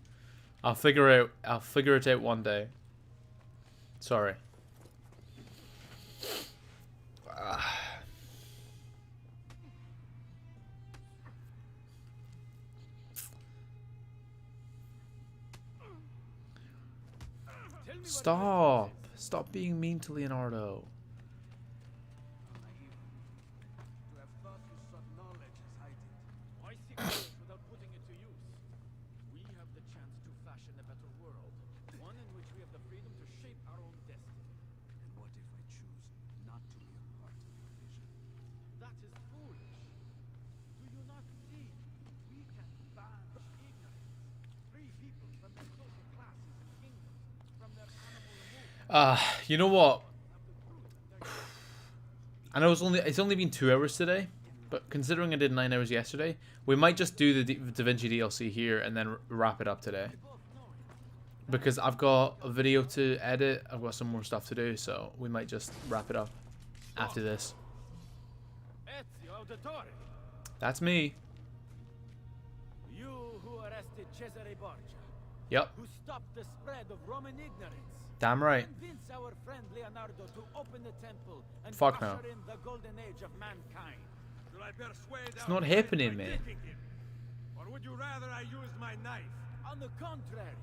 Speaker 1: I'll figure it out one day. Sorry. Stop being mean to Leonardo.
Speaker 7: Why seek knowledge without putting it to use? We have the chance to fashion a better world, one in which we have the freedom to shape our own destiny.
Speaker 4: And what if I choose not to be a part of your vision?
Speaker 7: That is foolish. Do you not see? We can banish ignorance, free people from their social classes and kingdoms, from their animal removal.
Speaker 1: You know what? I know it's only been 2 hours today, but considering I did 9 hours yesterday, we might just do the Da Vinci DLC here and then wrap it up today. Because I've got a video to edit, I've got some more stuff to do, so we might just wrap it up after this. That's me.
Speaker 7: You who arrested Cesare Borgia.
Speaker 1: Yep.
Speaker 7: Who stopped the spread of Roman ignorance.
Speaker 1: Damn right.
Speaker 7: Convince our friend Leonardo to open the temple and
Speaker 1: Fuck
Speaker 7: usher
Speaker 1: no.
Speaker 7: in the golden age of mankind.
Speaker 3: Shall I persuade
Speaker 1: It's
Speaker 3: our
Speaker 1: not
Speaker 3: friend
Speaker 1: happening,
Speaker 3: by
Speaker 1: man.
Speaker 3: taking him? Or would you rather I used my knife?
Speaker 7: On the contrary,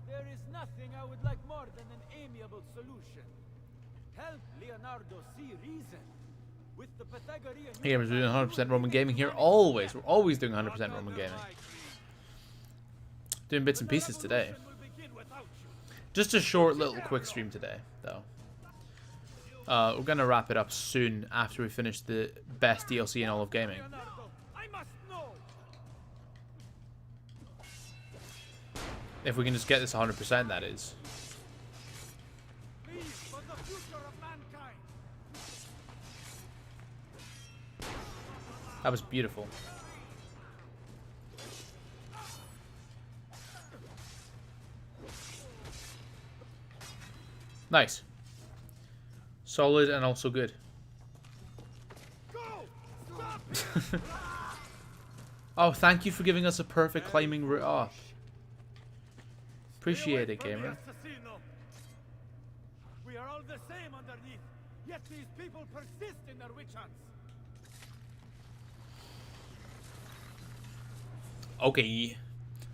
Speaker 7: there is nothing I would like more than an amiable solution. Help Leonardo see reason. With the Pythagorean...
Speaker 1: Hey, we're doing 100% Roman gaming here. Always. We're always doing 100% Roman gaming. Doing bits and pieces today. Just a short little quick stream today, though. We're going to wrap it up soon after we finish the best DLC in all of gaming.
Speaker 3: I must know.
Speaker 1: If we can just get this 100%, that is.
Speaker 3: Please, for the future of mankind.
Speaker 1: That was beautiful. Nice. Solid and also good. Oh, thank you for giving us a perfect climbing route up. Appreciate it, gamer.
Speaker 3: We are all the same underneath.
Speaker 7: Yet these people persist in their witch hunts.
Speaker 1: Okay.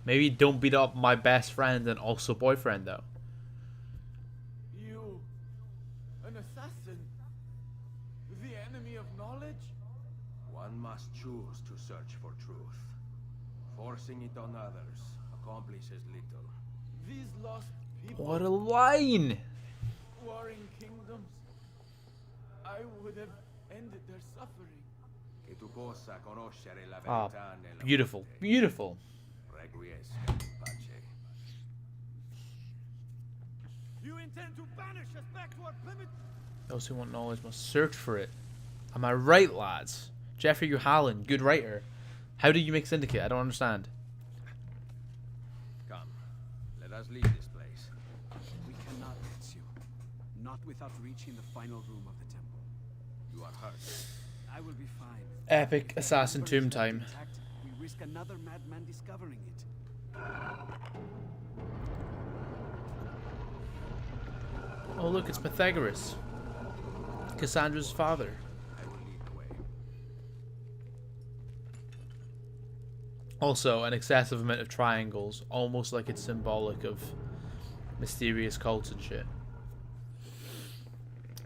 Speaker 1: Maybe don't beat up my best friend and also boyfriend, though.
Speaker 7: You... an assassin? The enemy of knowledge?
Speaker 4: One must choose to search for truth. Forcing it on others accomplishes little.
Speaker 7: These lost people...
Speaker 1: What a line!
Speaker 7: warring kingdoms. I would have ended their suffering.
Speaker 4: Che tu possa conoscere la
Speaker 1: Ah,
Speaker 4: verità nella
Speaker 1: beautiful,
Speaker 4: morte.
Speaker 1: beautiful.
Speaker 4: Requiesca in pace.
Speaker 7: You intend to banish us back to our primitive...
Speaker 1: Those who want knowledge must search for it. Am I right, lads? Jeffrey Uhallen, good writer. How did you make Syndicate? I don't understand.
Speaker 4: Come, let us leave this place.
Speaker 8: We cannot, Ezio. Not without reaching the final room of the temple.
Speaker 4: You are hurt.
Speaker 8: I will be fine.
Speaker 1: Epic assassin
Speaker 8: If the
Speaker 1: tomb
Speaker 8: temple is
Speaker 1: time.
Speaker 8: left intact, we risk another madman discovering it.
Speaker 1: Oh look, it's Pythagoras. Cassandra's father.
Speaker 4: I will lead the way.
Speaker 1: Also, an excessive amount of triangles, almost like it's symbolic of mysterious cults and shit.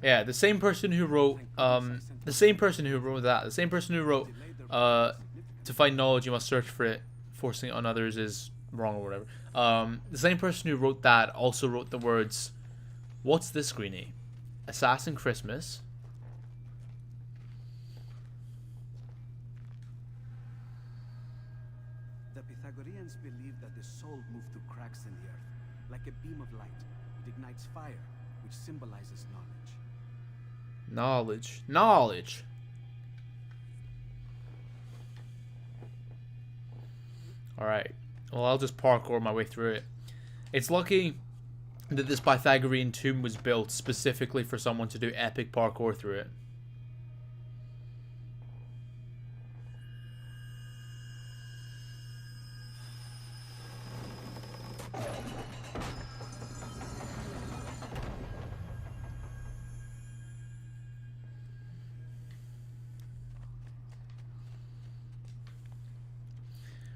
Speaker 1: Yeah, the same person who wrote, the same person who wrote, to find knowledge you must search for it, forcing it on others is wrong or whatever. The same person who wrote that also wrote the words, what's this, Greenie? Assassin Christmas.
Speaker 8: The Pythagoreans believed that the soul moved through cracks in the earth. Like a beam of light, it ignites fire, which symbolizes knowledge.
Speaker 1: Knowledge. Knowledge. Alright. Well, I'll just parkour my way through it. It's lucky that this Pythagorean tomb was built specifically for someone to do epic parkour through it.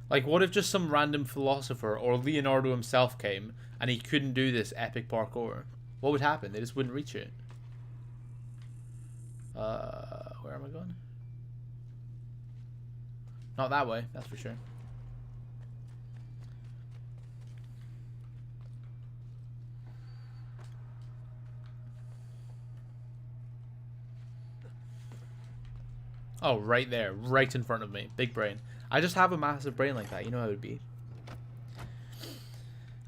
Speaker 1: Like, what if just some random philosopher or Leonardo himself came and he couldn't do this epic parkour? What would happen? They just wouldn't reach it. Where am I going? Not that way, that's for sure. Oh, right there. Right in front of me. Big brain. I just have a massive brain like that. You know how it would be.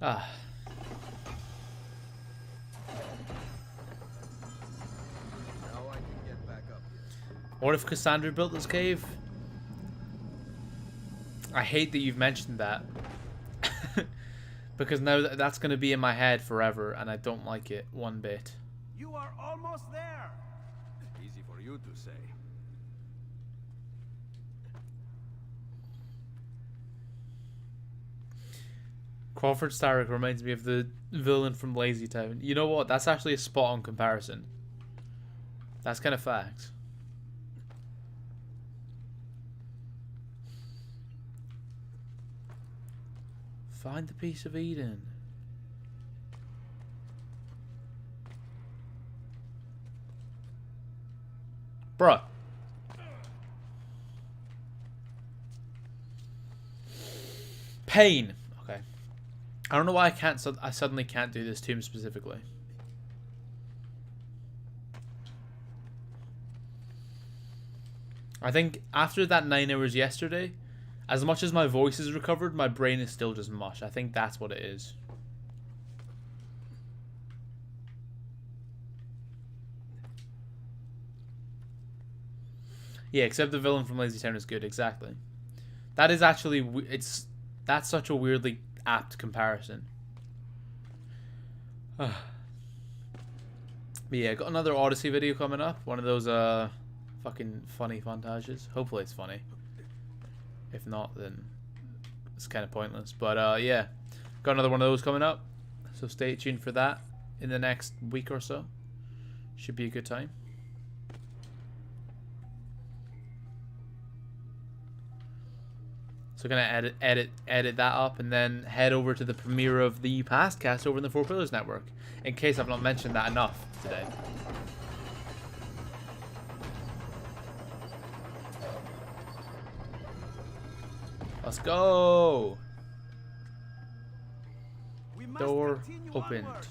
Speaker 1: Ah.
Speaker 4: Now I can get back up here.
Speaker 1: What if Cassandra built this cave? I hate that you've mentioned that. Because now that's going to be in my head forever, and I don't like it one bit.
Speaker 7: You are almost there.
Speaker 4: Easy for you to say.
Speaker 1: Crawford Starrick reminds me of the villain from Lazy Town. You know what? That's actually a spot-on comparison. That's kind of fact. Find the piece of Eden. Bruh. Pain. Okay. I don't know why I suddenly can't do this tomb specifically. I think after that 9 hours yesterday, as much as my voice is recovered, my brain is still just mush. I think that's what it is. Yeah, except the villain from Lazy Town is good, exactly. That is actually, that's such a weirdly apt comparison. But yeah, got another Odyssey video coming up. One of those fucking funny montages. Hopefully it's funny. If not, then it's kind of pointless. But yeah, got another one of those coming up. So stay tuned for that in the next week or so. Should be a good time. So gonna edit that up, and then head over to the premiere of the past cast over in the Four Pillars Network, in case I've not mentioned that enough today. Let's go.
Speaker 8: We must
Speaker 1: Door
Speaker 8: continue
Speaker 1: opened.
Speaker 8: onward.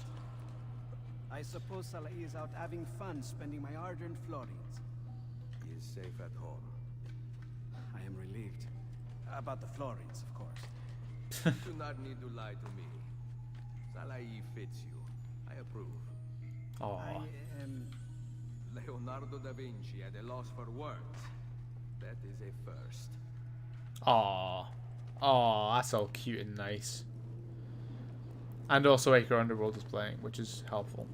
Speaker 8: I suppose Salah is out having fun spending my hard-earned florins.
Speaker 4: He is safe at home.
Speaker 8: I am relieved. About the florins, of course.
Speaker 4: You do not need to lie to me. Salai fits you. I approve.
Speaker 1: Aww.
Speaker 8: I am...
Speaker 4: Leonardo da Vinci at a loss for words. That is a first.
Speaker 1: Aww. Aww, that's all cute and nice. And also Acre Underworld is playing, which is helpful.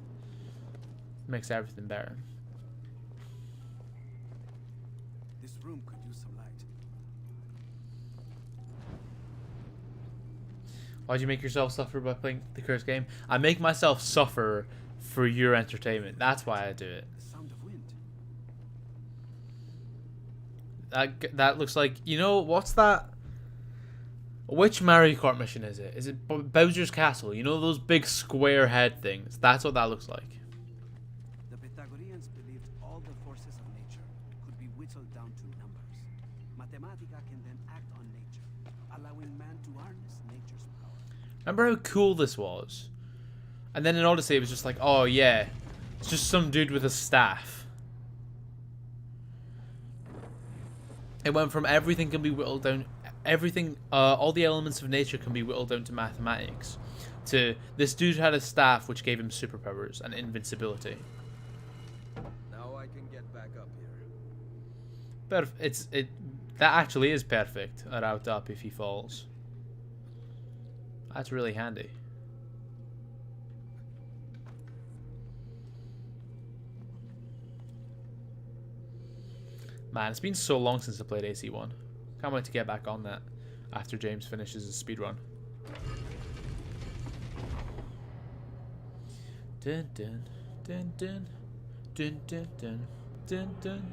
Speaker 1: Makes everything better.
Speaker 8: This room could use some light.
Speaker 1: Why'd you make yourself suffer by playing the cursed game? I make myself suffer for your entertainment. That's why I do it.
Speaker 8: The sound of wind.
Speaker 1: That looks like, you know, what's that? Which Mario Kart mission is it? Is it Bowser's Castle? You know those big square head things? That's what that looks like.
Speaker 8: The Pythagoreans believed all the forces of nature could be whittled down to numbers. Mathematica can then act on nature, allowing man to harness nature's power.
Speaker 1: Remember how cool this was? And then in Odyssey it was just like, oh yeah, it's just some dude with a staff. It went from everything can be whittled down, everything, all the elements of nature can be whittled down to mathematics, to this dude had a staff which gave him superpowers and invincibility.
Speaker 4: Now I can get back up here.
Speaker 1: But that actually is perfect. A route up if he falls. That's really handy. Man, it's been so long since I played AC1. Can't wait to get back on that after James finishes his speedrun. Dun dun dun dun dun dun dun dun dun.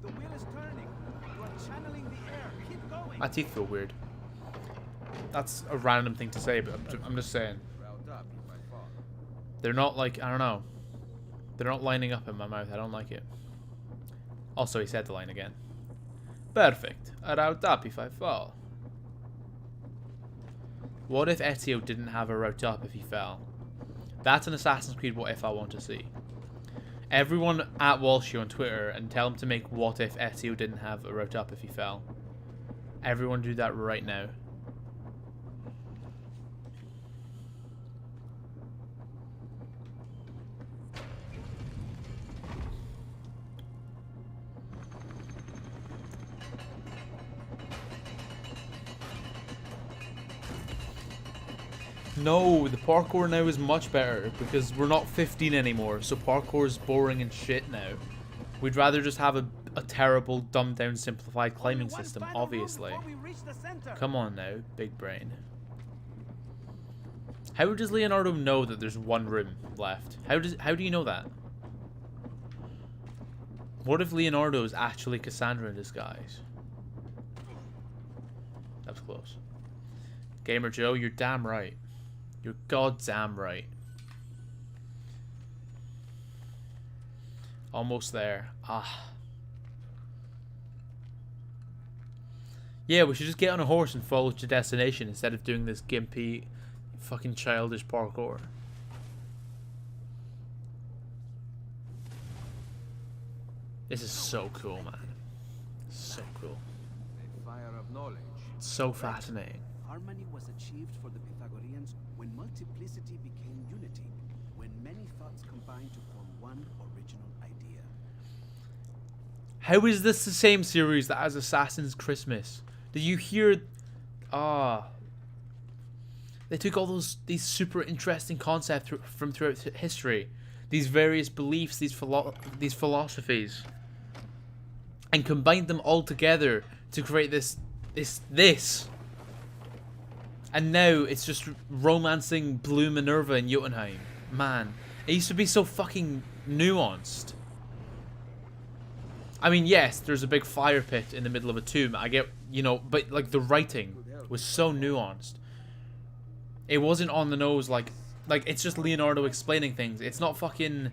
Speaker 8: The wheel is turning. You are channeling the air. Keep going.
Speaker 1: My teeth feel weird. That's a random thing to say, but I'm just saying.
Speaker 4: Route up if I fall.
Speaker 1: They're not like, I don't know. They're not lining up in my mouth. I don't like it. Also, he said the line again. Perfect. A route up if I fall. What if Ezio didn't have a route up if he fell? That's an Assassin's Creed what if I want to see. Everyone at Walshie on Twitter and tell him to make what if Ezio didn't have a route up if he fell. Everyone do that right now. No, the parkour now is much better because we're not 15 anymore, so parkour is boring and shit now. We'd rather just have a terrible, dumbed down, simplified climbing system, obviously. Come on now, big brain. How does Leonardo know that there's one room left? How do you know that? What if Leonardo is actually Cassandra in disguise? That was close. Gamer Joe, you're damn right. You're goddamn right. Almost there. Ah. Yeah, we should just get on a horse and follow to destination instead of doing this gimpy, fucking childish parkour. This is so cool, man. So cool.
Speaker 4: A fire of knowledge.
Speaker 1: So fascinating.
Speaker 8: Harmony was achieved for the Pythagoreans when multiplicity became unity, when many thoughts combined to form one original idea.
Speaker 1: How is this the same series that has Assassin's Christmas? Did you hear? They took all these super interesting concepts from throughout history, these various beliefs, these philosophies, and combined them all together to create this. And now it's just romancing Blue Minerva in Jotunheim. Man, it used to be so fucking nuanced. I mean, yes, there's a big fire pit in the middle of a tomb. I get, you know, but like the writing was so nuanced. It wasn't on the nose like it's just Leonardo explaining things. It's not fucking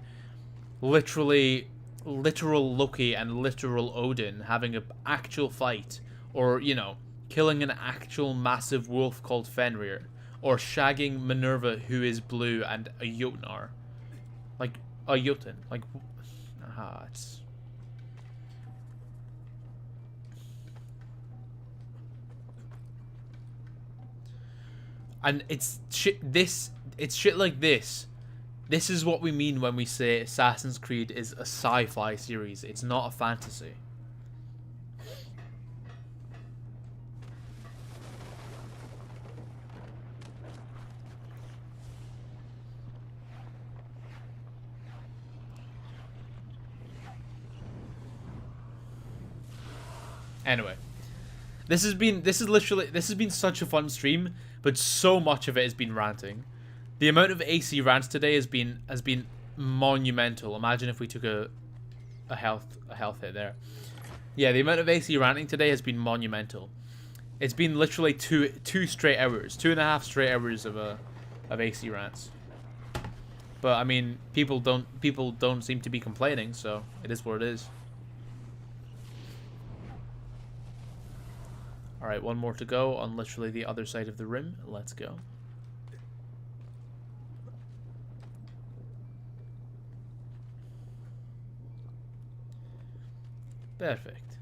Speaker 1: literal Loki and literal Odin having an actual fight, or, you know, killing an actual massive wolf called Fenrir, or shagging Minerva, who is blue, and a Jotnar. Like, a Jotun. Like, it's... And it's shit like this. This is what we mean when we say Assassin's Creed is a sci-fi series. It's not a fantasy. Anyway, this has been such a fun stream, but so much of it has been ranting. The amount of AC rants today has been monumental. Imagine if we took a health hit there. Yeah, the amount of AC ranting today has been monumental. It's been literally two straight hours, 2.5 straight hours of AC rants. But I mean, people don't seem to be complaining, so it is what it is. Alright, one more to go on literally the other side of the rim. Let's go. Perfect.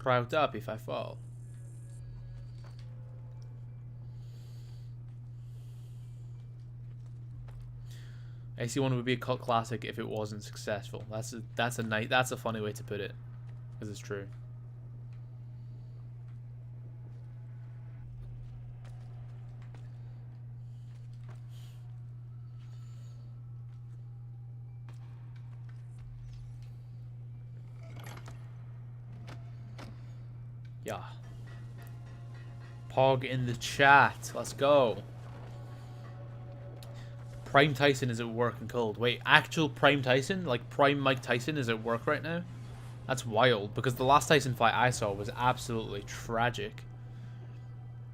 Speaker 1: Route up if I fall. AC1 would be a cult classic if it wasn't successful. That's a funny way to put it, because it's true. Yeah. Pog in the chat. Let's go. Prime Tyson is at work and cold. Wait, actual Prime Tyson? Like Prime Mike Tyson is at work right now? That's wild, because the last Tyson fight I saw was absolutely tragic.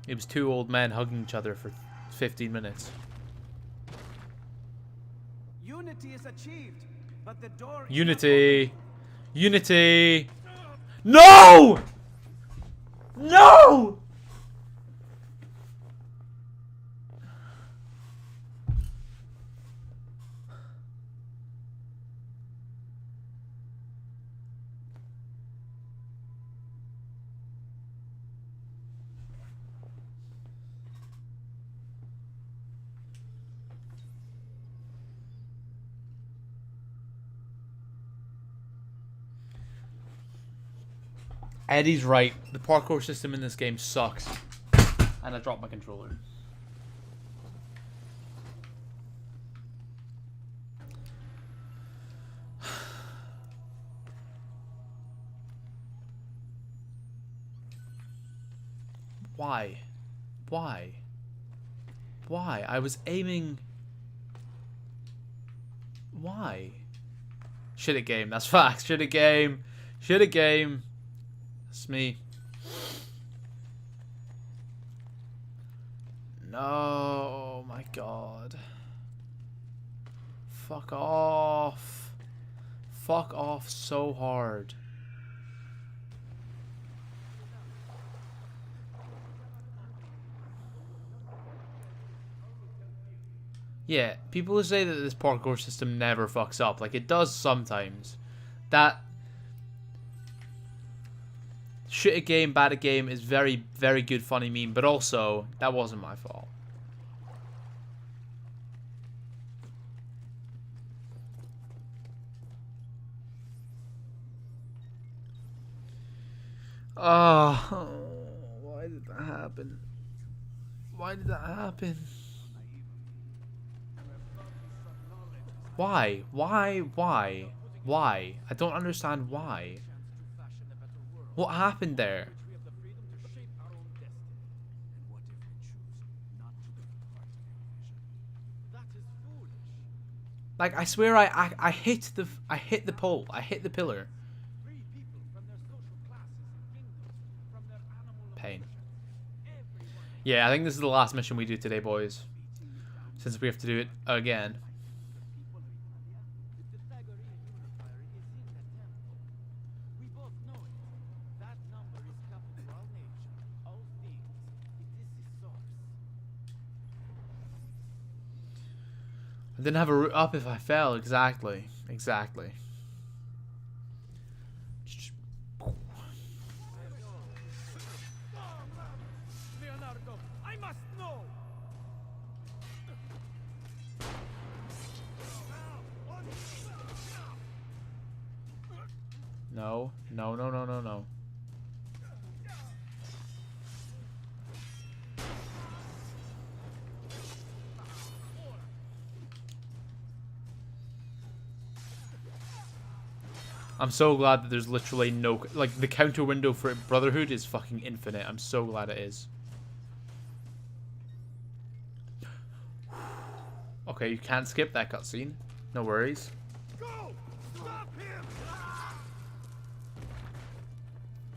Speaker 1: It was two old men hugging each other for 15 minutes.
Speaker 8: Unity is achieved, but the door is
Speaker 1: Unity. Unity. No! No! Eddie's right. The parkour system in this game sucks. And I dropped my controller. Why? Why? Why? I was aiming... Why? Shit at game. That's facts. Shit at game. Shit at game. It's me. No, my god. Fuck off. Fuck off so hard. Yeah, people who say that this parkour system never fucks up. Like, it does sometimes. That... Shit at game, bad at game is very, very good funny meme, but also, that wasn't my fault. Oh, why did that happen? Why did that happen? Why? Why? Why? I don't understand why. What happened there? Like, I swear I hit the pole. I hit the pillar.
Speaker 7: Free people from their social classes and kingdoms, from their animal
Speaker 1: Pain.
Speaker 7: everyone
Speaker 1: Yeah, I think this is the last mission we do today, boys. Since we have to do it again.
Speaker 7: The Pythagorean unifier is in the temple. We both know it. That number is coupled to all nature, all things. It is the source.
Speaker 1: I didn't have a route up if I fell. Exactly. Exactly.
Speaker 7: Leonardo, I must know!
Speaker 1: No. No, no, no, no, no. I'm so glad that there's literally no... Like, the counter window for Brotherhood is fucking infinite. I'm so glad it is. Okay, you can't skip that cutscene. No worries.
Speaker 3: Go! Stop him!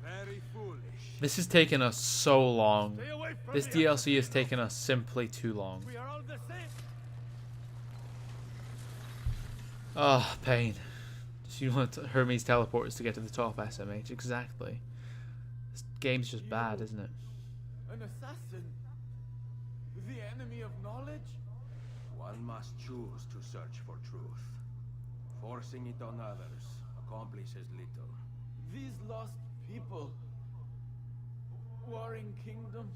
Speaker 3: Very foolish.
Speaker 1: This has taken us so long.
Speaker 3: Stay away from
Speaker 1: This
Speaker 3: me,
Speaker 1: DLC has taken us simply too long.
Speaker 7: We are all the same.
Speaker 1: Oh, pain. Just you want Hermes teleporters to get to the top, SMH. Exactly. This game's just bad, isn't it?
Speaker 7: An assassin. The enemy of knowledge?
Speaker 4: One must choose to search for truth. Forcing it on others accomplishes little.
Speaker 7: These lost people. Warring kingdoms.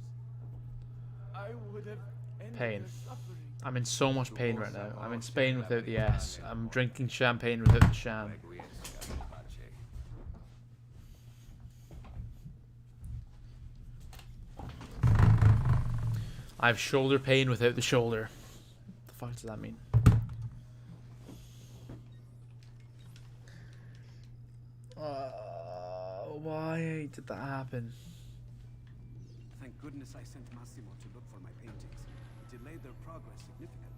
Speaker 7: I would have ended
Speaker 1: Pain.
Speaker 7: their suffering.
Speaker 1: I'm in so much pain right now. I'm in Spain without the S. I'm drinking champagne without the sham. I have shoulder pain without the shoulder. What the fuck does that mean? Why did that happen?
Speaker 8: Thank goodness I sent Massimo to look for my paintings. It delayed their progress significantly.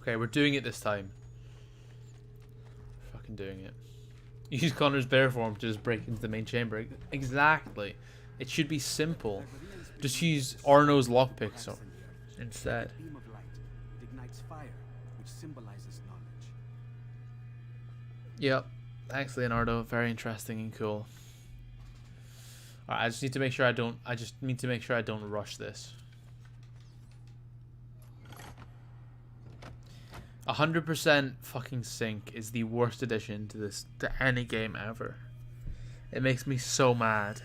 Speaker 1: Okay, we're doing it this time. Fucking doing it. Use Connor's bear form to just break into the main chamber. Exactly. It should be simple. Just use Arno's lockpick so instead.
Speaker 8: A beam of light. It ignites fire, which symbolizes knowledge.
Speaker 1: Yep. Thanks, Leonardo. Very interesting and cool. Alright, I just need to make sure I don't rush this. 100% fucking sync is the worst addition to any game ever. It makes me so mad.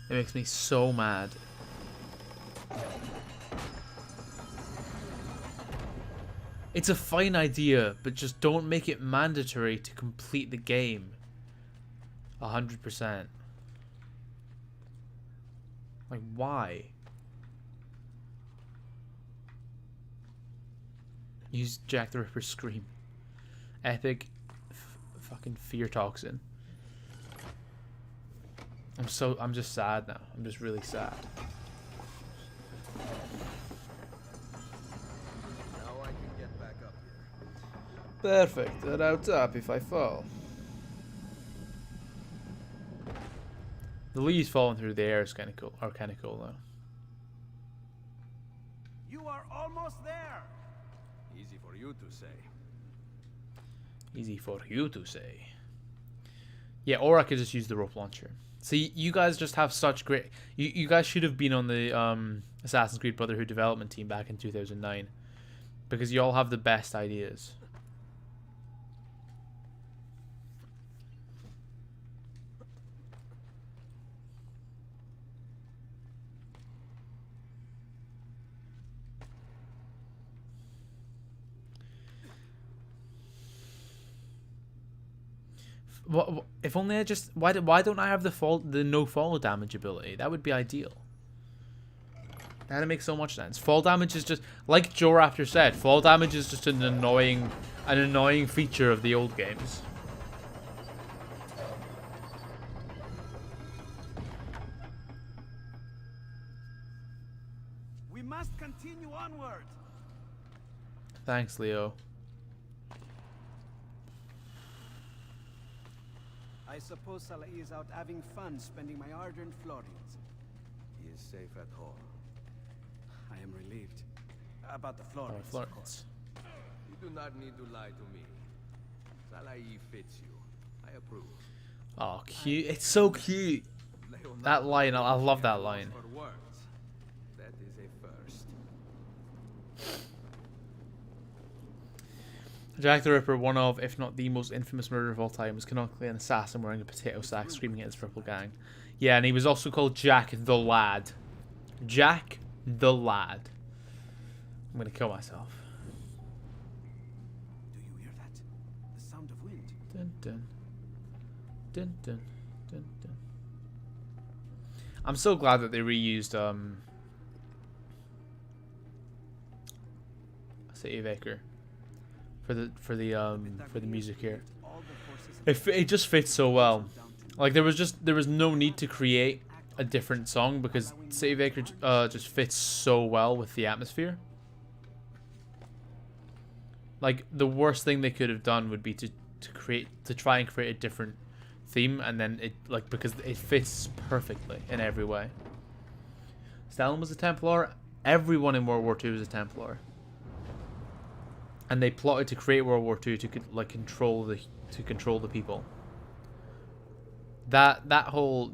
Speaker 1: It makes me so mad. It's a fine idea, but just don't make it mandatory to complete the game. 100%. Like, why? Use Jack the Ripper's scream. Epic fucking fear toxin. I'm just sad now. I'm just really sad.
Speaker 4: Now I can get back up here.
Speaker 1: Perfect. And out top if I fall. The leaves falling through the air is kind of cool. Are kind of cool though.
Speaker 8: You are almost there!
Speaker 4: Easy for you to say.
Speaker 1: Easy for you to say. Yeah, or I could just use the rope launcher. See, you guys just have such great... You guys should have been on the Assassin's Creed Brotherhood development team back in 2009. Because you all have the best ideas. What, if only I just... Why don't I have the no follow damage ability? That would be ideal. That'd make so much sense. Fall damage is just... Like Joe Raptor said, fall damage is just an annoying feature of the old games.
Speaker 8: must continue onward.
Speaker 1: Thanks, Leo.
Speaker 8: I suppose Salah is out having fun spending my hard-earned florins.
Speaker 4: He is safe at home.
Speaker 8: I am relieved. About the florins, of
Speaker 1: Florence.
Speaker 8: course.
Speaker 4: You do not need to lie to me. Salah fits you. I approve.
Speaker 1: Oh, cute. It's so cute. That line, I love that line.
Speaker 4: For words. That is a first.
Speaker 1: Jack the Ripper, one of, if not the most infamous murderer of all time, was canonically an assassin wearing a potato sack screaming at his purple gang. Yeah, and he was also called Jack the Lad. Jack the Lad. I'm gonna kill myself.
Speaker 8: Do you hear that? The sound of wind.
Speaker 1: Dun dun. Dun dun. Dun dun. I'm so glad that they reused City of Acre for the music here. It just fits so well. Like there was no need to create a different song because City of Acre just fits so well with the atmosphere. Like the worst thing they could have done would be to try and create a different theme, and then because it fits perfectly in every way. Stalin was a Templar. Everyone in World War II was a Templar, and they plotted to create World War II to control the people. The whole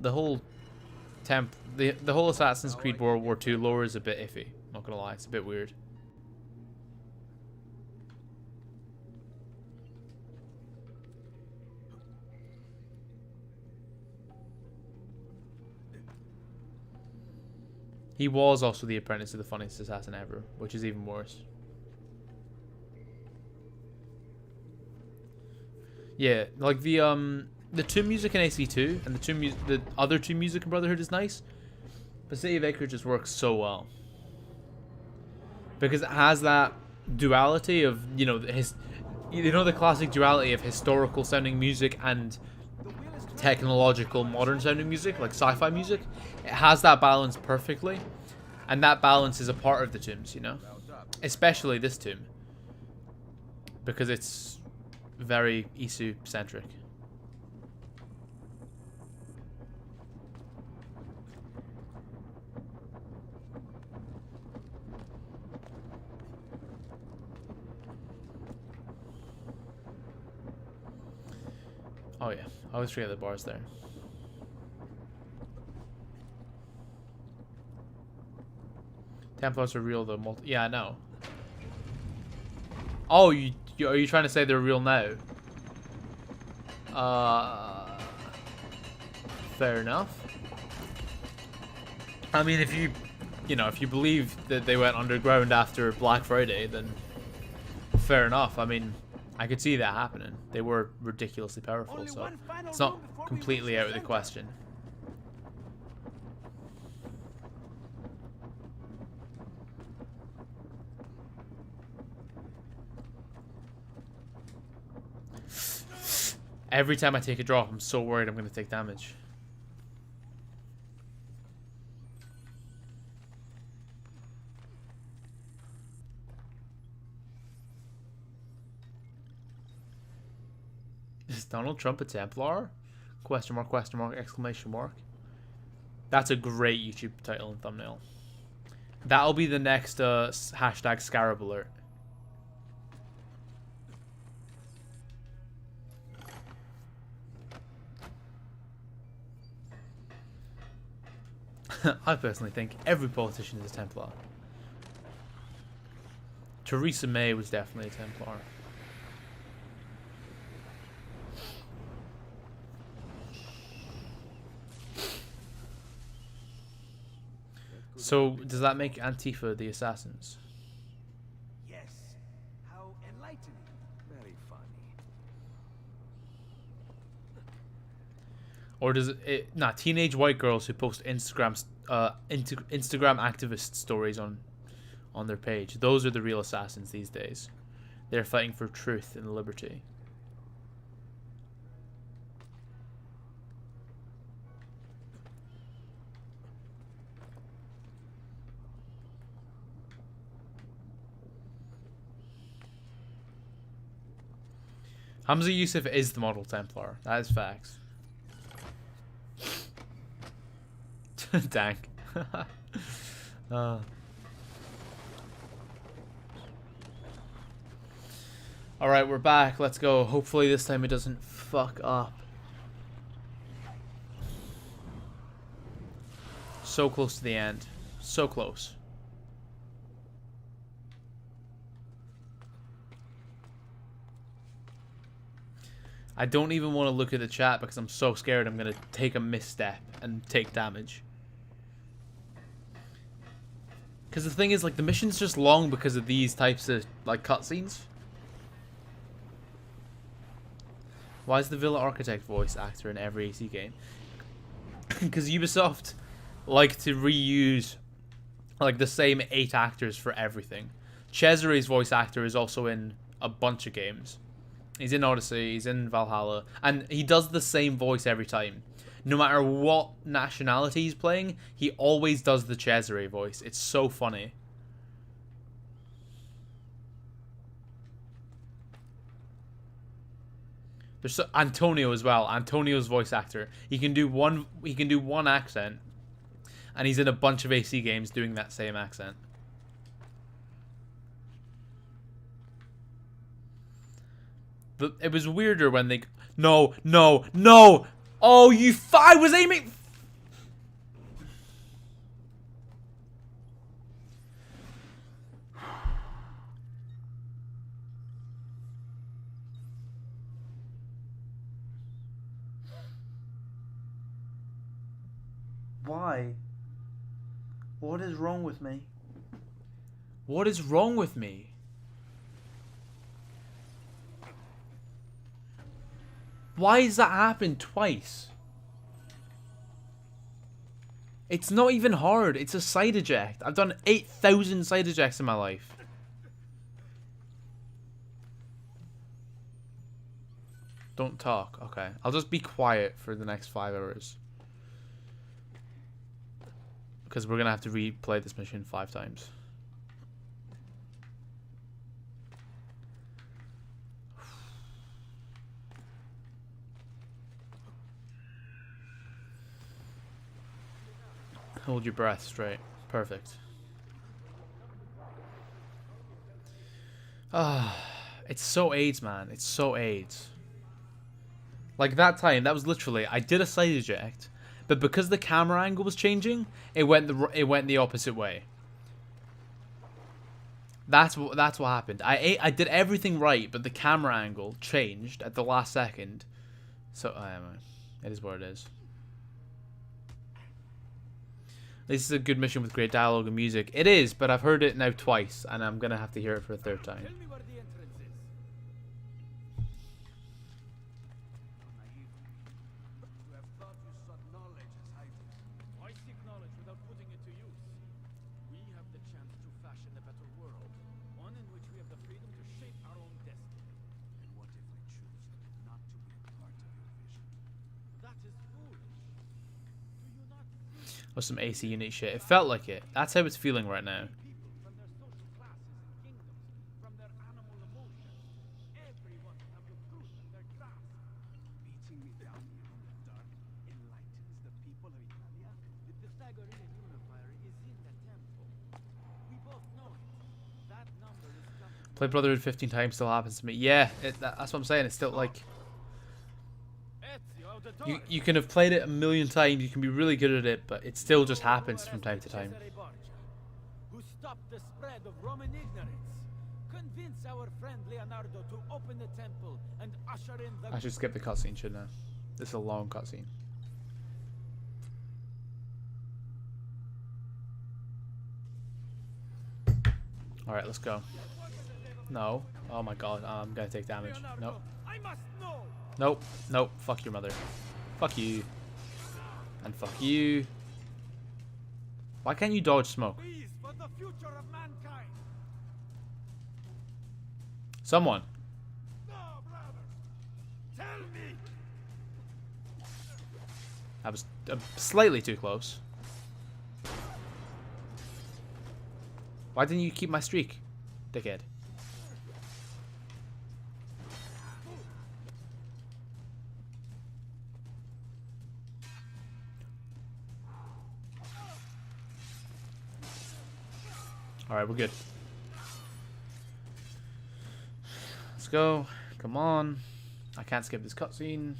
Speaker 1: Assassin's Creed World War II lore is a bit iffy. Not gonna lie, it's a bit weird. He was also the apprentice of the funniest assassin ever, which is even worse. Yeah, like the tomb music in AC2 and the other tomb music in Brotherhood is nice, but City of Acre just works so well because it has that duality of the classic duality of historical sounding music and technological modern sounding music, like sci-fi music. It has that balance perfectly, and that balance is a part of the tombs, especially this tomb, because it's very Isu centric. Oh yeah, I always forget the bars there. Templars are real though. Yeah, I know. Oh, are you trying to say they're real now? Fair enough. I mean, if you believe that they went underground after Black Friday, then fair enough. I mean, I could see that happening. They were ridiculously powerful, so it's not completely out of the question. Every time I take a drop, I'm so worried I'm going to take damage. Is Donald Trump a Templar? Question mark, exclamation mark. That's a great YouTube title and thumbnail. That'll be the next hashtag Scarab alert. I personally think every politician is a Templar. Theresa May was definitely a Templar. So, does that make Antifa the assassins?
Speaker 8: Yes. How enlightening.
Speaker 4: Very funny.
Speaker 1: Or does it... Nah, teenage white girls who post Instagram activist stories on their page. Those are the real assassins these days. They're fighting for truth and liberty. Hamza Yusuf is the model Templar. That is facts. Dank. Alright, we're back. Let's go. Hopefully this time it doesn't fuck up. So close to the end. So close. I don't even want to look at the chat because I'm so scared I'm going to take a misstep and take damage. Because the thing is, like, the mission's just long because of these types of, like, cutscenes. Why is the Villa Architect voice actor in every AC game? Because Ubisoft like to reuse, like, the same 8 actors for everything. Cesare's voice actor is also in a bunch of games. He's in Odyssey, he's in Valhalla, and he does the same voice every time. No matter what nationality he's playing, he always does the Cesare voice. It's so funny. There's Antonio as well. Antonio's voice actor. He can do one accent, and he's in a bunch of AC games doing that same accent. But it was weirder when they... No! Oh, I was aiming... Why? What is wrong with me? What is wrong with me? Why has that happened twice? It's not even hard. It's a side eject. I've done 8,000 side ejects in my life. Don't talk. Okay. I'll just be quiet for the next 5 hours. Because we're going to have to replay this mission 5 times. Hold your breath straight. Perfect. It's so AIDS, man. It's so AIDS. Like that time, that was literally, I did a side eject, but because the camera angle was changing, it went the opposite way. That's what happened. I did everything right, but the camera angle changed at the last second. So it is what it is. This is a good mission with great dialogue and music. It is, but I've heard it now twice, and I'm gonna have to hear it for a 3rd time.
Speaker 7: Tell me where the entrance is.
Speaker 8: You have thought you sought knowledge as hiding.
Speaker 7: Why seek knowledge without putting it to use? We have the chance to fashion a better world, one in which we have the freedom to shape our own destiny.
Speaker 8: And what if I choose not to be a part of your vision?
Speaker 7: That is foolish. Do you not see
Speaker 1: Or some AC unit shit. It felt like it. That's how it's feeling right now.
Speaker 7: people from their social classes and kingdoms, from their animal emotions? Everyone have the truth in their grasp.
Speaker 8: Beating me down here in the dark enlightens the people of Italia.
Speaker 7: The Pythagorean unifier is in the temple. We both know it. That number is coming.
Speaker 1: Play Brotherhood 15 times still happens to me. Yeah, that's what I'm saying. It's still like...
Speaker 7: Ezio, out the door.
Speaker 1: You can have played it a million times, you can be really good at it, but it still just happens from time to time.
Speaker 7: Cesare Borgia, who stopped the spread of Roman ignorance. Convince our friend Leonardo to open the temple and usher in the...
Speaker 1: I should skip the cutscene, shouldn't I? This is a long cutscene. Alright, let's go. No. Oh my god, I'm gonna take damage. Nope.
Speaker 7: I must know.
Speaker 1: Nope. Nope. Fuck your mother. Fuck you. And fuck you. Why can't you dodge smoke?
Speaker 7: Please, for the future of mankind.
Speaker 1: Someone.
Speaker 7: No, brother. Tell me.
Speaker 1: I was slightly too close. Why didn't you keep my streak, dickhead? Alright, we're good. Let's go. Come on. I can't skip this cutscene.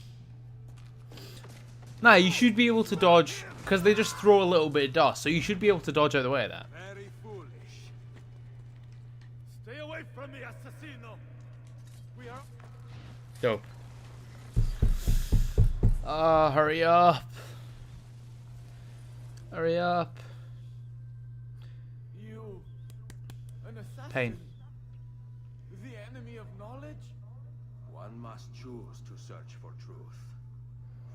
Speaker 1: Nah, you should be able to dodge, because they just throw a little bit of dust, so you should be able to dodge out of the way of that.
Speaker 3: Very foolish. Stay away from me, assassino. We are.
Speaker 1: Dope. Hurry up. Hurry up.
Speaker 7: You, an assassin?
Speaker 1: Pain.
Speaker 7: The enemy of knowledge?
Speaker 4: One must choose to search for truth.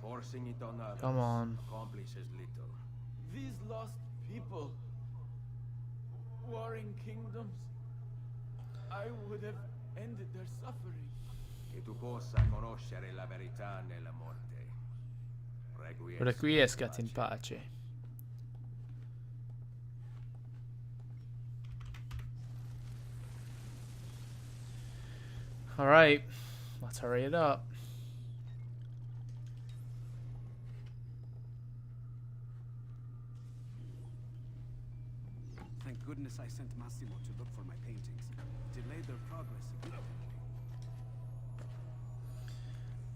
Speaker 4: Forcing it on others
Speaker 1: Come on.
Speaker 4: accomplishes little.
Speaker 7: These lost people, warring kingdoms, I would have ended their suffering.
Speaker 4: Che tu possa conoscere la verità nella morte.
Speaker 1: Requiescat in pace. Alright, let's hurry it up.
Speaker 8: Thank goodness I sent Massimo to look for my paintings. Delayed their progress significantly.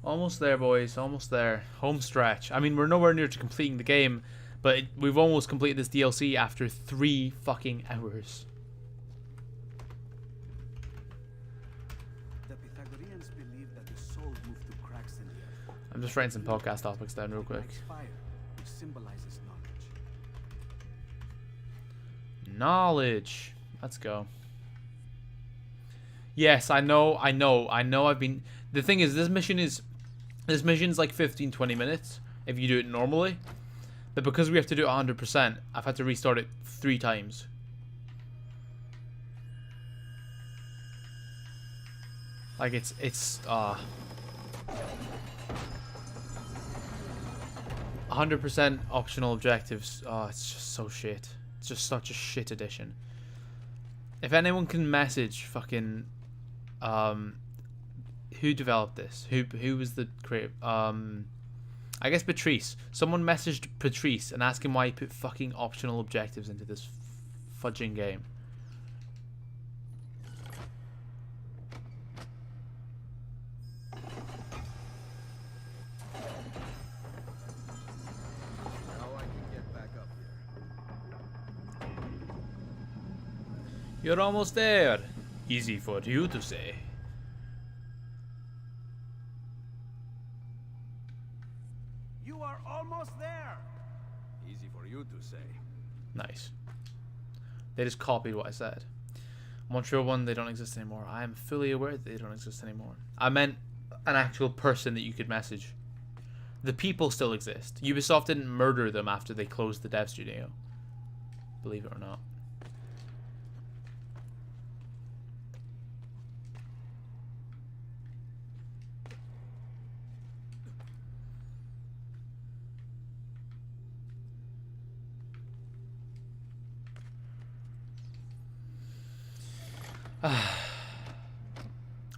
Speaker 1: Almost there, boys. Almost there. Home stretch. I mean, we're nowhere near to completing the game, but we've almost completed this DLC after 3 fucking hours.
Speaker 8: The Pythagoreans believe that the soul moved through cracks in the earth.
Speaker 1: I'm just writing some podcast topics down real quick.
Speaker 8: Ignites fire, which symbolizes knowledge.
Speaker 1: Knowledge. Let's go. Yes, I know. I've been... The thing is, this mission's like 15-20 minutes if you do it normally. But because we have to do it 100%, I've had to restart it 3 times. Like, it's 100% optional objectives. Oh, it's just so shit. It's just such a shit addition. If anyone can message fucking who developed this? Who was the creator? I guess Patrice. Someone messaged Patrice and asked him why he put fucking optional objectives into this fudging game.
Speaker 4: Now I can get back up here.
Speaker 1: You're almost there. Easy for you to say.
Speaker 8: You are almost there!
Speaker 4: Easy for you to say.
Speaker 1: Nice. They just copied what I said. Montreal 1, they don't exist anymore. I am fully aware that they don't exist anymore. I meant an actual person that you could message. The people still exist. Ubisoft didn't murder them after they closed the dev studio. Believe it or not.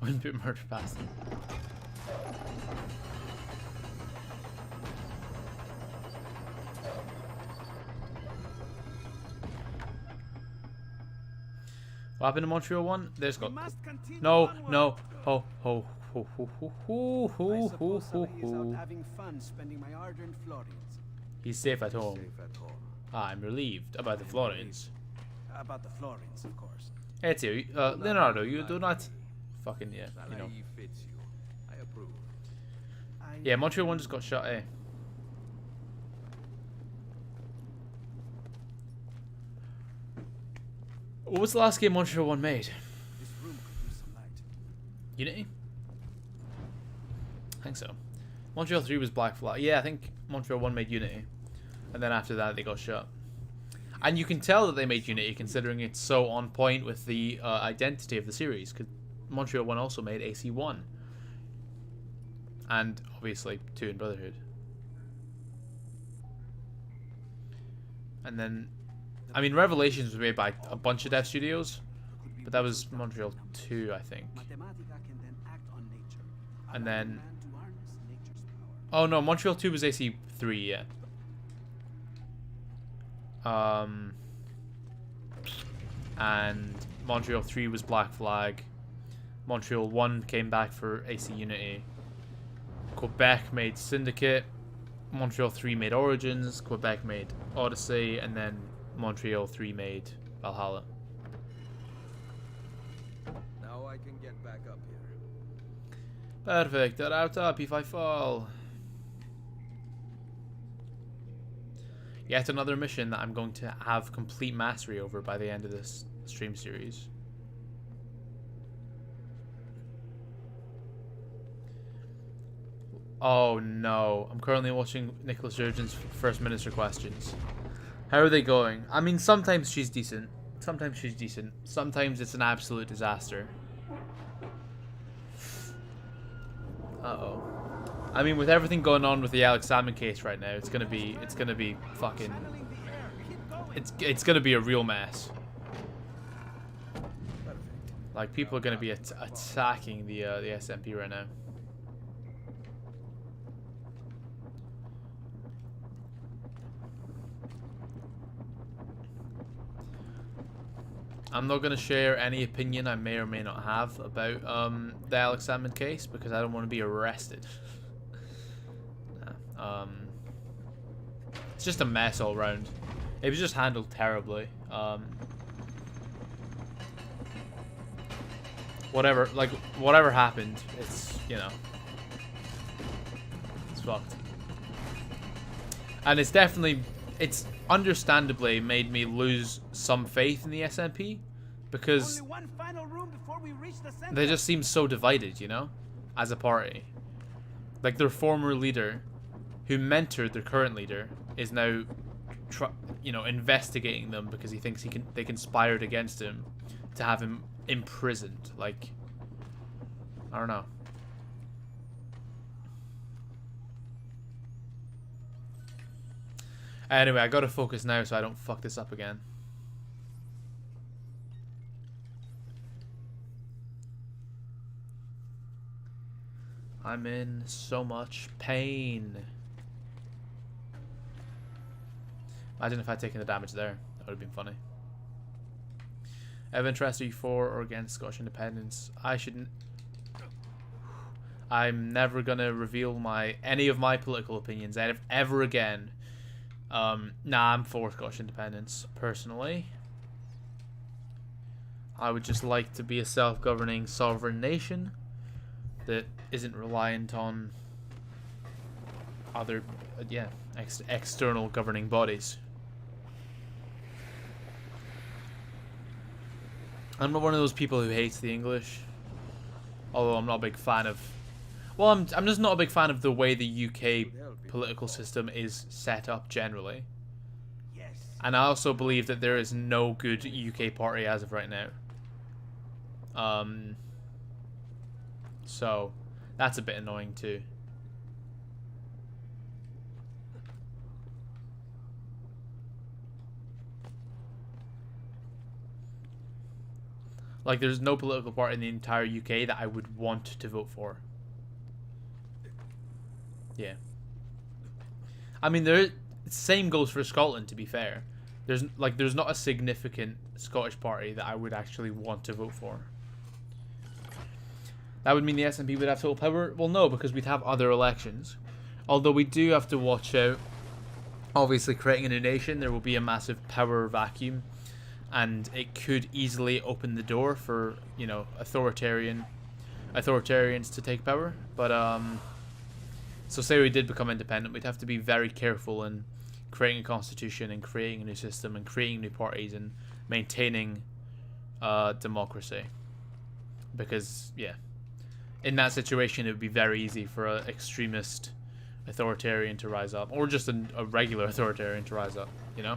Speaker 1: Wouldn't be murder past them. What happened to Montreal 1? There's got... No, no. Ho, ho, ho, ho, ho, ho, ho,
Speaker 8: I suppose
Speaker 1: ho,
Speaker 8: he is out
Speaker 1: ho.
Speaker 8: having fun spending my hard-earned florins.
Speaker 1: He's safe at home.
Speaker 4: Safe at home.
Speaker 1: I'm relieved about the florins.
Speaker 8: About the florins, of course.
Speaker 1: Ezio, Leonardo, you do not... Fucking, yeah, you know.
Speaker 4: Salai fits you. I approve.
Speaker 1: Yeah, Montreal 1 just got shot, eh? What was the last game Montreal 1 made?
Speaker 8: This room could use some light.
Speaker 1: Unity? I think so. Montreal 3 was Black Flag. Yeah, I think Montreal 1 made Unity. And then after that, they got shot. And you can tell that they made Unity, considering it's so on point with the identity of the series. Because Montreal 1 also made AC1. And, obviously, 2 in Brotherhood. And then... I mean, Revelations was made by a bunch of dev studios. But that was Montreal 2, I think.
Speaker 8: Mathematica can then act on nature,
Speaker 1: And
Speaker 8: allowing
Speaker 1: then...
Speaker 8: man to harness nature's power.
Speaker 1: Oh, no, Montreal 2 was AC3, yeah. and Montreal 3 was Black Flag. Montreal 1 came back for AC Unity. Quebec made Syndicate. Montreal 3 made Origins. Quebec made Odyssey, and then Montreal 3 made Valhalla.
Speaker 4: Now I can get back up here.
Speaker 1: Perfect. They're out up if I fall. Yet another mission that I'm going to have complete mastery over by the end of this stream series. Oh no, I'm currently watching Nicola Sturgeon's First Minister questions. How are they going? I mean, sometimes she's decent. Sometimes she's decent. Sometimes it's an absolute disaster. Uh-oh. I mean, with everything going on with the Alex Salmon case right now, it's gonna be fucking, it's gonna be a real mess. Like, people are gonna be attacking the SMP right now. I'm not going to share any opinion I may or may not have about the Alex Salmon case because I don't want to be arrested. Nah. It's just a mess all around. It was just handled terribly. Whatever happened, it's, you know, it's fucked. And it's understandably made me lose some faith in the SMP because
Speaker 8: Only one final room before we reach the center.
Speaker 1: they just seem so divided, you know, as a party. Like, their former leader, who mentored their current leader, is now, investigating them because he thinks they conspired against him to have him imprisoned. Like, I don't know. Anyway, I gotta focus now so I don't fuck this up again. I'm in so much pain. Imagine if I'd taken the damage there. That would have been funny. Of interest, are you for or against Scottish independence? I'm never gonna reveal any of my political opinions ever again. Nah, I'm for Scottish independence, personally. I would just like to be a self-governing sovereign nation that isn't reliant on other, external governing bodies. I'm not one of those people who hates the English, although I'm not a big fan of... Well, I'm just not a big fan of the way the UK political system is set up generally.
Speaker 8: Yes.
Speaker 1: And I also believe that there is no good UK party as of right now. So that's a bit annoying too. Like, there's no political party in the entire UK that I would want to vote for. Yeah. I mean, same goes for Scotland, to be fair. There's not a significant Scottish party that I would actually want to vote for. That would mean the SNP would have total power? Well, no, because we'd have other elections. Although we do have to watch out. Obviously, creating a new nation, there will be a massive power vacuum. And it could easily open the door for, authoritarians to take power. But, so say we did become independent, we'd have to be very careful in creating a constitution and creating a new system and creating new parties and maintaining democracy. Because, yeah, in that situation, it would be very easy for an extremist authoritarian to rise up. Or just a regular authoritarian to rise up, you know?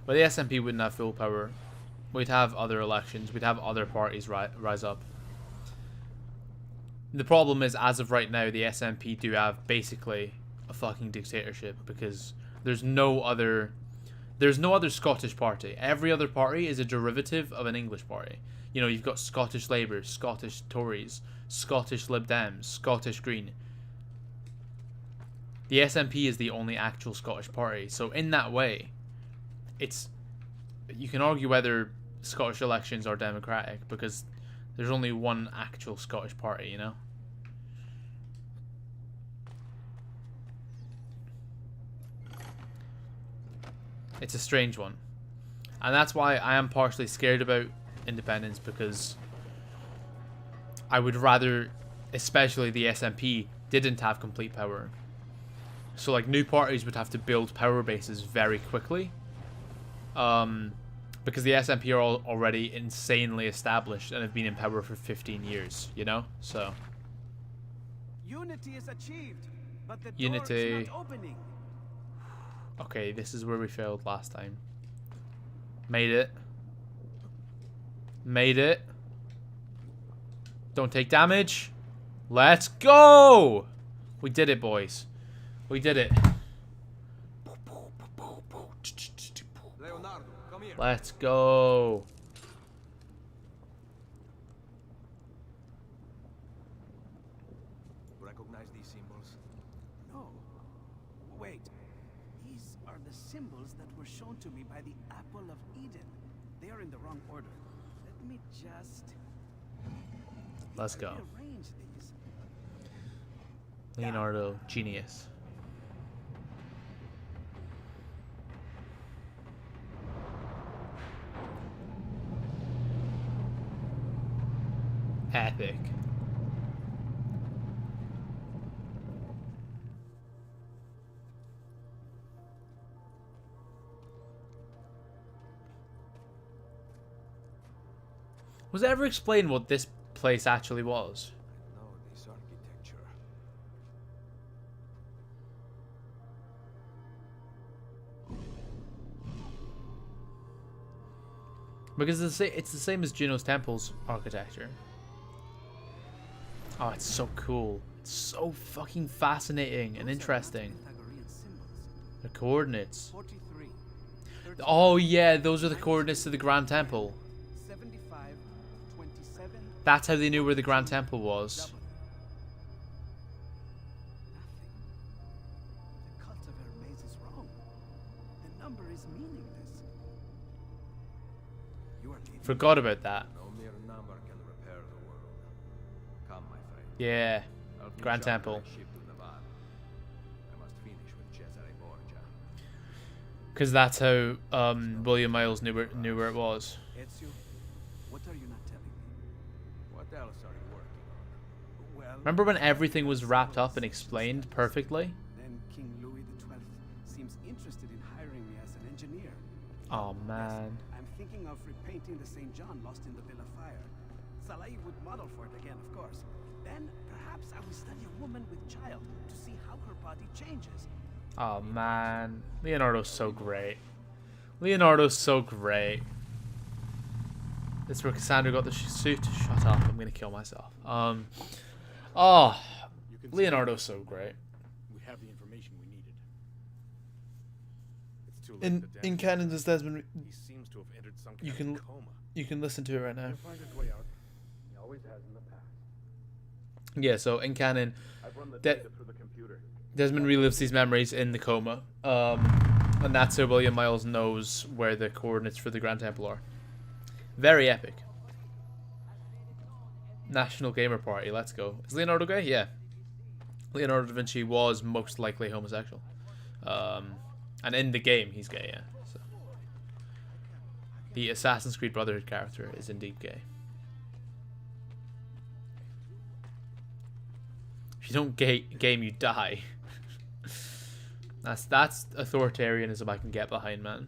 Speaker 1: But the SNP wouldn't have full power. We'd have other elections. We'd have other parties rise up. The problem is, as of right now, the SNP do have basically a fucking dictatorship because there's no other Scottish party. Every other party is a derivative of an English party. You've got Scottish Labour, Scottish Tories, Scottish Lib Dems, Scottish Green. The SNP is the only actual Scottish party. So in that way, it's, you can argue whether Scottish elections are democratic because there's only one actual Scottish party, you know? It's a strange one. And that's why I am partially scared about independence, because I would rather, especially the SNP, didn't have complete power. So like new parties would have to build power bases very quickly. Because the SNP are all already insanely established and have been in power for 15 years, you know? So
Speaker 8: Unity is achieved, but the door
Speaker 1: Unity.
Speaker 8: is not opening.
Speaker 1: okay, this is where we failed last time. Made it. Made it. Don't take damage. Let's go! We did it, boys. We did it.
Speaker 4: Leonardo, come here.
Speaker 1: Let's go.
Speaker 4: Recognize these symbols?
Speaker 8: No. Wait. These are the symbols that were shown to me by the Apple of Eden. They are in the wrong order. Let me just...
Speaker 1: Let's
Speaker 8: If I
Speaker 1: go.
Speaker 8: rearrange these.
Speaker 1: Leonardo, genius. Epic. Was it ever explained what this place actually was?
Speaker 4: No, this architecture.
Speaker 1: Because it's the same as Juno's Temple's architecture. Oh, it's so cool. It's so fucking fascinating and
Speaker 8: Those are
Speaker 1: interesting.
Speaker 8: not Pythagorean symbols.
Speaker 1: The coordinates.
Speaker 8: 43.
Speaker 1: Oh yeah, those are the coordinates to the Grand Temple.
Speaker 8: 75, 27,
Speaker 1: That's how they knew where the Grand Temple was.
Speaker 8: double. Nothing. The cult of Hermes is wrong. The number is meaningless. You are leaving.
Speaker 1: Forgot about that.
Speaker 4: No mere number can repair the world. Come, my friend.
Speaker 1: Yeah.
Speaker 4: Help me
Speaker 1: Grand
Speaker 4: charter
Speaker 1: Temple.
Speaker 4: a ship to Nevada. I must finish with Cesare Borgia.
Speaker 1: Because that's how William Miles knew where it was.
Speaker 8: Ezio, what are you not telling me?
Speaker 4: What else are you working on?
Speaker 8: Well,
Speaker 1: Remember when everything was wrapped up and explained perfectly?
Speaker 8: then King Louis XII seems interested in hiring me as an engineer.
Speaker 1: Oh
Speaker 8: Yes,
Speaker 1: man.
Speaker 8: I'm thinking of repainting the St. John lost in the Bill of Fire. Salai would model for it again, of course. Then perhaps I will study a woman with child to see how her body changes.
Speaker 1: Oh man. Leonardo's so great. Leonardo's so great. This is where Cassandra got the suit. Shut up, I'm gonna kill myself. Oh,
Speaker 3: You can see
Speaker 1: Leonardo's so great.
Speaker 3: we have the information we needed. It's too late
Speaker 1: In
Speaker 3: to damage
Speaker 1: in
Speaker 3: him.
Speaker 1: canon, does Desmond?
Speaker 3: He seems to have entered some
Speaker 1: You
Speaker 3: kind
Speaker 1: can-
Speaker 3: of coma.
Speaker 1: You can listen to it right now.
Speaker 3: He'll find his way out. He always has in the past.
Speaker 1: Yeah. So in canon,
Speaker 3: I've run the
Speaker 1: De-
Speaker 3: data through the computer.
Speaker 1: Desmond relives these memories in the coma. And that's how William Miles knows where the coordinates for the Grand Temple are. Very epic. National Gamer Party, let's go. Is Leonardo gay? Yeah. Leonardo da Vinci was most likely homosexual. And in the game, he's gay, yeah. So. The Assassin's Creed Brotherhood character is indeed gay. If you don't game, you die. That's authoritarianism I can get behind, man.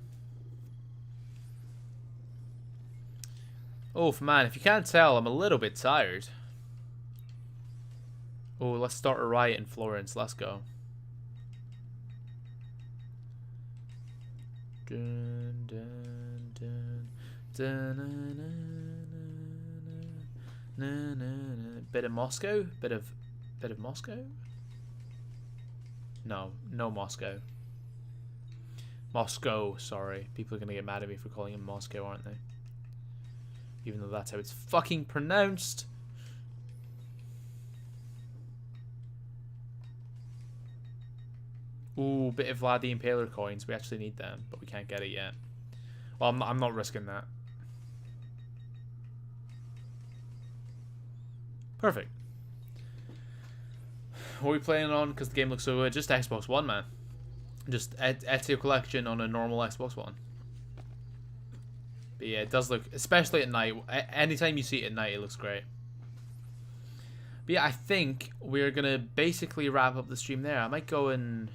Speaker 1: Oh, man, if you can't tell, I'm a little bit tired. Oh, let's start a riot in Florence. Let's go. Dun, dun, dun, dun, na, na, na, na. Bit of Moscow? Bit of Moscow? No Moscow. Moscow, sorry. People are gonna get mad at me for calling him Moscow, aren't they? Even though that's how it's fucking pronounced. Ooh, bit of Vlad the Impaler coins. We actually need them, but we can't get it yet. Well, I'm not risking that. Perfect. What are we playing on? Because the game looks so good. Just Xbox One, man. Just Ezio Collection on a normal Xbox One. But yeah, it does look, especially at night. Anytime you see it at night, it looks great. But yeah, I think we're gonna basically wrap up the stream there. I might go and,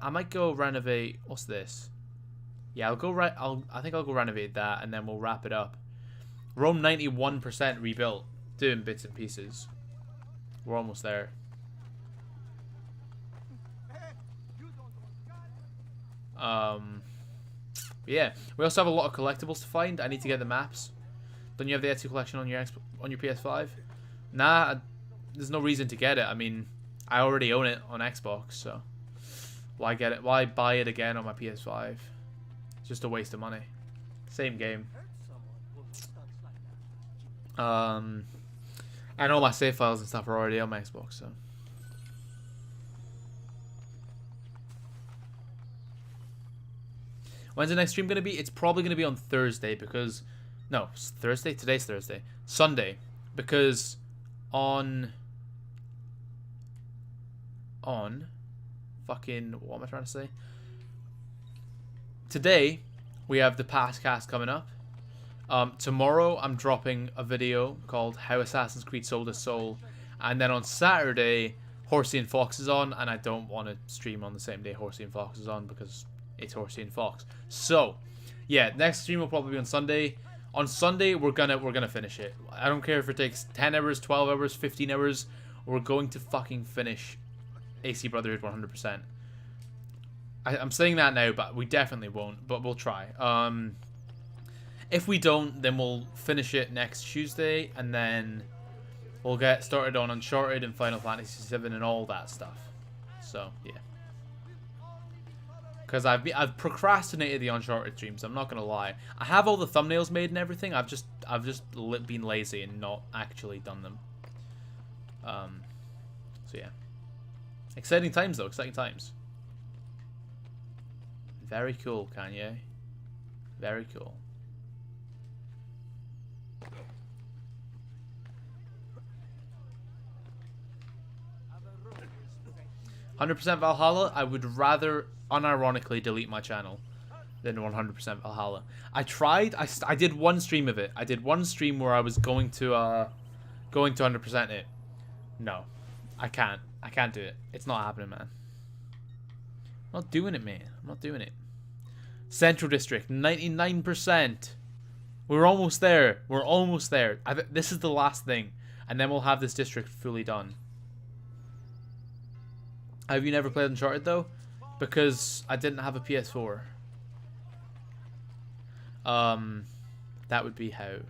Speaker 1: I might go renovate. What's this? Yeah, I'll go right. I think I'll go renovate that, and then we'll wrap it up. Rome 91% rebuilt, doing bits and pieces. We're almost there. Yeah, we also have a lot of collectibles to find. I need to get the maps. Don't you have the Ezio Collection on your PS5? Nah, there's no reason to get it. I mean, I already own it on Xbox, so why get it? Why buy it again on my PS5? It's just a waste of money. Same game. And all my save files and stuff are already on my Xbox, so. When's the next stream going to be? It's probably going to be on Thursday because... No, it's Thursday? Today's Thursday. Sunday. Because on... Fucking... What am I trying to say? Today, we have the past cast coming up. Tomorrow, I'm dropping a video called How Assassin's Creed Sold Its Soul. And then on Saturday, Horsey and Fox is on. And I don't want to stream on the same day Horsey and Fox is on because... it's Horsey and Fox. So, yeah, next stream will probably be on Sunday. On Sunday, we're gonna finish it. I don't care if it takes 10 hours, 12 hours, 15 hours. We're going to fucking finish AC Brotherhood 100%. I'm saying that now, but we definitely won't. But we'll try. If we don't, then we'll finish it next Tuesday, and then we'll get started on Uncharted and Final Fantasy VII and all that stuff. So, yeah. Because I've procrastinated the Uncharted streams. I'm not gonna lie. I have all the thumbnails made and everything. I've just been lazy and not actually done them. So yeah. Exciting times though. Exciting times. Very cool, Kanye. Very cool. 100% Valhalla. I would rather unironically delete my channel than 100% Valhalla. I tried. I did one stream of it. I did one stream where I was going to 100% it. No, I can't. I can't do it. It's not happening, man. I'm not doing it, man. I'm not doing it. Central District, 99%. We're almost there. We're almost there. This is the last thing, and then we'll have this district fully done. Have you never played Uncharted though? Because I didn't have a PS4. That would be how.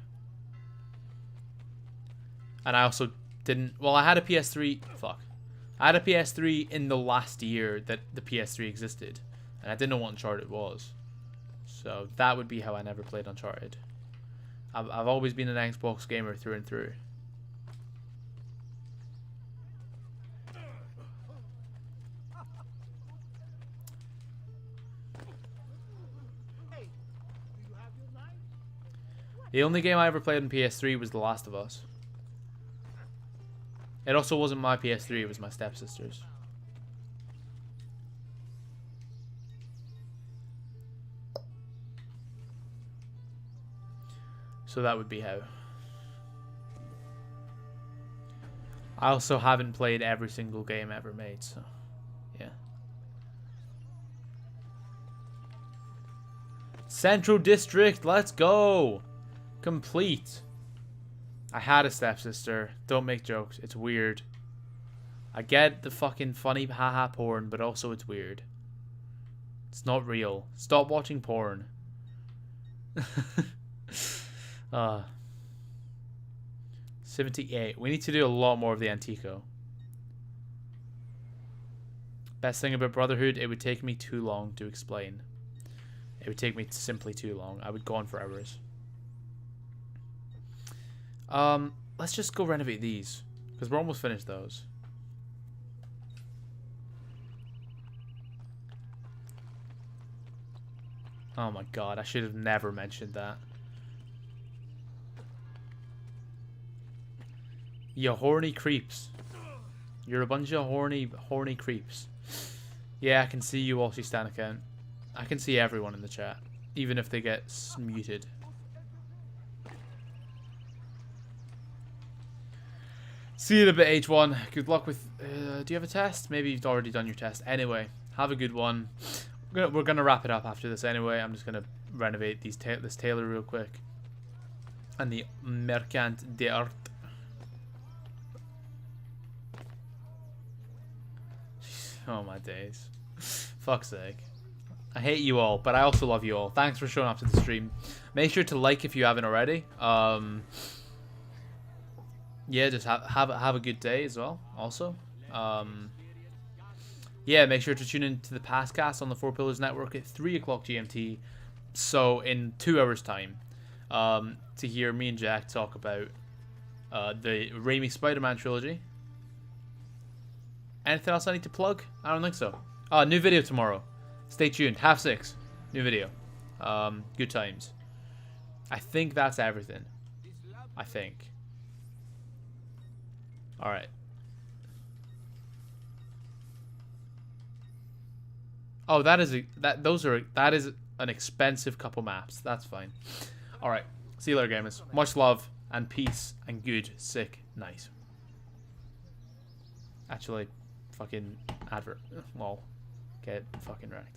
Speaker 1: And I also didn't... Well, I had a PS3... Fuck. I had a PS3 in the last year that the PS3 existed. And I didn't know what Uncharted was. So that would be how I never played Uncharted. I've always been an Xbox gamer through and through. The only game I ever played on PS3 was The Last of Us. It also wasn't my PS3, it was my stepsister's. So that would be how. I also haven't played every single game ever made, so yeah. Central District, let's go! Complete. I had a stepsister. Don't make jokes. It's weird. I get the fucking funny haha porn, but also it's weird. It's not real. Stop watching porn. 78. We need to do a lot more of the Antico. Best thing about Brotherhood, it would take me too long to explain. It would take me simply too long. I would go on for hours. Let's just go renovate these, because we're almost finished those. Oh my god, I should have never mentioned that. You horny creeps. You're a bunch of horny creeps. Yeah, I can see you, Walshie Stan account. I can see everyone in the chat, even if they get muted. See you in a bit, H1. Good luck with... do you have a test? Maybe you've already done your test. Anyway, have a good one. We're gonna wrap it up after this anyway. I'm just gonna renovate this tailor real quick. And the Mercant d'Art. Oh my days. Fuck's sake. I hate you all, but I also love you all. Thanks for showing up to the stream. Make sure to like if you haven't already. Yeah, just have a good day as well. Also, yeah, make sure to tune in to the Pastcast on the Four Pillars Network at 3 o'clock GMT. So in 2 hours' time, to hear me and Jack talk about the Raimi Spider-Man trilogy. Anything else I need to plug? I don't think so. New video tomorrow. Stay tuned. 6:30. New video. Good times. I think that's everything. I think. Alright. Oh, that is an expensive couple maps. That's fine. Alright. See you later, gamers. Much love and peace and good, sick, nice. Actually, fucking advert. Lol. Get fucking wrecked.